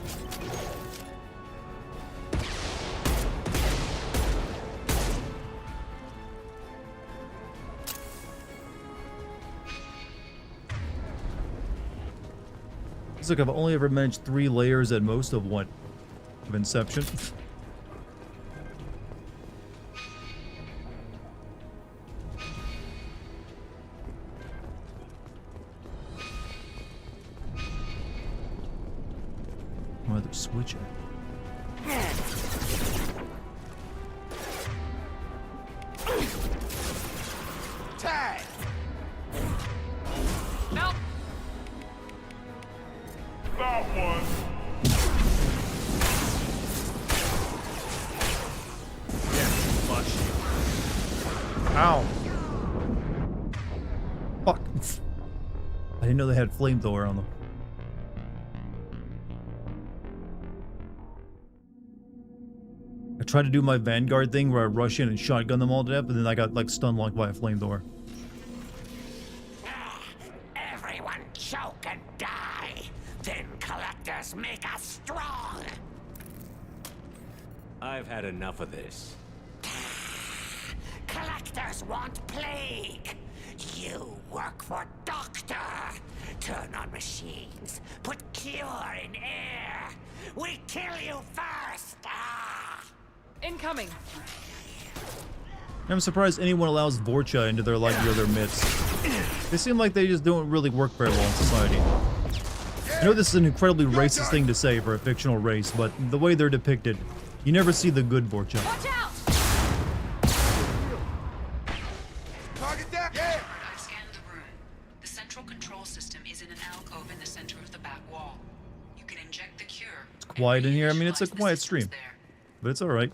Looks like I've only ever managed 3 layers at most of what? Of Inception. Why they're switching? Tag! Nope. That one. Ow. Fuck. I didn't know they had flamethrower on them. I tried to do my Vanguard thing where I rush in and shotgun them all to death, but then I got like stun locked by a flamethrower. Everyone choke and die. Then collectors make us strong. I've had enough of this. Collectors want plague. You work for Doctor. Turn on machines. Put cure in air. We kill you first. Incoming. I'm surprised anyone allows Vorcha into their life or their midst. They seem like they just don't really work very well in society. I know this is an incredibly racist thing to say for a fictional race, but the way they're depicted, you never see the good Vorcha. Watch out! Target down. Yeah. I've scanned the room. The central control system is in an alcove in the center of the back wall. You can inject the cure. It's quiet in here. I mean, it's a quiet stream, but it's alright.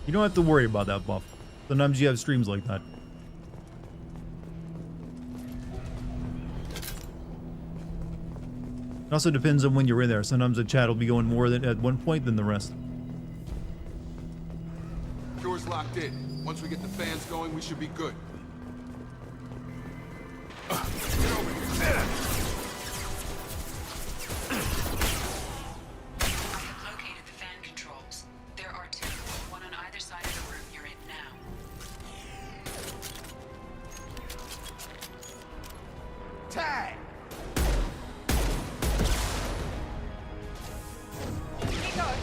You don't have to worry about that, Buff. Sometimes you have streams like that. It also depends on when you're in there. Sometimes the chat will be going more than at one point than the rest. Door's locked in. Once we get the fans going, we should be good. Get over here. I have located the fan controls. There are two, one on either side of the room you're in now. Tag. Keep going.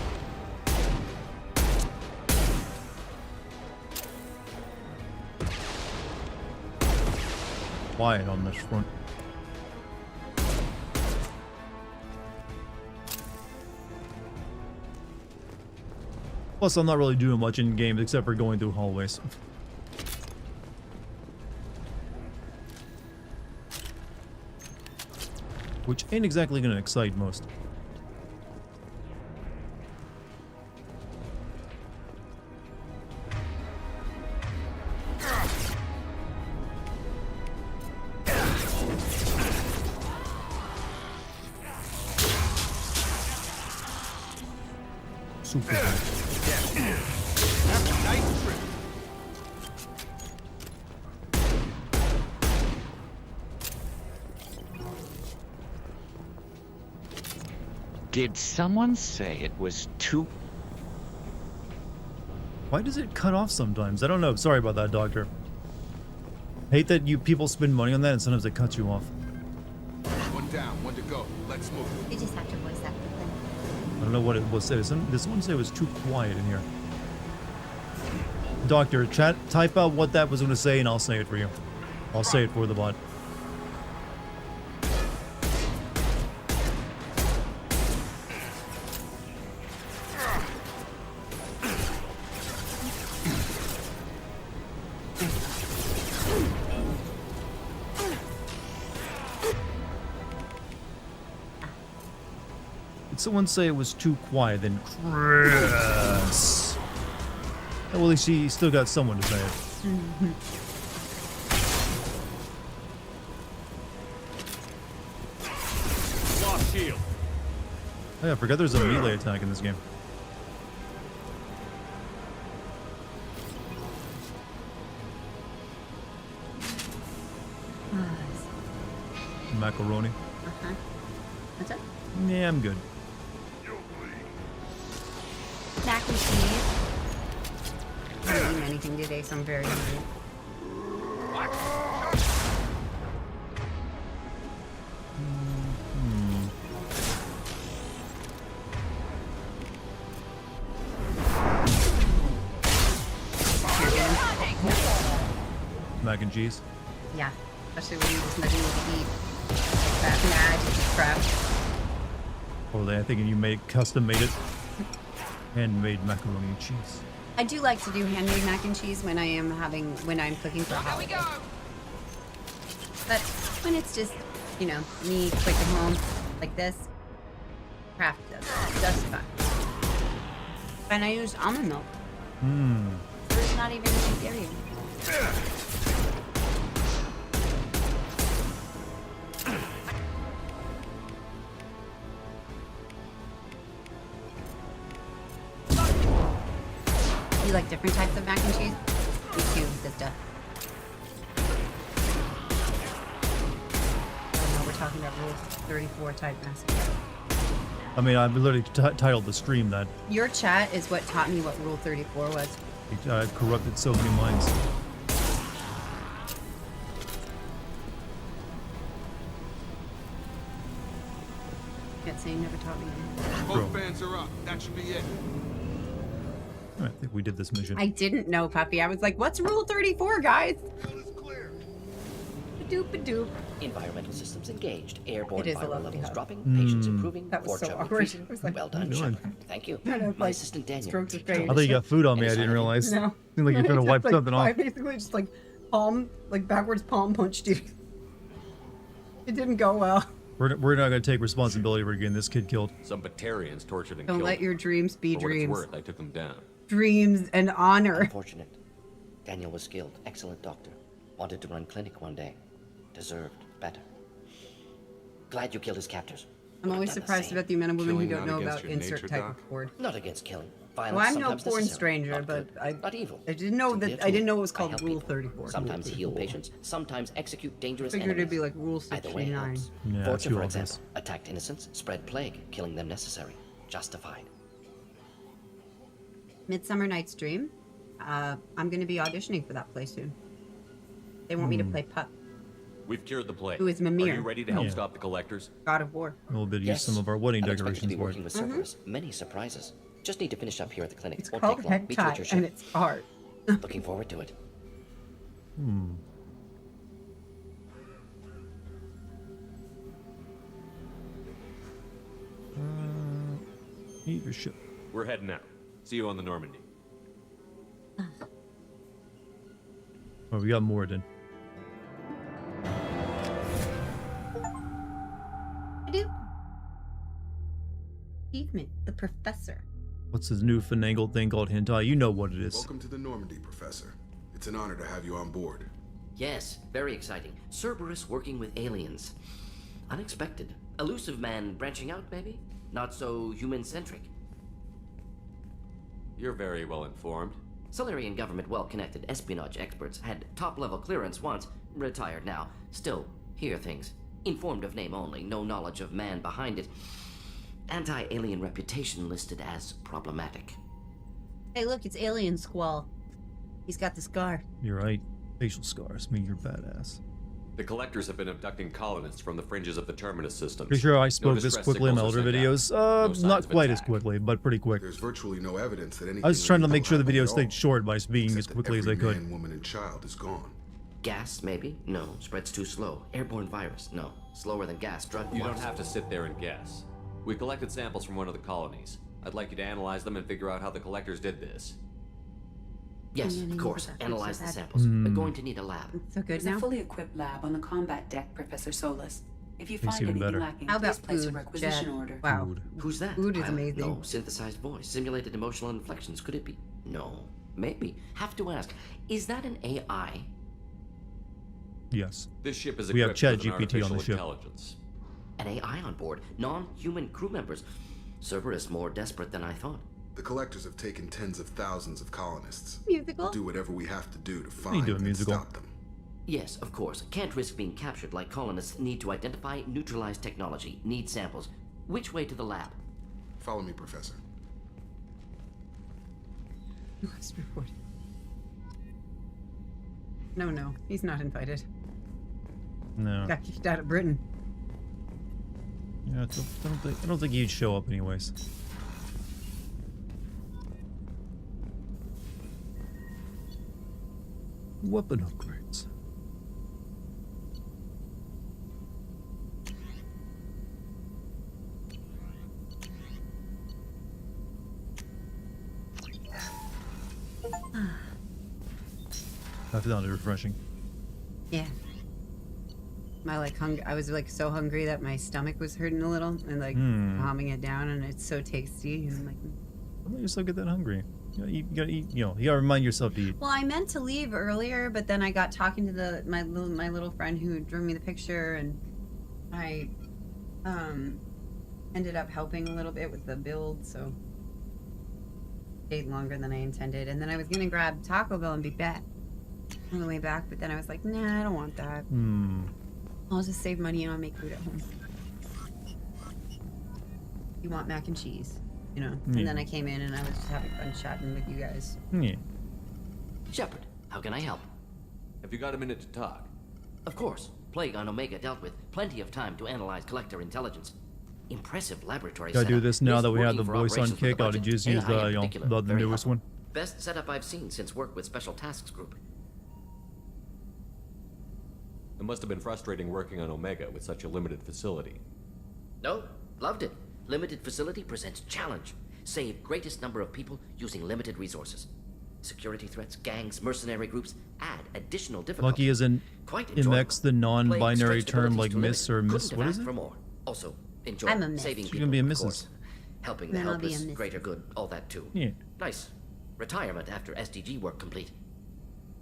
Quiet on this front. Plus, I'm not really doing much in games except for going through hallways. Which ain't exactly gonna excite most. Super good. Nice trip. Did someone say it was too... Why does it cut off sometimes? I don't know. Sorry about that, Doctor. Hate that you people spend money on that and sometimes it cuts you off. One down, one to go. Let's move. You just have to voice act with them. I don't know what it was. This one said it was too quiet in here. Doctor, chat, type out what that was going to say and I'll say it for you. I'll say it for the bot. Did someone say it was too quiet? Then Chris. Oh, well, at least he still got someone to say it. Lost shield. Oh yeah, I forgot there's a melee attack in this game. Macaroni. Uh-huh. What's up? Yeah, I'm good. Mac and cheese. I haven't eaten anything today, so I'm very hungry. Mac and cheese. Yeah, especially when there's nothing to eat. Like that mad crap. Oh, I think you custom made it. Handmade macaroni and cheese. I do like to do handmade mac and cheese when I'm cooking for a holiday. But when it's just, you know, me quick at home like this, Kraft does it just fine. And I use almond milk. There's not even any dairy. You like different types of mac and cheese? Me too, sister. Oh no, we're talking about Rule 34 type mac. I mean, I've literally titled the stream that. Your chat is what taught me what Rule 34 was. It corrupted so many minds. Can't say you never taught me anything. Both fans are up. That should be it. I think we did this mission. I didn't know, puppy. I was like, what's Rule 34, guys? Doop-a-doop. Environmental systems engaged. Airborne It is a viral lovely levels hug. dropping. Patients improving. That was so Fortune awkward. increasing. I was like, Well done, what are you Shepard. Thank you. Kind of My like assistant Daniel. strokes his I face. thought you got food on me. I didn't realize. No. Seemed like you're trying to wipe Just, something I off. basically just like backwards palm punched you. It didn't go well. We're not going to take responsibility for getting this kid killed. Some Batarians tortured and Don't killed let your dreams be him. For what it's dreams. worth, I took them down. Dreams and honor. Unfortunate. Daniel was skilled, excellent doctor. Wanted to run clinic one day. Deserved better. Glad you killed his captors. I'm always surprised about the amount of women who Killing don't not know against about your insert nature, type Doc? of board. Not against killing. Well, Violence I'm no sometimes porn necessary. stranger, Not but good, not evil. I didn't know To be a that. I didn't tool. know it was I called help Rule people. 34. Sometimes heal patients. Sometimes execute dangerous I figured it'd be enemies. like Rule Either way 69. helps. Yeah, that's Fortune, too for obvious. example, attacked innocents, spread plague, killing them necessary. Justified. Midsummer Night's Dream. I'm going to be auditioning for that play soon. They want me to play Pup, We've cured the plague. Who is Mimir. Are you ready to help Yeah. stop the collectors? God of War. A little bit use Yes. some of our wedding I'm expected to decorations be for working it. with Cerberus. Many surprises. Just need to finish up here at the clinic. It's Won't called take long. Meet you at Head your Tie, and shift. it's art. Looking forward to it. Eat your shit. We're heading out. See you on the Normandy. Oh, we got Moradin. I do. Achievement, the professor. What's his new finagled thing called hentai? You know what it is. Welcome to the Normandy, Professor. It's an honor to have you on board. Yes, very exciting. Cerberus working with aliens. Unexpected. Elusive man branching out, maybe? Not so human-centric. You're very well informed. Solarian government well-connected espionage experts had top-level clearance once, retired now. Still, hear things. Informed of name only, no knowledge of man behind it. Anti-alien reputation listed as problematic. Hey, look, it's Alien Squall. He's got the scar. You're right. Facial scars mean you're badass. The collectors have been abducting colonists from the fringes of the Terminus systems. Pretty sure I No spoke this distress quickly in my signals older are sent out. videos. No signs Not of quite as attack. quickly, but pretty quick. There's virtually no evidence that anything. I was trying to make sure the illegal video happened stayed at short by being all, as except quickly that as I every could. Man, woman, and child is gone. Gas, maybe? No. Spreads too slow. Airborne virus? No. Slower than gas. Drug You don't wars. have to sit there and guess. We collected samples from one of the colonies. I'd like you to analyze them and figure out how the collectors did this. Yes, And then of you course. put that Analyze the picture back. samples. We're going to need a lab. So good There's now. a fully equipped lab on the combat deck, Professor Solus. If you Makes find even anything better. lacking, How please about place a food, requisition Jed? order. Wow. Food. Who's that? Food is I don't amazing. know. Synthesized voice. Simulated emotional inflections. Could it be? No. Maybe. Have to ask. Is that an AI? Yes. This ship is We have equipped with an ChatGPT on the artificial ship. intelligence. An AI on board. Non-human crew members. Cerberus more desperate than I thought. The collectors have taken tens of thousands of colonists. Musical? We'll do whatever we have to do to you find doing, and musical? stop them. Yes, of course. Can't risk being captured like colonists need to identify, neutralize technology, need samples. Which way to the lab? Follow me, Professor. Last report. No, he's not invited. No. Got kicked out of Britain. Yeah, I don't think he'd show up anyways. Weapon upgrades. I found it refreshing. Yeah. My like I was like so hungry that my stomach was hurting a little and like calming it down, and it's so tasty. And I'm like, Don't let yourself get that hungry. You gotta eat. You know, you gotta remind yourself to eat. well, I meant to leave earlier, but then I got talking to my little friend who drew me the picture, and I ended up helping a little bit with the build, so stayed longer than I intended. And then I was gonna grab Taco Bell and be back on the way back, but then I was like, nah, I don't want that. I'll just save money and I'll make food at home. You want mac and cheese, you know? Yeah. And then I came in and I was just having fun chatting with you guys. Yeah. Shepard, how can I help? Have you got a minute to talk? Of course. Plague on Omega dealt with. Plenty of time to analyze collector intelligence. Impressive laboratory Gotta do setup. this now Is that we have the working for voice on operations with kick. the I ought to budget. just use AI in the, you know, particular, the very newest helpful. one. Best setup I've seen since work with Special Tasks Group. It must have been frustrating working on Omega with such a limited facility. No, loved it. Limited facility presents challenge. Save greatest number of people using limited resources. Security threats, gangs, mercenary groups add additional difficulty. Lucky isn't Quite enjoyable. MX the non-binary term like miss or miss. Couldn't What have is asked it? for more. Also, enjoy I'm a miss. saving She's people, gonna be a of missus. course. Helping the Then I'll be a helpless, missus. greater good, all that too. Yeah. Nice. Retirement after SDG work complete.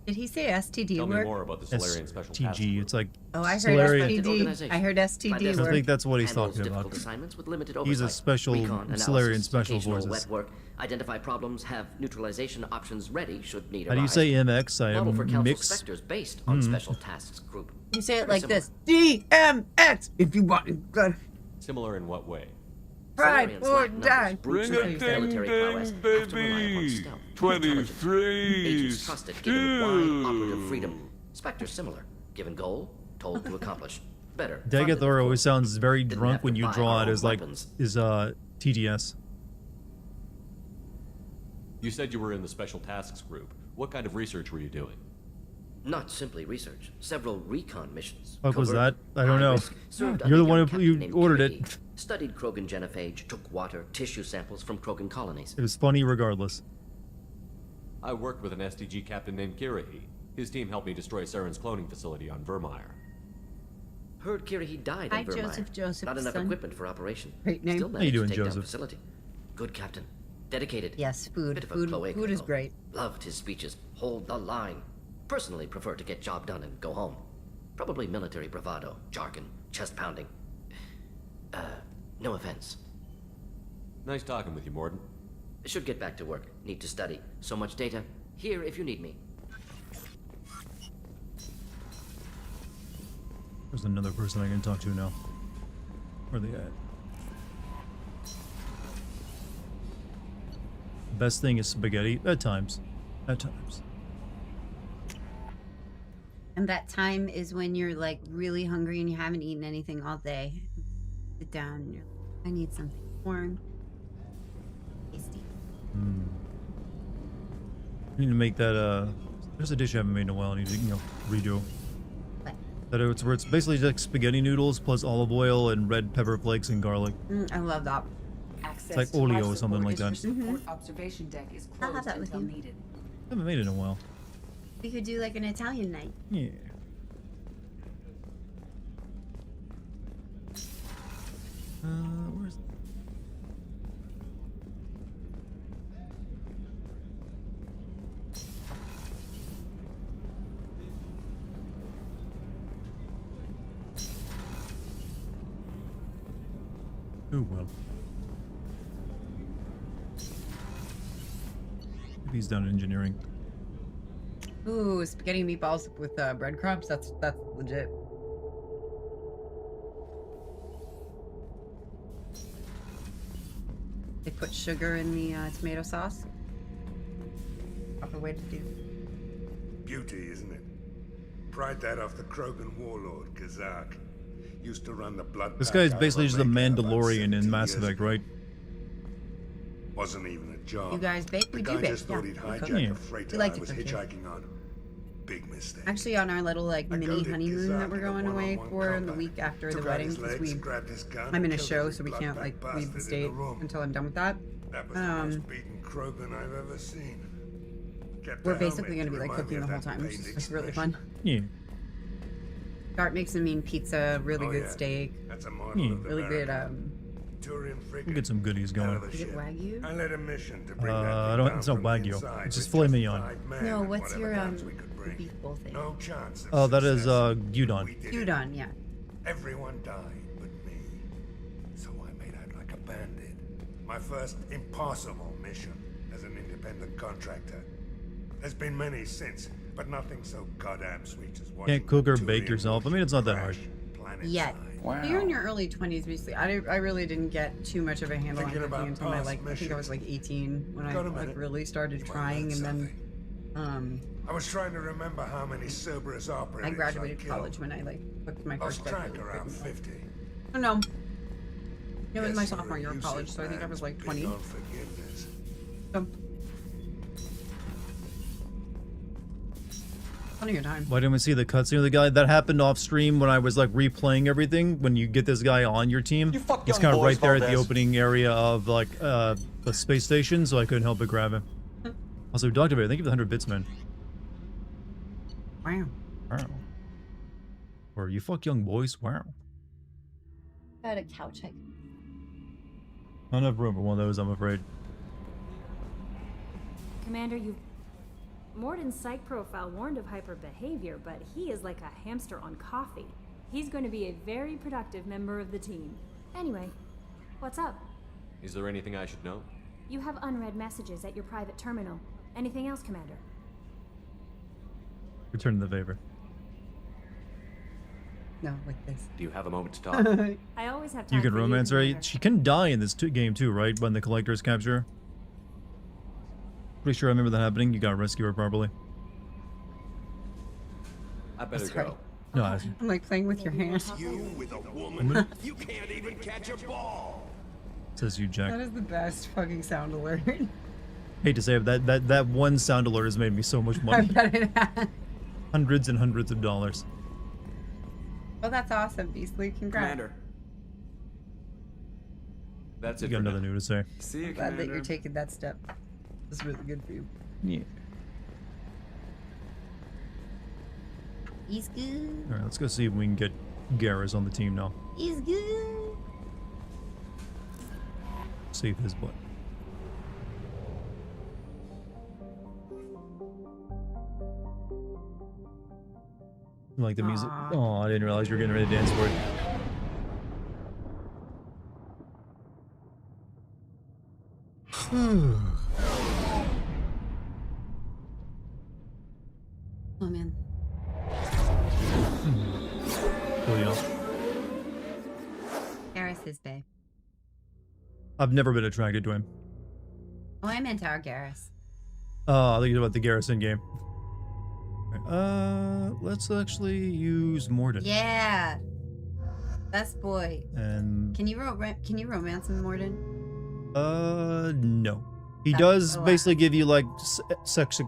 Did he say STD Tell me work? more about the Solarian Special Task STG. Group. It's like Oh, I heard Solarian. STD. I heard STD I work. think that's what he's Handles talking difficult about. assignments with limited He's a oversight. special Recon analysis, Solarian Special occasional Forces. wet work, identify problems, have neutralization options ready should need How do you arise. say MX? I Model for am Council mix. Spectres based on Special Tasks Group. You say it Very like similar. this: DMX. If you want, good. Similar in what way? Pride Solarians or lack numbers, die. brute strength, military prowess, have to rely upon stealth, intelligence. Agents trusted, given wide operative freedom. Spectres similar, given goal, told to accomplish. Better. funded, Dagathor of always course. sounds very Didn't drunk have to when you buy draw our it own as like weapons. is TDS. You said you were in the Special Tasks Group. What kind of research were you doing? Not simply research, several recon missions. What was Covert, that? I don't know. high-risk, served You're the under one young who captain you named ordered Kirby. it. Studied Krogan genophage, took water, tissue samples from Krogan colonies. It was funny regardless. I worked with an SDG captain named Kirahi. His team helped me destroy Saren's cloning facility on Vermeer. Heard Kirahi died Hi, in Vermeer. Joseph Not enough son. equipment for operation. Great name. Still How you managed doing, to take down Joseph? facility. Good captain. Dedicated. Yes, food. Bit of a Food. cloaca, Food is though. great. Loved his speeches. Hold the line. Personally prefer to get job done and go home. Probably military bravado, jargon, chest pounding. No offense. Nice talking with you, Morden. Should get back to work. Need to study. So much data. Here if you need me. There's another person I can talk to now. Where are they at? Best thing is spaghetti. At times. At times. And that time is when you're like really hungry and you haven't eaten anything all day. Sit down and you're like, I need something warm, tasty. I need to make that, there's a dish I haven't made in a while. I need to, redo. What? That it's where it's basically like spaghetti noodles plus olive oil and red pepper flakes and garlic. I love that. It's like oleo or something like that. Observation deck is I'll have closed that with until you. needed. I haven't made it in a while. We could do like an Italian night. Yeah. Where's... Oh well. Maybe he's done engineering. Ooh, spaghetti and meatballs with breadcrumbs. That's legit. They put sugar in the tomato sauce. Proper way to do. Beauty, isn't it? Pried that off the Krogan warlord, Kazak. Used to run the blood. This pack guy's out of basically just a Omega about Mandalorian 70 in Mass years Effect, ago. right? Wasn't even a job. You guys bake? The We guy do bake. just Yeah, thought he'd we cook. hijack Yeah. a freighter We like I to was cook here. hitchhiking on. Big mistake. Actually, on our little like I mini goaded honeymoon that we're Kazak going into away one-on-one for in the combat. week after the Took out wedding, his because legs, grabbed his gun, I'm in and a killed show, every so we can't like blood-back leave the bastard in state room. until I'm done with that. That was the most beaten Krogan I've ever seen. we're basically going to be like cooking the whole time, which is just really fun. Yeah. Dart makes a mean pizza, really good steak, That's a really good, We'll get some goodies going. is it Wagyu? I led a mission to bring I don't, it's not Wagyu. It's just filet mignon. No, what's your, beef bowl thing? No chance of Oh, that is, success. gyudon. Gyudon, yeah. Everyone died but me. So I made out like a bandit. My first impossible mission as an independent contractor. There's been many since, but nothing so goddamn sweet as watching Can't cook or Turian bake yourself. I mean, it's not that hard. Yet. You're in your early 20s, basically. I really didn't get too much of a handle on Thinking cooking about until my, past like, I think I was like 18 when I Got a like minute? really started trying, and then I was trying to remember how many Cerberus operatives I graduated killed. college when I like cooked my Lost first track like, around 50. Oh no. It was my Guess sophomore year of you're a college, so I think I was like 20. big on forgiveness. So, plenty of time. Why didn't we see the cutscene of the guy? That happened off stream when I was like replaying everything. When you get this guy on your team, he's young kind of boys, right there at the Valdez. opening area of like the space station, so I couldn't help but grab him. Also, Dr. Bear, thank you for the 100 bits, man. Wow. Wow. Or you fuck young boys. Wow. I had a couch. Not enough room for one of those, I'm afraid. Commander, Morden's psych profile warned of hyper behavior, but he is like a hamster on coffee. He's going to be a very productive member of the team. Anyway, what's up? Is there anything I should know? You have unread messages at your private terminal. Anything else, Commander? Return the favor. No, like this. Do you have a moment to talk? I always have time You can for romance her. Commander. She can die in this game too, right? When the collectors capture her. Pretty sure I remember that happening. You gotta rescue her properly. I better Sorry. go. No, I'm like playing with your hands. You with a woman? You can't even catch a ball. says you, Jack. That is the best fucking sound alert. Hate to say it, that one sound alert has made me so much I money. bet it has. Hundreds and hundreds of dollars. Oh, that's awesome, Beastly. Congrats. Commander. That's You it got for nothing now. new to say. See you, I'm glad that Commander. you're taking that step. It's really good for you. Yeah. He's good. Alright, let's go see if we can get Garrus on the team now. He's good. Save his butt. Like the music. Aw. Oh, I didn't realize you were getting ready to dance for it. Oh man. Oh, yeah. Garrus is bae. I've never been attracted to him. Oh, I meant our Garrus. I think it's about the Garrison game. Let's actually use Morden. Yeah. Best boy. And Can you romance him, Morden? no. He That's does the last. basically give you like sex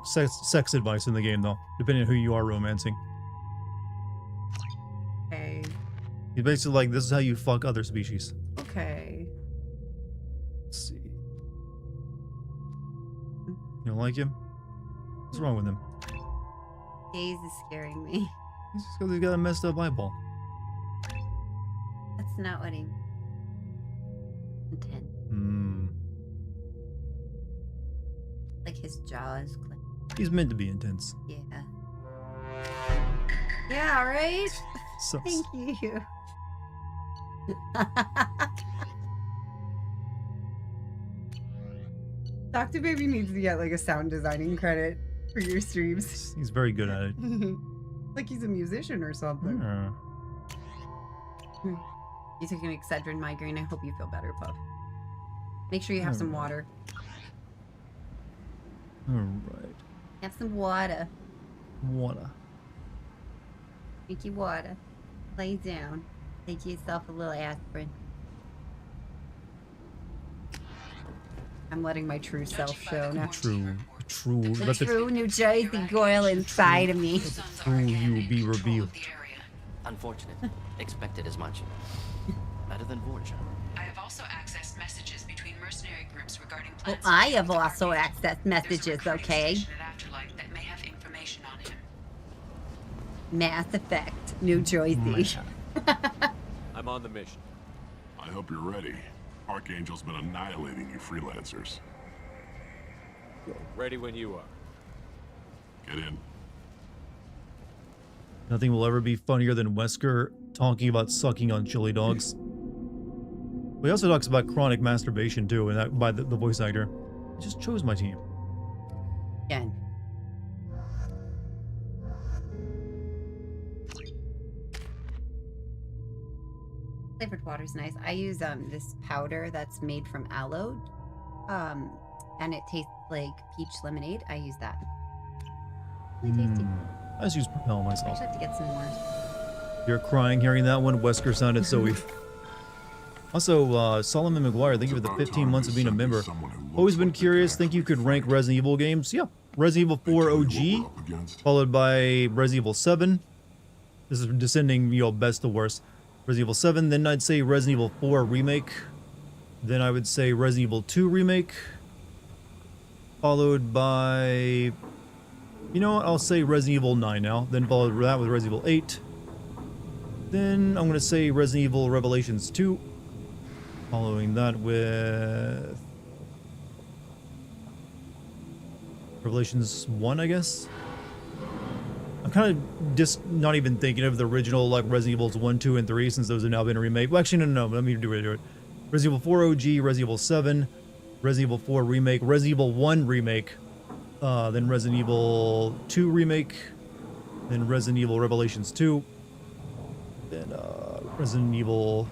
advice in the game though, depending on who you are romancing. Okay. He's basically like, this is how you fuck other species. Okay. Let's see. You don't like him? What's wrong with him? Gaze is scaring me. He's just 'cause he's got a messed up eyeball. That's not what he intended. Hmm. Like his jaw is clenched. He's meant to be intense. Yeah. Yeah, right? Sus. Thank you. Dr. Baby needs to get like a sound designing credit for your streams. He's very good at it. Like he's a musician or something. Yeah. You took an Excedrin migraine. I hope you feel better, pup. Make sure you have some water. Alright. Have some water. Water. Drink your water. Lay down. Take yourself a little aspirin. I'm letting my true self show now. True. The Let true New Jersey girl inside of me. true you be revealed. Unfortunate. Expected as much. Better than Vorcha. I have also accessed messages between mercenary groups regarding Well, plans. I have also accessed messages, okay? At Afterlight. Mass Effect, New Jersey. I'm on the mission. I hope you're ready. Archangel's been annihilating you freelancers. Ready when you are. Get in. Nothing will ever be funnier than Wesker talking about sucking on chili dogs. But he also talks about chronic masturbation too, and that by the voice actor. I just chose my team. Again. Flavored water's nice. I use this powder that's made from aloe, and it tastes like peach lemonade. I use that. Really tasty. I just use Propel I myself. should have to get some more. You're crying hearing that one. Wesker sounded so evil. Also, Solomon McGuire, thank you for the 15 months of being a member. Always been curious. Think you could rank Resident Evil games? Yeah. Resident Evil 4 OG, followed by Resident Evil 7. This is descending, best to worst. Resident Evil 7, then I'd say Resident Evil 4 Remake. Then I would say Resident Evil 2 Remake. Followed by... You know what? I'll say Resident Evil 9 now. Then follow that with Resident Evil 8. Then I'm going to say Resident Evil Revelations 2. Following that with... Revelations 1, I guess? I'm kind of just not even thinking of the original, like, Resident Evils 1, 2, and 3, since those have now been remade. Well, actually, no, let me do it. Resident Evil 4 OG, Resident Evil 7, Resident Evil 4 Remake, Resident Evil 1 Remake, then Resident Evil 2 Remake, then Resident Evil Revelations 2, then Resident Evil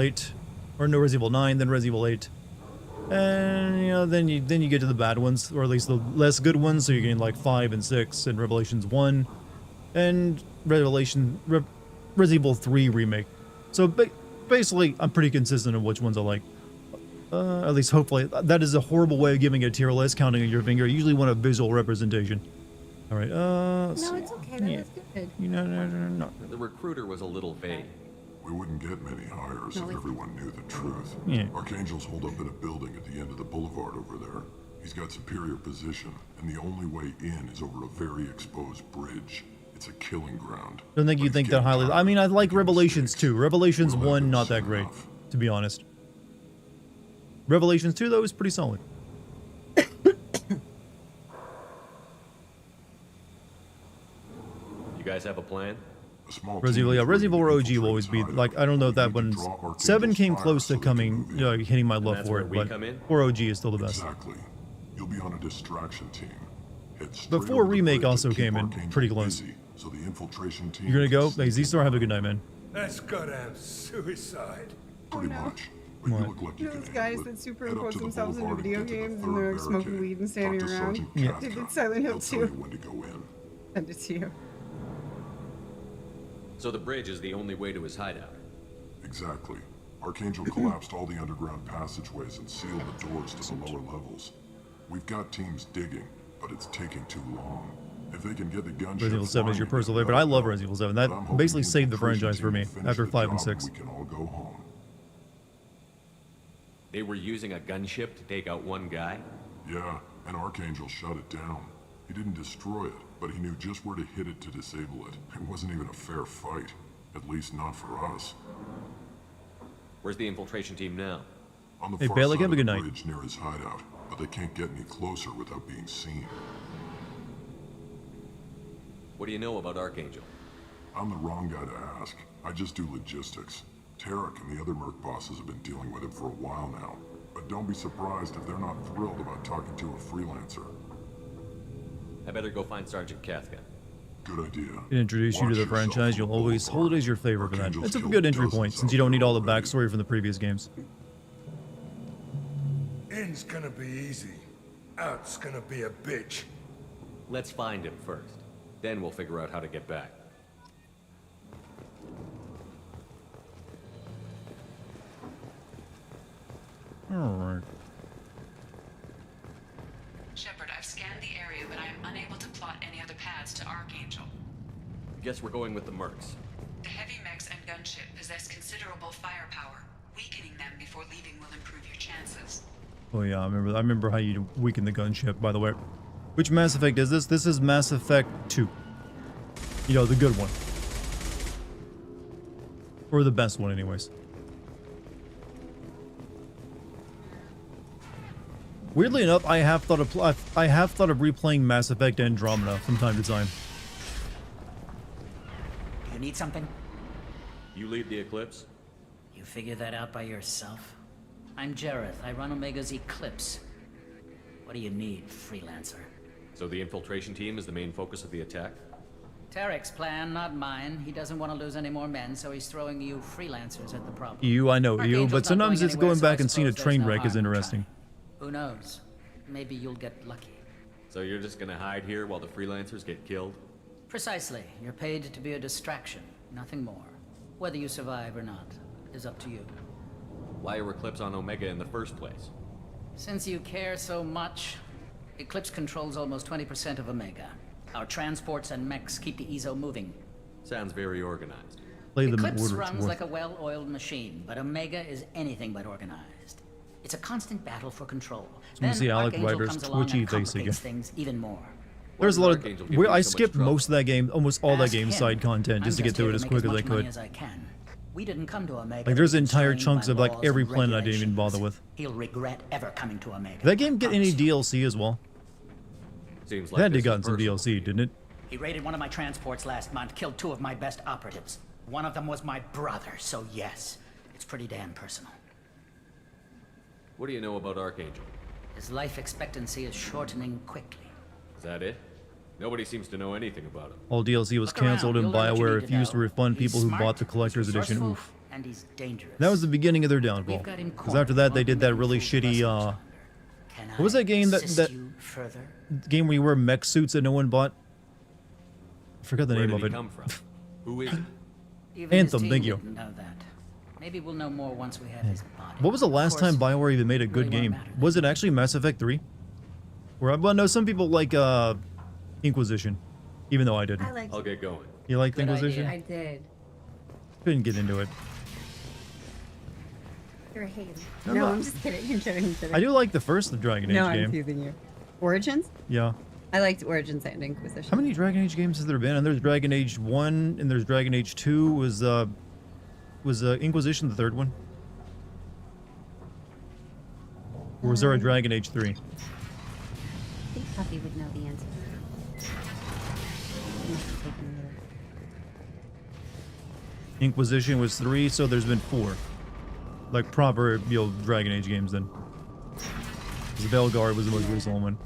8, or no, Resident Evil 9, then Resident Evil 8. And then you get to the bad ones, or at least the less good ones. So you're getting like 5 and 6, and Revelations 1, and Resident Evil 3 Remake. So basically, I'm pretty consistent on which ones I like. At least hopefully. That is a horrible way of giving a tier list, counting on your finger. I usually want a visual representation. All right. No, it's okay. That was good. No. The recruiter was a little vague. We wouldn't get many hires if everyone knew the truth. Yeah. Archangel's holed up in a building at the end of the boulevard over there. He's got superior position, and the only way in is over a very exposed bridge. It's a killing ground. Don't think you think that highly. I mean, I like Revelations 2. Revelations 1, not that great, to be honest. Revelations 2, though, is pretty solid. You guys have a plan? Resident Evil OG will always be, like, I don't know if that one's... 7 came close to coming, hitting my love for it, but 4 OG is still the best. Exactly. You'll be on a distraction team. But 4 Remake also came in pretty close. So the infiltration team... You're gonna go? Hey, Z-Star, have a good night, man. That's goddamn suicide. Pretty much. What? You look like you Those can guys handle that it. superimpose Head up to the themselves into boulevard video and get to the games third and they're smoking barricade. weed and standing Talk to around. Sergeant Yeah. Kafka. They did Silent Hill He'll tell you too. when to go in. Send it to you. So the bridge is the only way to his hideout. Exactly. Archangel collapsed all the underground passageways and sealed the doors to the lower levels. We've got teams digging, but it's taking too long. If they can get the gunship... Resident Evil 7 is your personal favorite. I love Resident Evil 7. That basically saved the franchise for me after 5 and 6. We can all go home. They were using a gunship to take out one guy? Yeah, and Archangel shut it down. He didn't destroy it, but he knew just where to hit it to disable it. It wasn't even a fair fight. At least not for us. Where's the infiltration team now? On the Hey, far Bailey, side have a of good the night. bridge near his hideout, but they can't get any closer without being seen. What do you know about Archangel? I'm the wrong guy to ask. I just do logistics. Tarek and the other Merc bosses have been dealing with him for a while now. But don't be surprised if they're not thrilled about talking to a freelancer. I better go find Sergeant Kafka. Good idea. Can introduce you to the franchise, you'll always hold it as your favorite for that. It's a good entry point, since you don't need all the backstory from the previous games. In's gonna be easy. Out's gonna be a bitch. Let's find him first. Then we'll figure out how to get back. Alright. Shepard, I've scanned the area, but I am unable to plot any other paths to Archangel. Guess we're going with the Mercs. The heavy mechs and gunship possess considerable firepower. Weakening them before leaving will improve your chances. Oh yeah, I remember how you weaken the gunship, by the way. Which Mass Effect is this? This is Mass Effect 2. You know, the good one. Or the best one, anyways. Weirdly enough, I have thought of replaying Mass Effect Andromeda from time to time. You need something? You lead the Eclipse? You figure that out by yourself? I'm Jareth. I run Omega's Eclipse. What do you need, freelancer? So the infiltration team is the main focus of the attack? Tarek's plan, not mine. He doesn't want to lose any more men, so he's throwing you freelancers at the problem. I know you, Archangel's but not sometimes going it's anywhere, going so back I and seeing a suppose train there's no wreck is harm in interesting. trying. Who knows? Maybe you'll get lucky. So you're just gonna hide here while the freelancers get killed? Precisely. You're paid to be a distraction, nothing more. Whether you survive or not is up to you. Why are Eclipse on Omega in the first place? Since you care so much, Eclipse controls almost 20% of Omega. Our transports and mechs keep the EZO moving. Sounds very organized. Play them in Eclipse order. runs like a well-oiled machine, but Omega is anything but organized. It's a constant battle for control. Then Then Alec Archangel Ryder's comes along twitchy and face again. complicates things even more. There's a lot Archangel of... give you I so much skipped trouble? most of that game, almost all that Ask game him. side content, just to I'm get through it here as to quick make as I much money could. as I can. We didn't come to Omega. Like, there's to be entire constrained chunks by of, like, laws every and planet I didn't even regulations. bother with. He'll regret ever coming to Omega. Did that game get any DLC as well? Seems It like had to this gotten is some personal. DLC, didn't it? He raided one of my transports last month, killed 2 of my best operatives. One of them was my brother, so yes, it's pretty damn personal. What do you know about Archangel? His life expectancy is shortening quickly. Is that it? Nobody seems to know anything about him. All DLC was Look around, cancelled and you'll learn what you BioWare need to refused to know. refund He's people who smart, bought the collector's he's edition. resourceful, Oof. and he's dangerous. That was the beginning of their downfall. We've got him Because after that, they did that really shitty, what was that game that you further? game where you wear mech suits that no one bought? I forgot the Where name did of he it. come from? Who is he? Even Anthem, his team thank you. didn't know that. Maybe we'll know more once we have his body. What was the last Of course, time BioWare even made a good really won't game? matter. Was it actually Mass Effect 3? Well, no, some people like Inquisition, even though I didn't. I liked I'll get going. You liked Good Inquisition? I did. Couldn't get into it. You're a hater. I'm No, not- I'm just kidding. I'm kidding. I'm kidding. I do like the first Dragon Age No, I'm game. teasing you. Origins? Yeah. I liked Origins and Inquisition. How many Dragon Age games has there been? And there's Dragon Age 1, and there's Dragon Age 2. Was Inquisition the third one? Or was there a Dragon Age 3? I think Puffy would know the answer. He must have taken a little. Inquisition was 3, so there's been 4. Like proper, Dragon Age games then. 'Cause Belgard was the most recent one.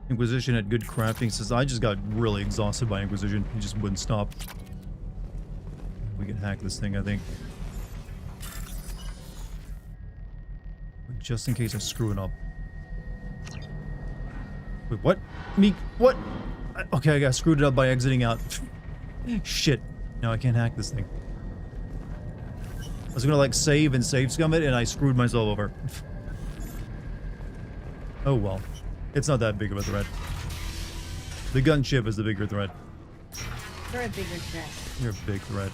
Inquisition had good crafting. Says I just got really exhausted by Inquisition. It just wouldn't stop. We can hack this thing, I think. Just in case I screw it up. Wait, what? What? Okay, I got screwed it up by exiting out. Shit. Now I can't hack this thing. I was gonna like save and save scum it, and I screwed myself over. Oh well. It's not that big of a threat. The gunship is the bigger threat. You're a bigger threat. You're a big threat.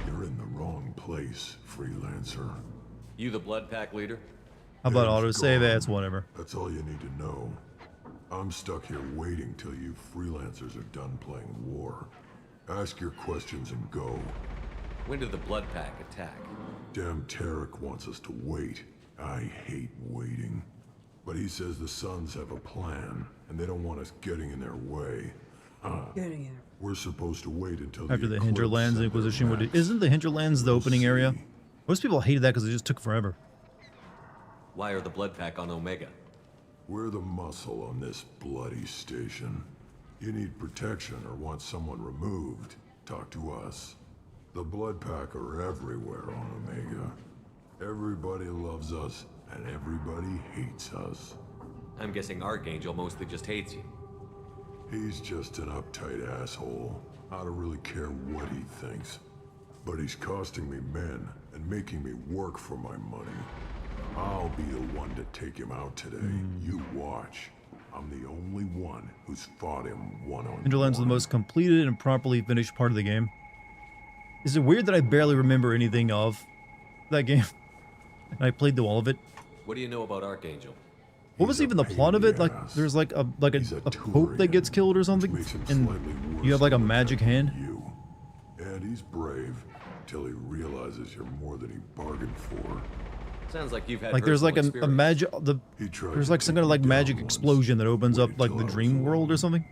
You're in the wrong place, freelancer. You the Blood Pack leader? How about Aim's autosave? gone. It's whatever. That's all you need to know. I'm stuck here waiting till you freelancers are done playing war. Ask your questions and go. When did the Blood Pack attack? Damn Tarek wants us to wait. I hate waiting. But he says the Sons have a plan, and they don't want us getting in their way. Getting in. We're supposed to wait until After the Eclipse Hinterlands send their Inquisition would... max. Isn't the Hinterlands the opening area? Most people hated that because it just took forever. Why are the Blood Pack on Omega? We're the muscle on this bloody station. You need protection or want someone removed, talk to us. The Blood Pack are everywhere on Omega. Everybody loves us, and everybody hates us. I'm guessing Archangel mostly just hates you. He's just an uptight asshole. I don't really care what he thinks. But he's costing me men and making me work for my money. I'll be the one to take him out today. You watch. I'm the only one who's fought him one-on-one. Hinterlands is the most completed and properly finished part of the game. Is it weird that I barely remember anything of that game? And I played through all of it. What do you know about Archangel? What was even the plot of it? Like, there's like a pope that gets killed or something, and you have like a magic hand. And he's brave till he realizes you're more than he bargained for. Sounds like you've had Like there's like a personal magic, tried there's to like some kind of like magic explosion that opens up like the dream world or something.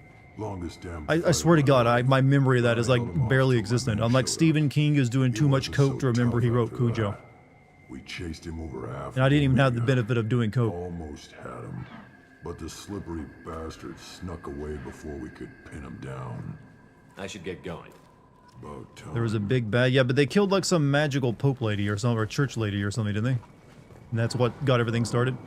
I swear to God, my memory of that is like barely existent. Unlike Stephen King, who's doing too much coke to remember he wrote Cujo. We chased him over Africa. And I didn't even have the benefit of doing coke. Almost had him, but the slippery bastard snuck away before we could pin him down. I should get going. About time. There was a big bad, yeah, but they killed like some magical pope lady or something, or church lady or something, didn't they? And that's what got everything started.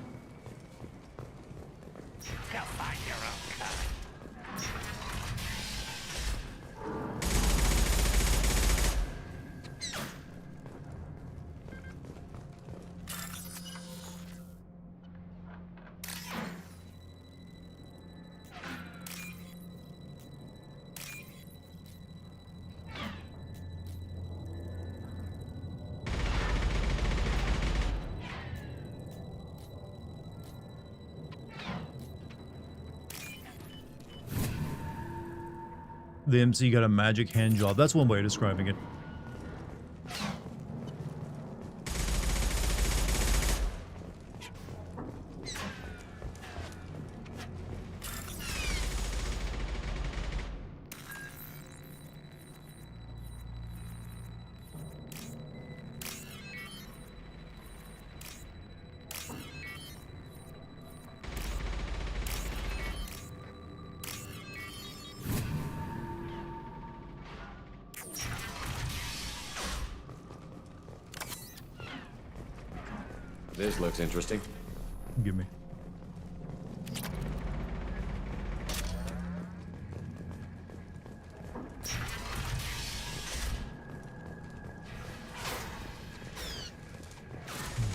The MC got a magic hand job. That's one way of describing it. This looks interesting. Give me.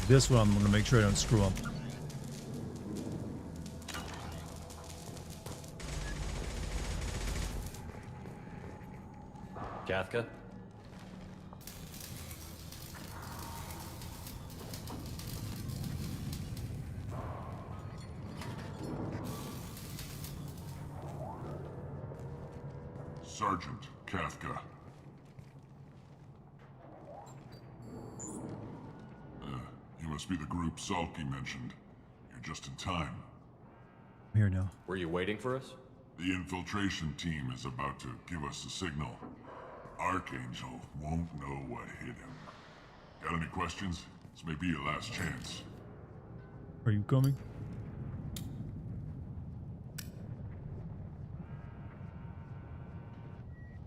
This one I'm going to make sure I don't screw up. Kafka? Sergeant Kafka. You must be the group Salky mentioned. You're just in time. I'm here now. Were you waiting for us? The infiltration team is about to give us a signal. Archangel won't know what hit him. Got any questions? This may be your last chance. Are you coming?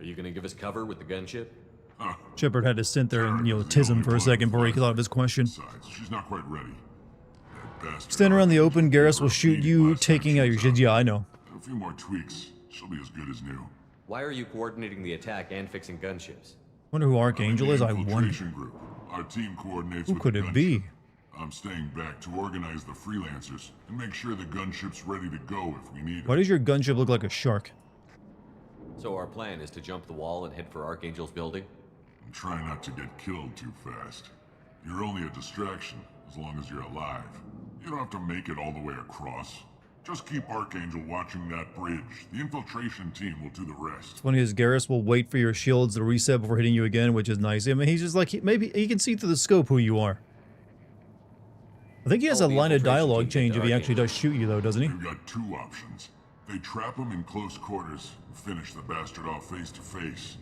Are you gonna give us cover with the gunship? Shepard had to sit there and, tism for a second before he thought of his question. She's not quite ready. Stand around the open, Garrus will shoot you, taking out your shit. Yeah, I know. A few more tweaks. She'll be as good as new. Why are you coordinating the attack and fixing gunships? Wonder who Archangel is, I wonder. Infiltration group. Our team coordinates Who with could the it be? gunship. I'm staying back to organize the freelancers and make sure the gunship's ready to go if we need it. Why does your gunship look like a shark? So our plan is to jump the wall and head for Archangel's building? And try not to get killed too fast. You're only a distraction, as long as you're alive. You don't have to make it all the way across. Just keep Archangel watching that bridge. The infiltration team will do the rest. Funny as Garrus will wait for your shields to reset before hitting you again, which is nice. I mean, he's just like, maybe he can see through the scope who you are. I think he has a line of dialogue change if he actually does shoot you, though, doesn't he? You've got two options. They trap him in close quarters and finish the bastard off face to face.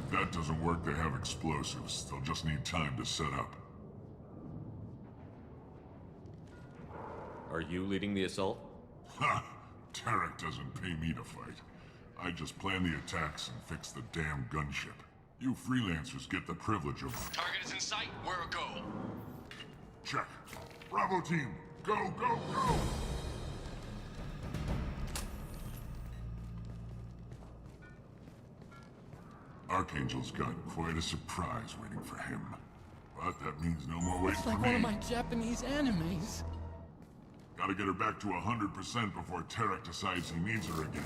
If that doesn't work, they have explosives. They'll just need time to set up. Are you leading the assault? Ha! Tarek doesn't pay me to fight. I just plan the attacks and fix the damn gunship. You freelancers get the privilege of... Target is in sight. Where a go? Check. Bravo team, go, go, go! Archangel's got quite a surprise waiting for him. But that means no more waiting It's like for one me. of my Japanese animes. Gotta get her back to 100% before Tarek decides he needs her again.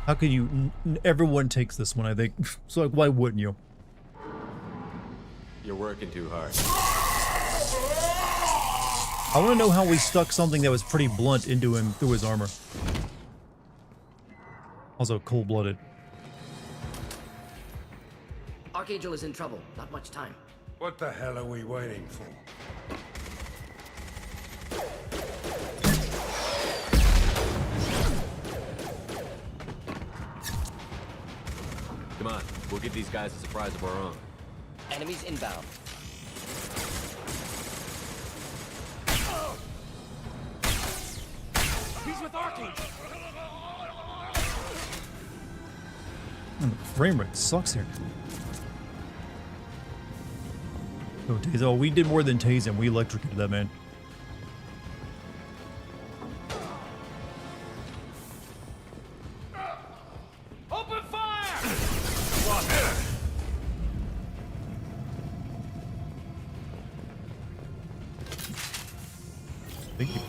How can you... everyone takes this one, I think. So, like, why wouldn't you? You're working too hard. I want to know how we stuck something that was pretty blunt into him through his armor. Also, cold-blooded. Archangel is in trouble. Not much time. What the hell are we waiting for? Come on, we'll give these guys a surprise of our own. Enemies inbound. He's with Archangel. Man, the frame rate sucks here. Oh, tase. Oh, we did more than tase him. We electrocuted that man. Open fire! Thank you.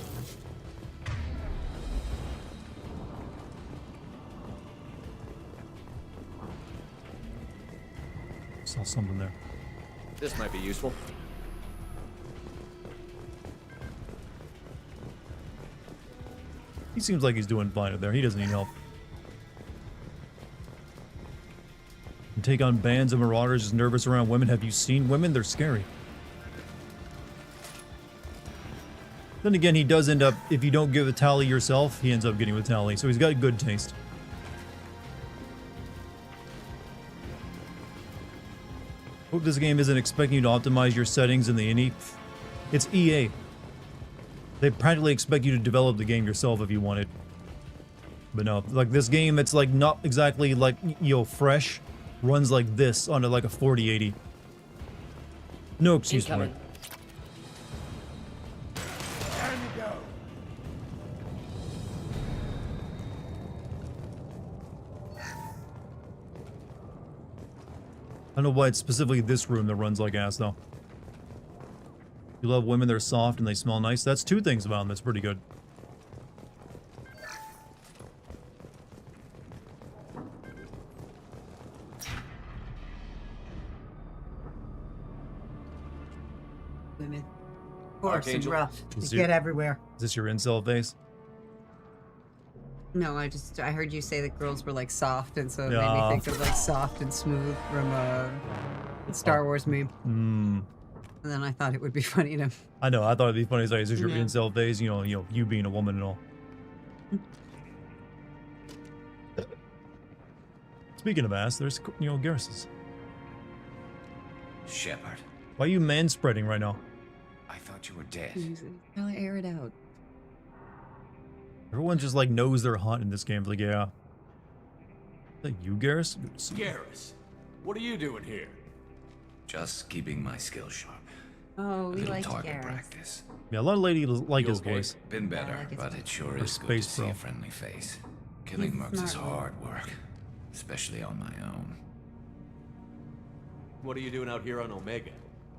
Saw something there. This might be useful. He seems like he's doing fine up there. He doesn't need help. And take on bands of marauders just nervous around women. Have you seen women? They're scary. Then again, he does end up, if you don't give a tally yourself, he ends up getting with tally. So he's got good taste. Hope this game isn't expecting you to optimize your settings in the INI. It's EA. They practically expect you to develop the game yourself if you want it. But no, like this game, it's like not exactly like, you know, fresh. Runs like this on like a 4080. No excuse for it. Time to go. I don't know why it's specifically this room that runs like ass, though. You love women, they're soft and they smell nice. That's two things about them that's pretty good. Women. Coarse and Archangel. rough. Is They your- get everywhere. Is this your incel face? No, I heard you say that girls were like soft, and so it made Yeah. me think of like soft and smooth from a Star Wars meme. Hmm. And then I thought it would be funny to. I know, I thought it'd be funny to say, is this your Yeah. incel phase? You know, you being a woman and all. Speaking of ass, there's, you know, Garrus's. Shepard, Why are you man-spreading right now? I thought you were dead. Gotta air it out. Everyone just, like, knows they're hot in this game. It's like, yeah. Is that you, Garrus? Good to see you. Garrus, what are you doing here? Just keeping my skills sharp. Oh, A we little like target Garrus. practice. Yeah, a lot of ladies like You his okay? voice. Been better, like his but voice. it sure For is good Space to see Bro. a friendly face. Killing He's a mercs is smart one. hard work, especially on my own. What are you doing out here on Omega?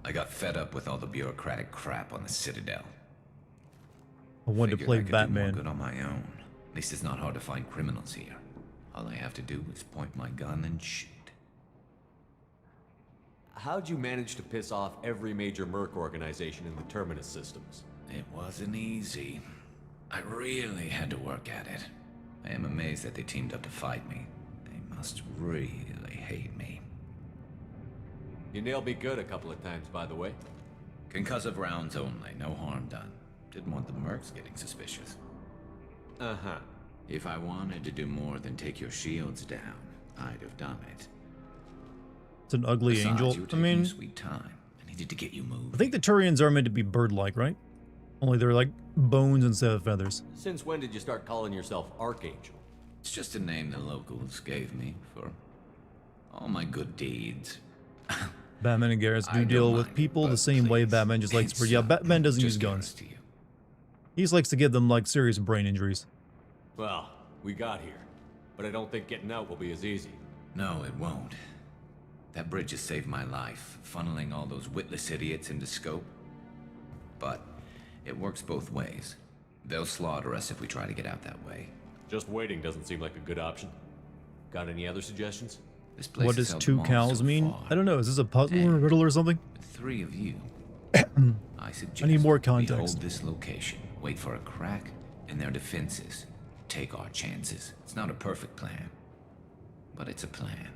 I got fed up with all the bureaucratic crap on the Citadel. I wanted to Figured play I could do more Batman. good on my own. At least it's not hard to find criminals here. All I have to do is point my gun and shoot. How'd you manage to piss off every major merc organization in the Terminus systems? It wasn't easy. I really had to work at it. I am amazed that they teamed up to fight me. They must really hate me. You nailed me good a couple of times, by the way. Concussive rounds only, no harm done. Didn't want the mercs getting suspicious. Uh-huh. If I wanted to do more than take your shields down, I'd have done it. It's an ugly Besides, angel. you were I taking mean, your sweet time. I needed to get you moving. I think the Turians are meant to be bird-like, right? Only they're like bones instead of feathers. Since when did you start calling yourself Archangel? It's just a name the locals gave me for All my good deeds. Batman and Garrus I do don't deal with mind, people the but same way Batman just likes to. Yeah, Batman doesn't use guns. He just likes to give them like serious brain injuries. Well, we got here. But I don't think getting out will be as easy. No, it won't. That bridge has saved my life, funneling all those witless idiots into scope. But it works both ways. They'll slaughter us if we try to get out that way. Just waiting doesn't seem like a good option. Got any other suggestions? This place What has does held two them all cows so mean? far. I don't know. Is this a puzzle or a riddle or something? With 3 of you, I suggest I need more we context. hold this location, wait for a crack in their defenses, take our chances. It's not a perfect plan, but it's a plan.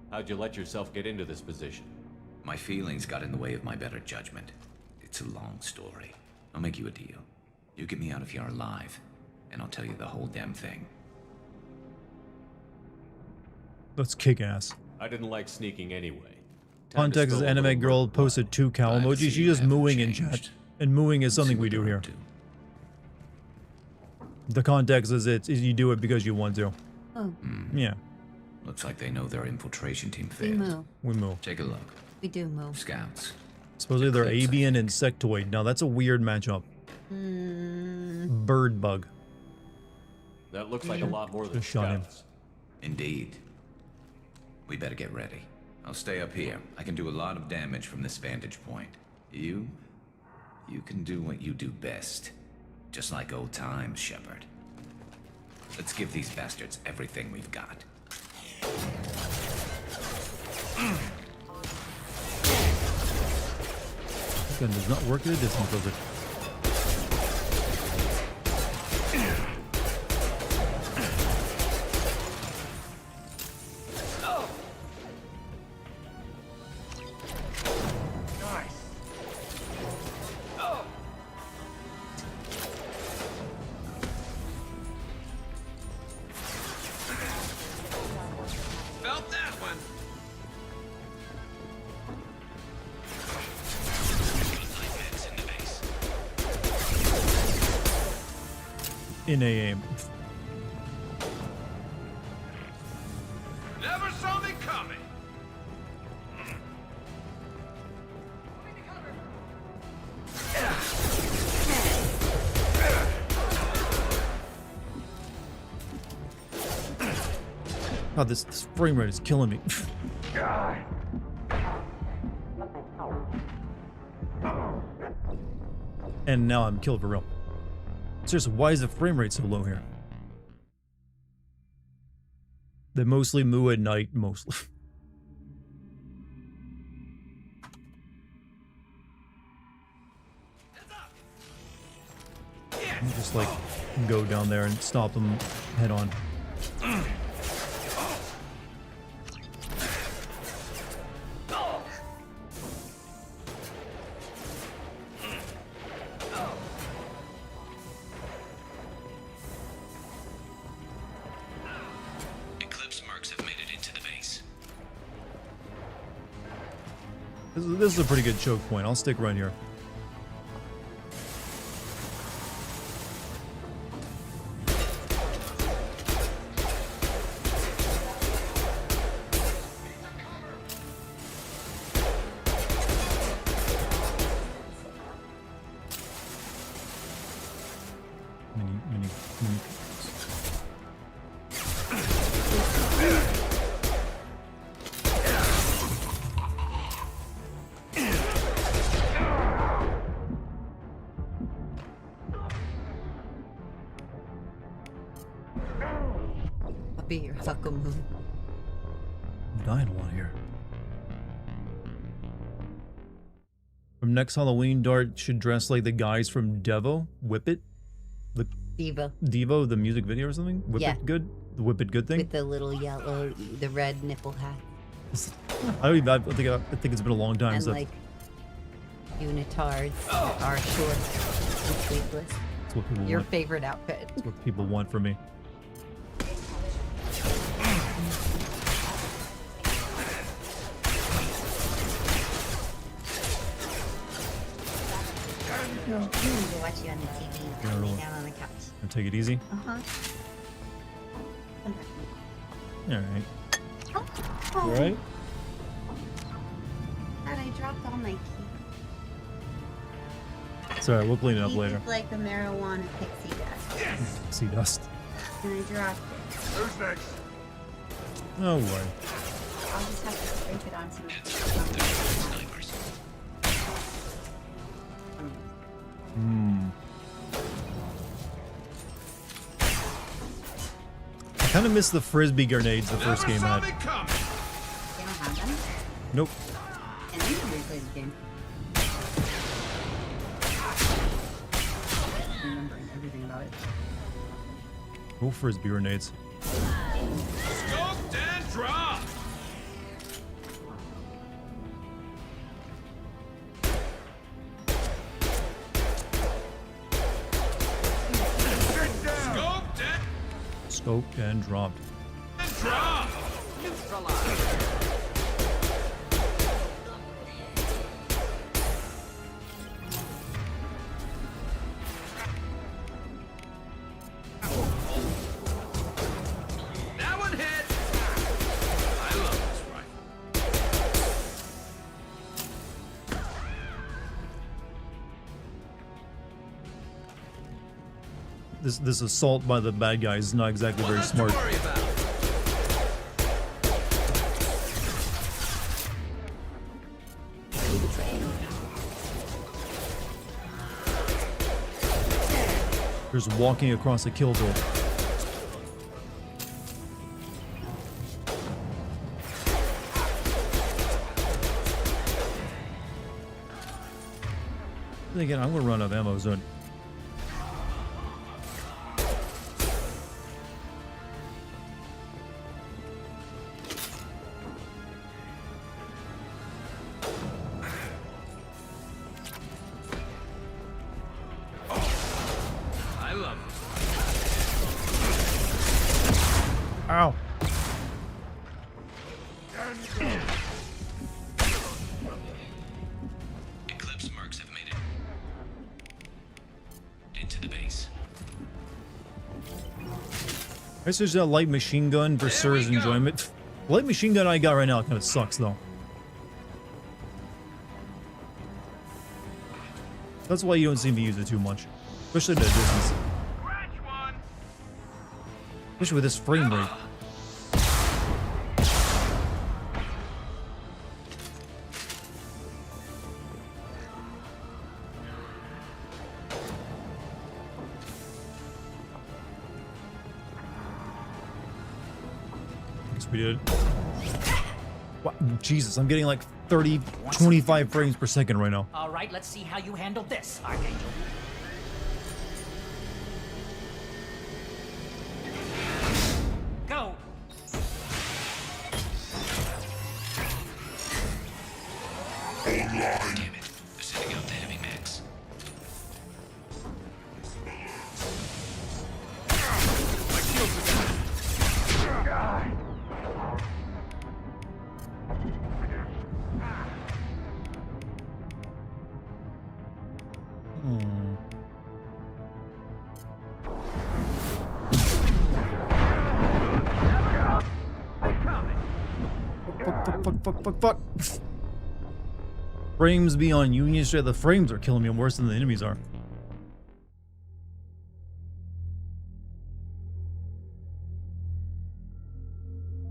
How'd you let yourself get into this position? My feelings got in the way of my better judgment. It's a long story. I'll make you a deal. You get me out of here alive, and I'll tell you the whole damn thing. Let's kick ass. I didn't like sneaking anyway. Time to Context is spill a anime little girl posted 2 cow Glad to emojis. see She's you just haven't mooing in changed. chat. And mooing is something we do here. The context is you do it because you want to. Oh, Yeah, Looks like they know their infiltration team we failed. move. we move. Take a look. We do move. Scouts. Supposedly they're Eclipse, I avian and sectoid. Now that's a weird matchup. Bird bug. That looks like a lot more than Just shot him. scouts. Indeed. We better get ready. I'll stay up here. I can do a lot of damage from this vantage point. You can do what you do best. Just like old times, Shepard. Let's give these bastards everything we've got. This gun does not work at a distance, does it? Felt that one. In aim. Never saw me coming. God, this frame rate is killing me. And now I'm killed for real. Seriously, why is the frame rate so low here? They mostly moo at night, mostly. Just like go down there and stop them head on. Eclipse mercs have made it into the base. This is a pretty good choke point. I'll stick right here. Mini. I'll be your sucker moon. I'm dying a lot here. From next Halloween, Dart should dress like the guys from Devo. Whip It? The Devo, the music video or something? Whip Yeah. It Good? The Whip It Good thing? With the little yellow, the red nipple hat. I think it's been a long time And since. like unitards that are short and sleeveless. That's what people Your want. favorite outfit. That's what people want from me. You need to watch you on the TV. Yeah, Lay really. down on the couch. And take it easy. Uh-huh. Alright. Oh, Right? God, I dropped all my keys. Sorry, we'll clean it up Keys later. is like a marijuana pixie dust. Sea dust. And I dropped it. Who's next? No way. I'll just have to scrape it onto my Hmm. I kind of missed the frisbee grenades the first game I had. They don't have them? Nope. And I never replayed the game. Remembering everything about it. No frisbee grenades. Scoped and dropped! Scoped and dropped. Drop! Neutralize! That one hit! I love this rifle. This assault by the bad guys is not exactly very smart. Just walking across a kill door. Then again, I'm gonna run out of ammo soon. I love it. Ow. Eclipse mercs have made it into the base. I guess there's that light machine gun for Sir's enjoyment. The light machine gun I got right now kind of sucks though. That's why you don't seem to use it too much. Especially at a distance. Especially with this frame rate. Guess we did. What? Jesus, I'm getting like 25 frames per second right now. All right, let's see how you handle this, Archangel. Go! Damn it. They're setting up the heavy max. Hmm. Fuck. Frames be on Union Street. The frames are killing me worse than the enemies are.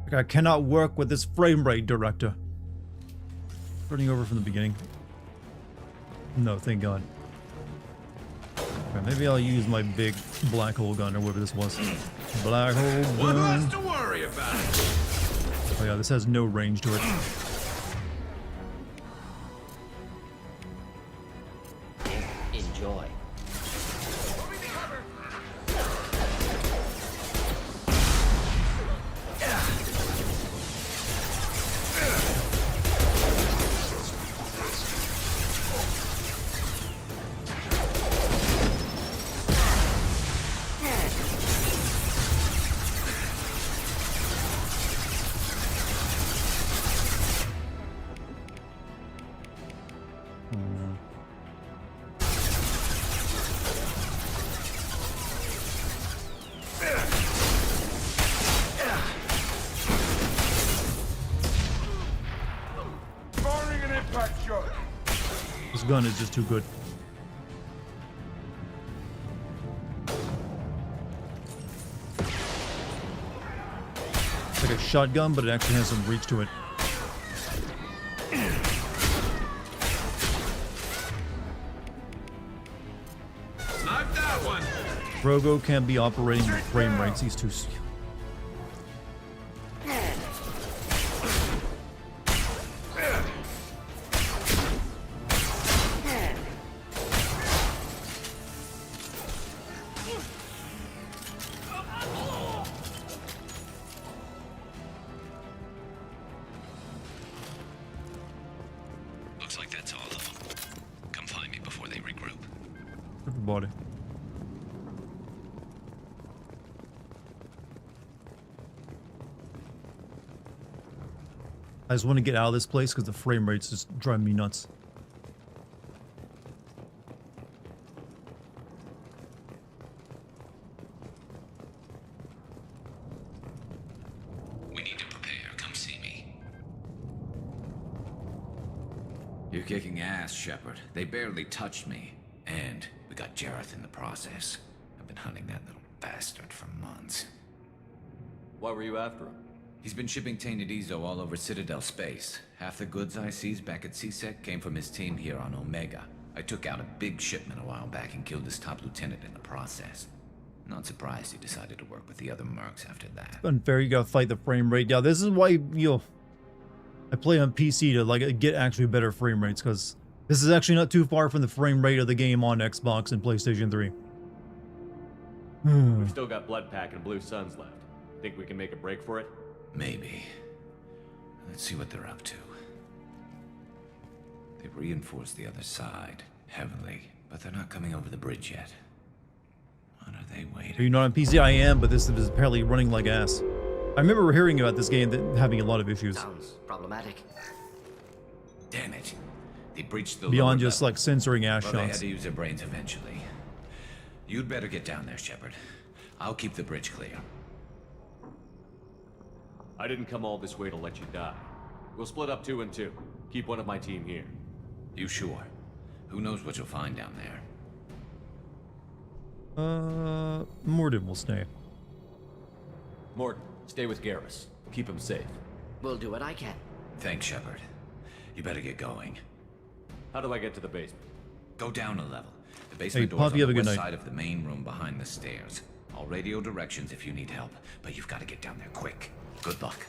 Like, I cannot work with this frame rate, director. Starting over from the beginning. No, thank God. Okay, maybe I'll use my big black hole gun or whatever this was. Black hole gun. One less to worry about. Oh yeah, this has no range to it. Enjoy. Back shot. This gun is just too good. It's like a shotgun, but it actually has some reach to it. Knock that one. Rogo can't be operating with frame rates. He's too. Looks like that's all of them. Come find me before they regroup. Everybody. I just want to get out of this place because the frame rates just drive me nuts. We need to prepare. Come see me. You're kicking ass, Shepard. They barely touched me. And we got Jareth in the process. I've been hunting that little bastard for months. Why were you after him? He's been shipping tainted Ezo all over Citadel space. Half the goods I seized back at CSEC came from his team here on Omega. I took out a big shipment a while back and killed his top lieutenant in the process. Not surprised he decided to work with the other mercs after that. Unfair, you gotta fight the frame rate. Yeah, this is why, I play on PC to like get actually better frame rates, because this is actually not too far from the frame rate of the game on Xbox and PlayStation 3. We've still got Blood Pack and Blue Suns left. Think we can make a break for it? Maybe. Let's see what they're up to. They've reinforced the other side heavily, but they're not coming over the bridge yet. What are they waiting? Are you not on PC? I am, but this is apparently running like ass. I remember hearing about this game having a lot of issues. Sounds problematic. Damn it. They breached the Beyond lower just level. like censoring ass Well, they had shots. to use their brains eventually. You'd better get down there, Shepard. I'll keep the bridge clear. I didn't come all this way to let you die. We'll split up 2 and 2. Keep one of my team here. You sure? Who knows what you'll find down there? Morden will stay. Morton, stay with Garrus. Keep him safe. We'll do what I can. Thanks, Shepard. You better get going. How do I get to the basement? Go down a level. The basement Hey, door's Poppy, on have the a good west night. side of the main room behind the stairs. I'll radio directions if you need help, but you've got to get down there quick. Good luck.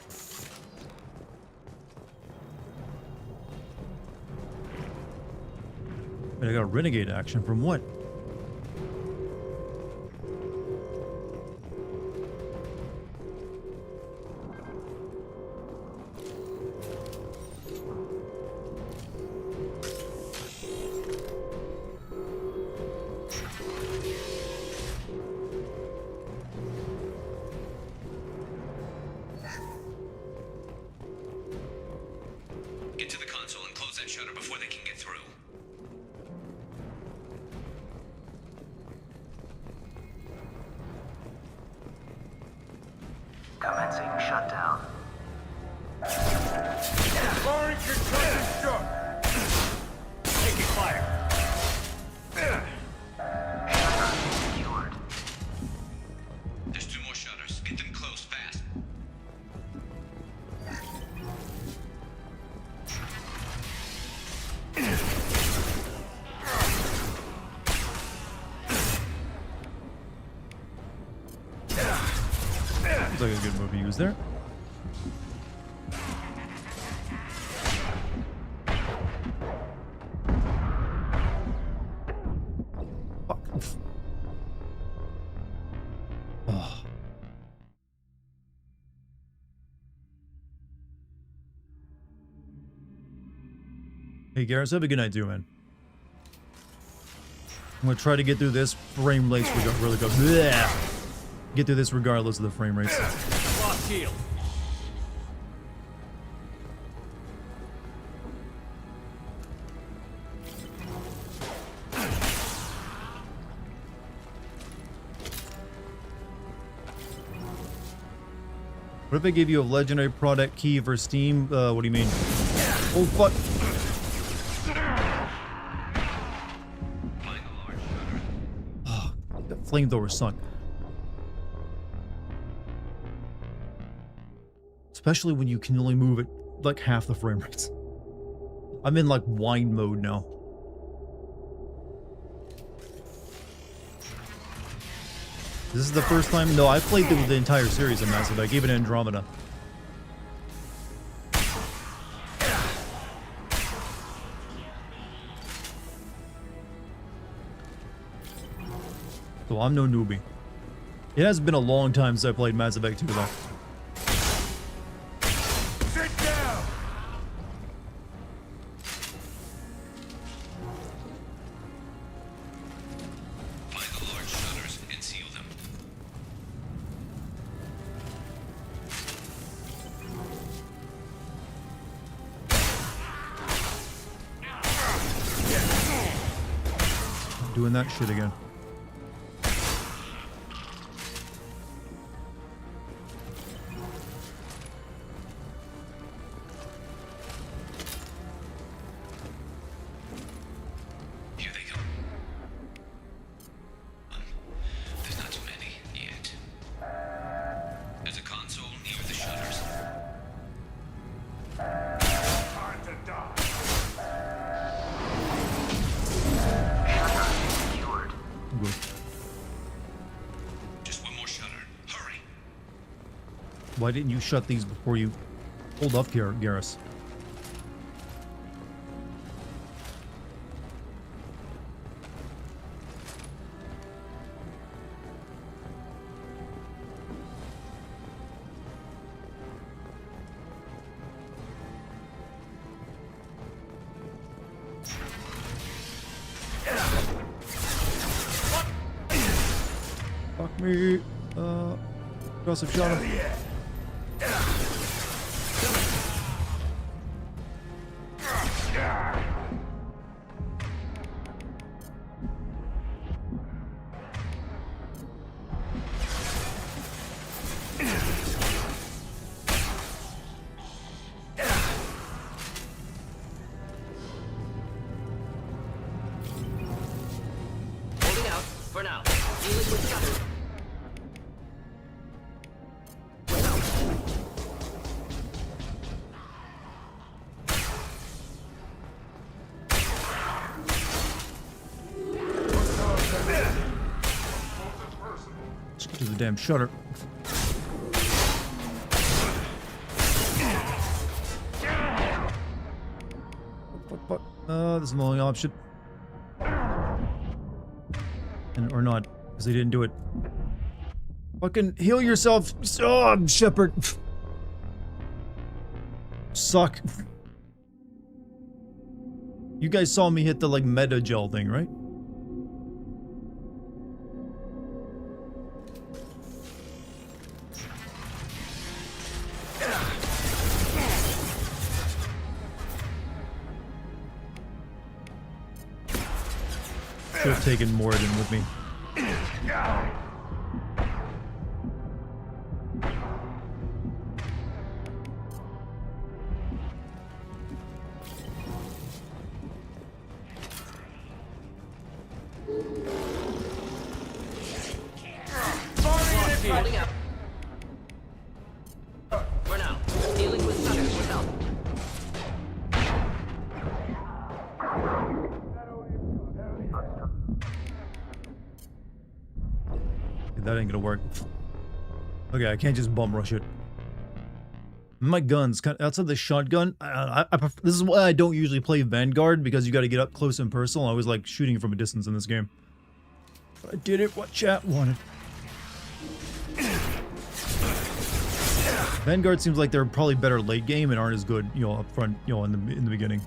And I got renegade action from what? Get to the console and close that shutter before they can get through. Commencing shutdown. Firing concussion shot. Taking fire. Secured. There's 2 more shutters. Get them closed fast. Looks like a good move to use there. Fuck. Oh. Hey, Garrus, have a good night too, man. I'm gonna try to get through this frame rates really go. Bleh. Get through this regardless of the frame rates. Lost shield. What if I gave you a legendary product key for Steam? What do you mean? Oh, fuck. flamethrowers suck. Especially when you can only move at like half the frame rates. I'm in like wine mode now. This is the first time. No, I played through the entire series of Mass Effect, even Andromeda. So I'm no newbie. It has been a long time since I played Mass Effect 2 though. Sit down! Find the large shutters and seal them. I'm doing that shit again. Here they come. There's not too many yet. There's a console near the shutters. Time to die. Secured. Good. Just one more shutter. Hurry. Why didn't you shut these before you hold up here, Garrus? Fuck me. Joseph shot him. Holding out for now. Dealing with shutters. Let's get to the damn shutter. Fuck. This is the only option. And, or not, because they didn't do it. Fucking heal yourself. Oh, Shepard. Suck. You guys saw me hit the, like, meta gel thing, right? Should have taken more than with me. Holding out. For now. Dealing with shutters with help. That ain't gonna work. Okay, I can't just bum rush it. My gun's kind of, outside the shotgun. This is why I don't usually play Vanguard, because you got to get up close and personal. I always like shooting from a distance in this game. But I did it what chat wanted. Vanguard seems like they're probably better late game and aren't as good, you know, up front, you know, in the beginning.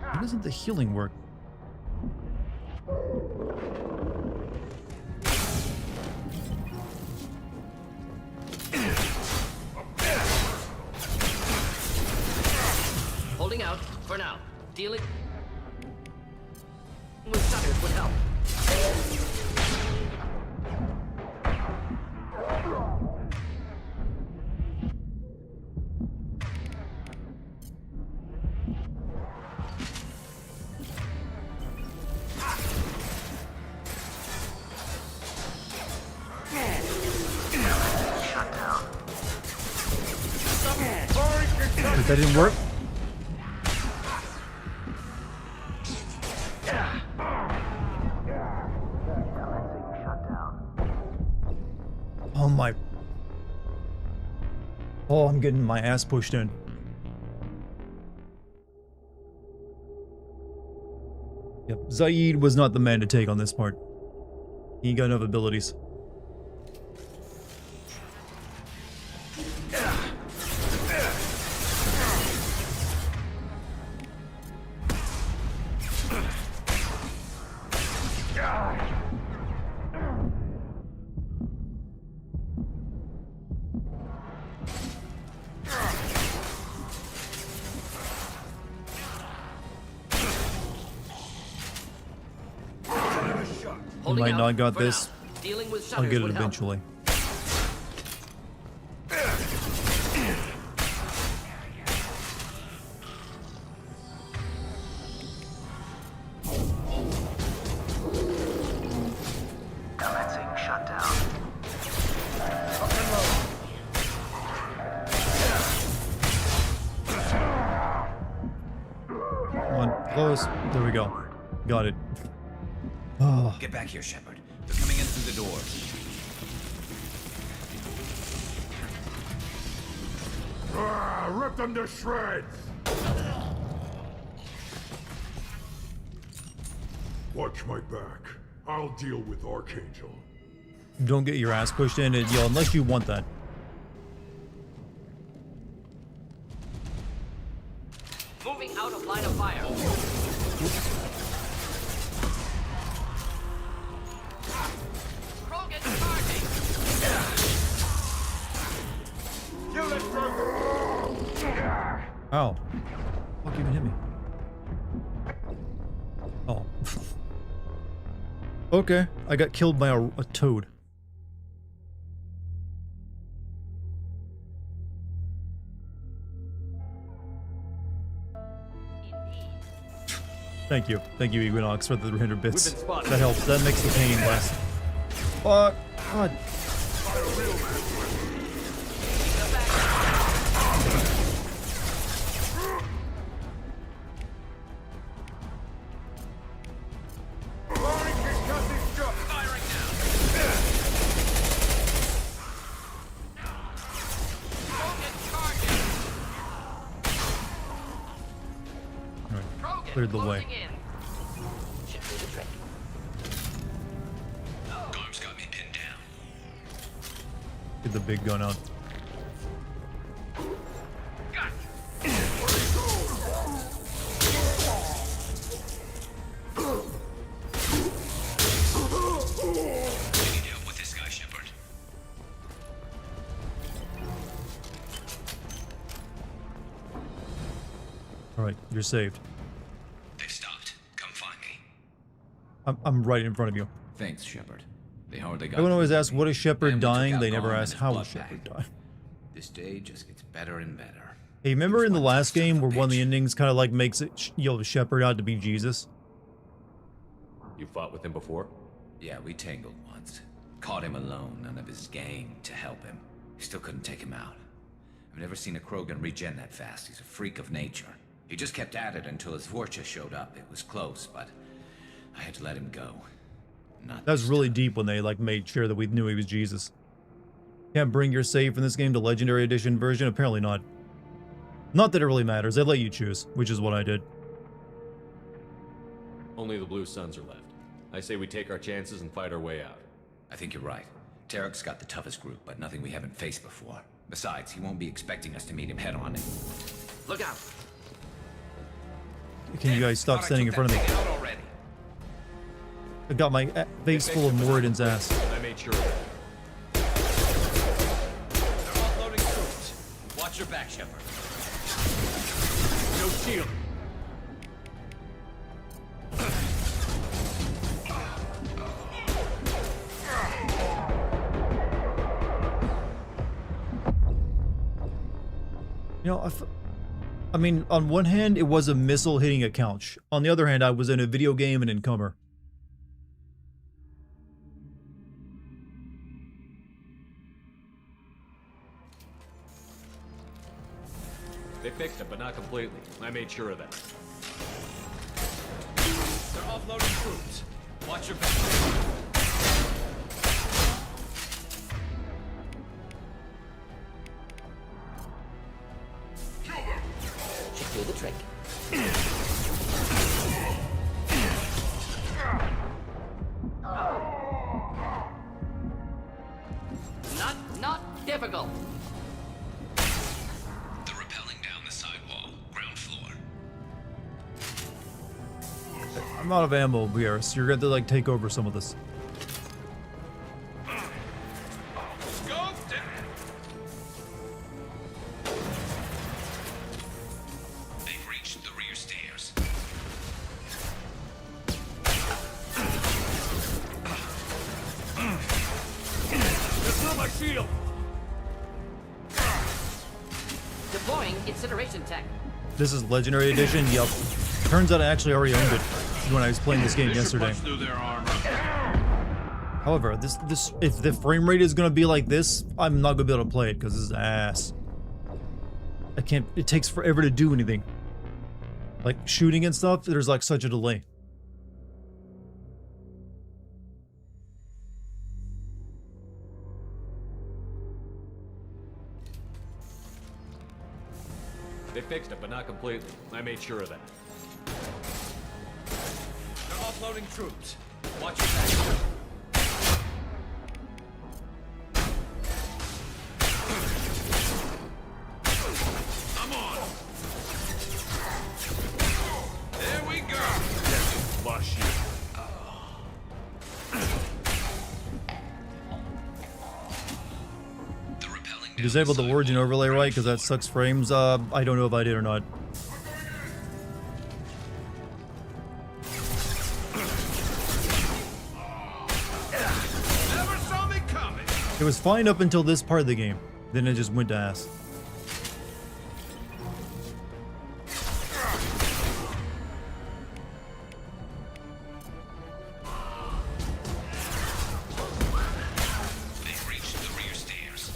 Why doesn't the healing work? Holding out for now. Dealing with shutters would help. Wait, that didn't work? Oh my... Oh, I'm getting my ass pushed in. Yep, Zaid was not the man to take on this part. He ain't got enough abilities. You might not got this. I'll get it eventually. Commencing shutdown. Come on, close. There we go. Got it. Oh. Get back here, Shepard. They're coming in through the doors. Rip them to shreds! Watch my back. I'll deal with Archangel. Don't get your ass pushed in it, yo, unless you want that. Moving out of line of fire. Krogan charging. Ow. Fuck even hit me. Oh. Okay, I got killed by a toad. Thank you, Equinox, for the 300 bits. That helps. That makes the pain less. Fuck. God. Cleared the way. Arms got me pinned down. Get the big gun out. With this guy, Shepard. Alright, you're saved. They've stopped. Come find me. I'm right in front of you. Thanks, Shepard. They hardly got. Everyone always asks, what is Shepard Then we took dying? out They never Gorham ask, and his how blood is Shepard bag. dying? This day just gets better and better. Hey, remember in the last game where one of the endings kind of like makes it, Shepard out to be Jesus? You fought with him before? Yeah, we tangled once. Caught him alone, none of his gang to help him. Still couldn't take him out. I've never seen a Krogan regen that fast. He's a freak of nature. He just kept at it until his Vorcha showed up. It was close, but I had to let him go. Not That was really deep when they like made sure that we knew he was Jesus. Can't bring your save from this game to Legendary Edition version? Apparently not. Not that it really matters. They let you choose, which is what I did. Only the Blue Suns are left. I say we take our chances and fight our way out. I think you're right. Tarek's got the toughest group, but nothing we haven't faced before. Besides, he won't be expecting us to meet him head-on. Look out! Can you guys stop standing in front of me? I got my face full of Moradin's ass. I made sure of it. They're offloading troops. Watch your back, Shepard. No shield. You know, I mean, on one hand, it was a missile hitting a couch. On the other hand, I was in a video game and in cover. They fixed it, but not completely. I made sure of that. They're offloading troops. Watch your back. Should do the trick. Not difficult. They're rappelling down the sidewall, ground floor. I'm out of ammo, BR, so you're going to like take over some of this. They've reached the rear stairs. That's not my shield! Deploying incineration tech. This is Legendary Edition? Yup. Turns out I actually already owned it when I was playing this game yesterday. However, this if the frame rate is gonna be like this, I'm not gonna be able to play it because this is ass. I can't. It takes forever to do anything. Like shooting and stuff, there's like such a delay. They fixed it, but not completely. I made sure of that. They're offloading troops. Watch your back. I'm on. There we go. Flush you. Disabled the origin overlay, right? Because that sucks frames. I don't know if I did or not. Never saw me coming. It was fine up until this part of the game. Then it just went to ass. They've reached the rear stairs.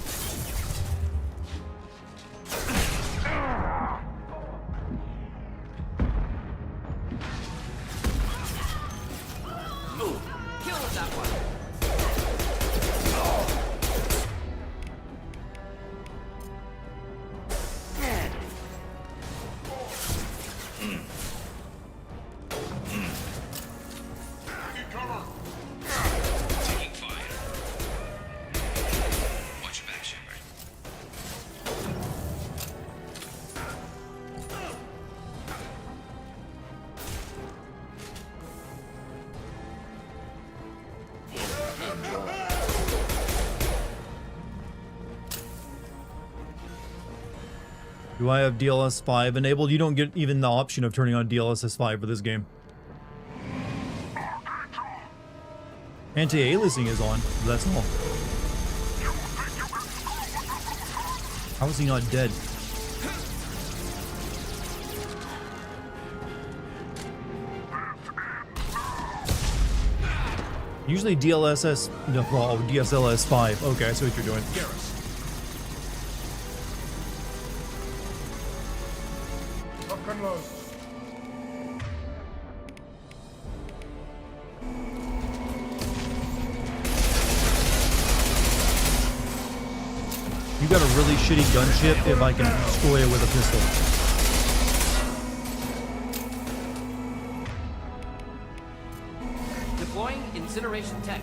Move. Kill that one. Taking fire. Watch your back, Shepard. Do I have DLSS 5 enabled? You don't get even the option of turning on DLSS 5 for this game. Anti-aliasing is on, that's all. How is he not dead? Usually DLSS, no, oh, DSLS 5. Okay, I see what you're doing. Lock and load. You got a really shitty gunship if I can destroy it with a pistol. Deploying incineration tech.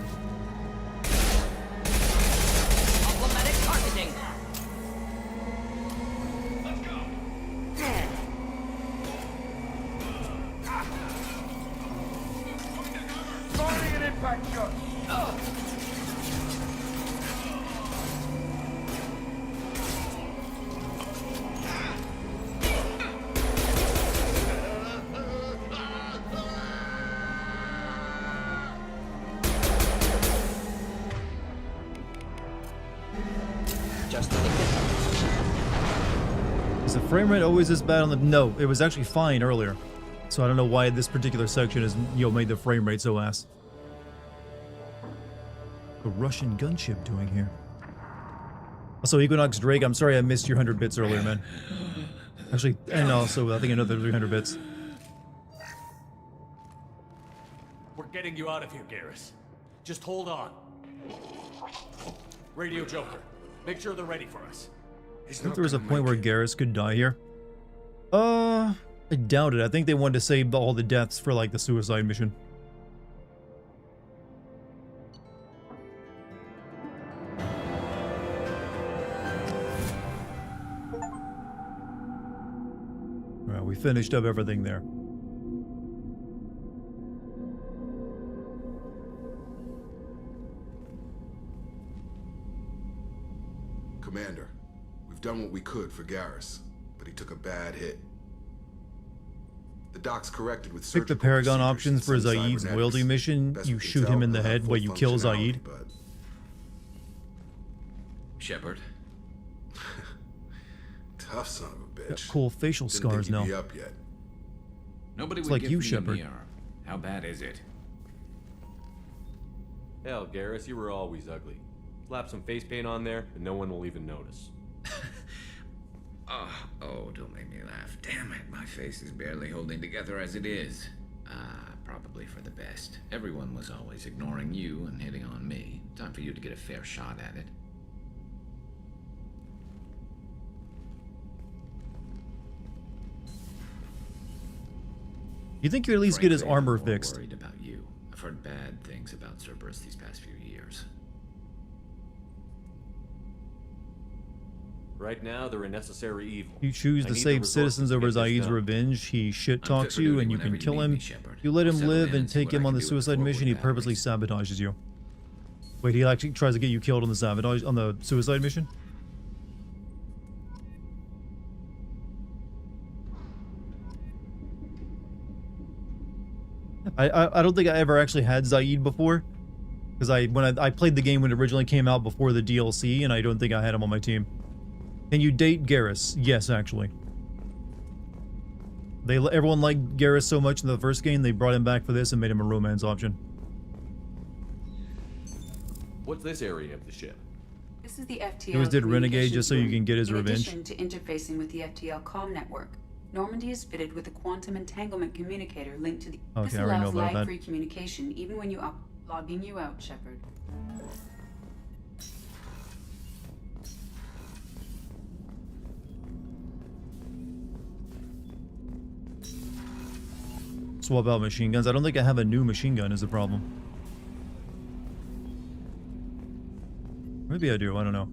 Problematic targeting. Let's go. Firing an impact shot. Just think it. Is the frame rate always this bad on the... No, it was actually fine earlier. So I don't know why this particular section has, made the frame rate so ass. The Russian gunship doing here. Also, Equinox Drake, I'm sorry I missed your 100 bits earlier, man. Actually, and also I think another 300 bits. We're getting you out of here, Garrus. Just hold on. Radio Joker, make sure they're ready for us. I think there was a point where Garrus could die here. I doubt it. I think they wanted to save all the deaths for like the suicide mission. Alright, we finished up everything there. Commander, we've done what we could for Garrus, but he took a bad hit. The doc's corrected with Pick the surgical Paragon procedures options for and some Zaid's cybernetics. loyalty mission. Best You we can shoot him tell, in the he'll have head full while you kill Zaid. functionality, but Shepard. tough son of a bitch. Got cool facial Didn't scars think now. he'd be up yet. Nobody It's would like give you, me a Shepard. mirror. How bad is it? Hell, Garrus, you were always ugly. Slap some face paint on there, and no one will even notice. Oh, don't make me laugh. Damn it, my face is barely holding together as it is. Probably for the best. Everyone was always ignoring you and hitting on me. Time for you to get a fair shot at it. You think you at least get his Frankly, I'm armor more fixed? worried about you. I've heard bad things about Cerberus these past few years. Right now, they're a necessary evil. You choose I to need the save resources citizens to over get this Zaid's done. revenge. He shit I'm talks fit for you duty and you can whenever you kill need him. me, Shepard. You let I'll him settle live in and and see take what I him on can the do with suicide forward mission. He batteries. purposely sabotages you. Wait, he actually tries to get you killed on the suicide mission? I don't think I ever actually had Zaid before, because when I played the game when it originally came out before the DLC, and I don't think I had him on my team. Can you date Garrus? Yes, actually. Everyone liked Garrus so much in the first game, they brought him back for this and made him a romance option. What's this area of the ship? This is the FTL. He always did Renegade just so you communications can get his room. revenge. In addition to interfacing with the FTL comm network, Normandy is fitted with a quantum entanglement communicator linked to the. Okay, This I already know allows about that. lag-free communication even when logging you out, Shepard. Swap out machine guns. I don't think I have a new machine gun is the problem. Maybe I do, I don't know.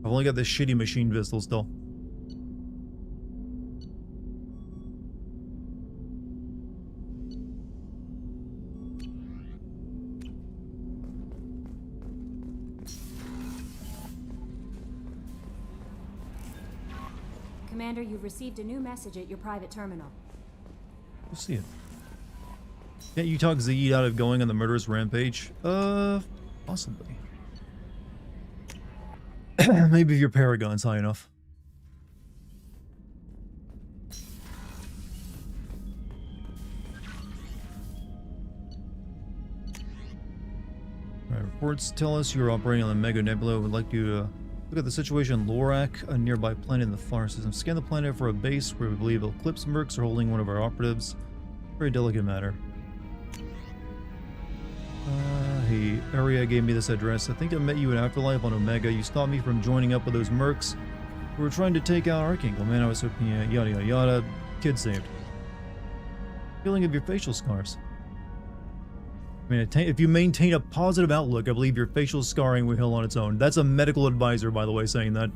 I've only got this shitty machine pistol still. Commander, you've received a new message at your private terminal. We'll see it. Can't you talk Zaid out of going on the murderous rampage? Possibly. Maybe if your Paragon's high enough. Alright, reports tell us you're operating on the Mega Nebula. Would like you to look at the situation in Lorak, a nearby planet in the FAR system. Scan the planet for a base where we believe Eclipse Mercs are holding one of our operatives. Very delicate matter. Hey, Aria gave me this address. I think I met you in Afterlife on Omega. You stopped me from joining up with those mercs who were trying to take out Archangel. Man, I was hoping, yada yada yada. Kid saved. Feeling of your facial scars. I mean, if you maintain a positive outlook, I believe your facial scarring will heal on its own. That's a medical advisor, by the way, saying that.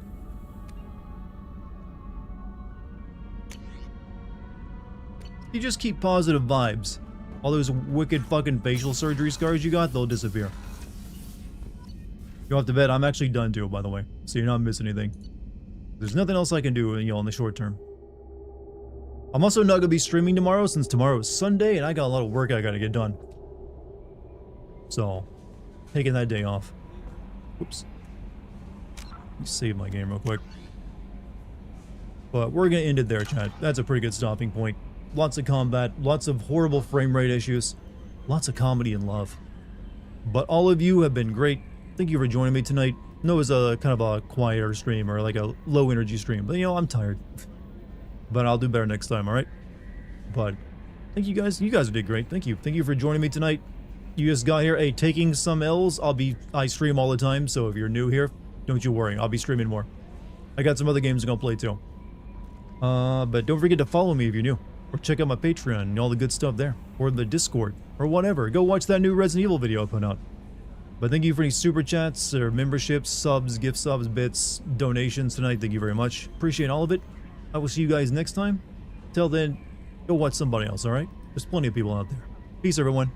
You just keep positive vibes. All those wicked fucking facial surgery scars you got, they'll disappear. Go off to bed. I'm actually done too, by the way. So you're not missing anything. There's nothing else I can do, in the short term. I'm also not going to be streaming tomorrow since tomorrow is Sunday and I got a lot of work I got to get done. So, taking that day off. Oops. Let me save my game real quick. But we're going to end it there, chat. That's a pretty good stopping point. Lots of combat, lots of horrible frame rate issues, lots of comedy and love. But all of you have been great. Thank you for joining me tonight. No, it was a kind of a quieter stream or like a low energy stream. But you know, I'm tired. But I'll do better next time, alright? But thank you guys. You guys did great. Thank you. Thank you for joining me tonight. You just got here. Hey, taking some L's. I stream all the time, so if you're new here, don't you worry. I'll be streaming more. I got some other games I'm gonna play too. But don't forget to follow me if you're new. Or check out my Patreon and all the good stuff there. Or the Discord. Or whatever. Go watch that new Resident Evil video I put out. But thank you for any super chats or memberships, subs, gift subs, bits, donations tonight. Thank you very much. Appreciate all of it. I will see you guys next time. Till then, go watch somebody else, alright? There's plenty of people out there. Peace, everyone.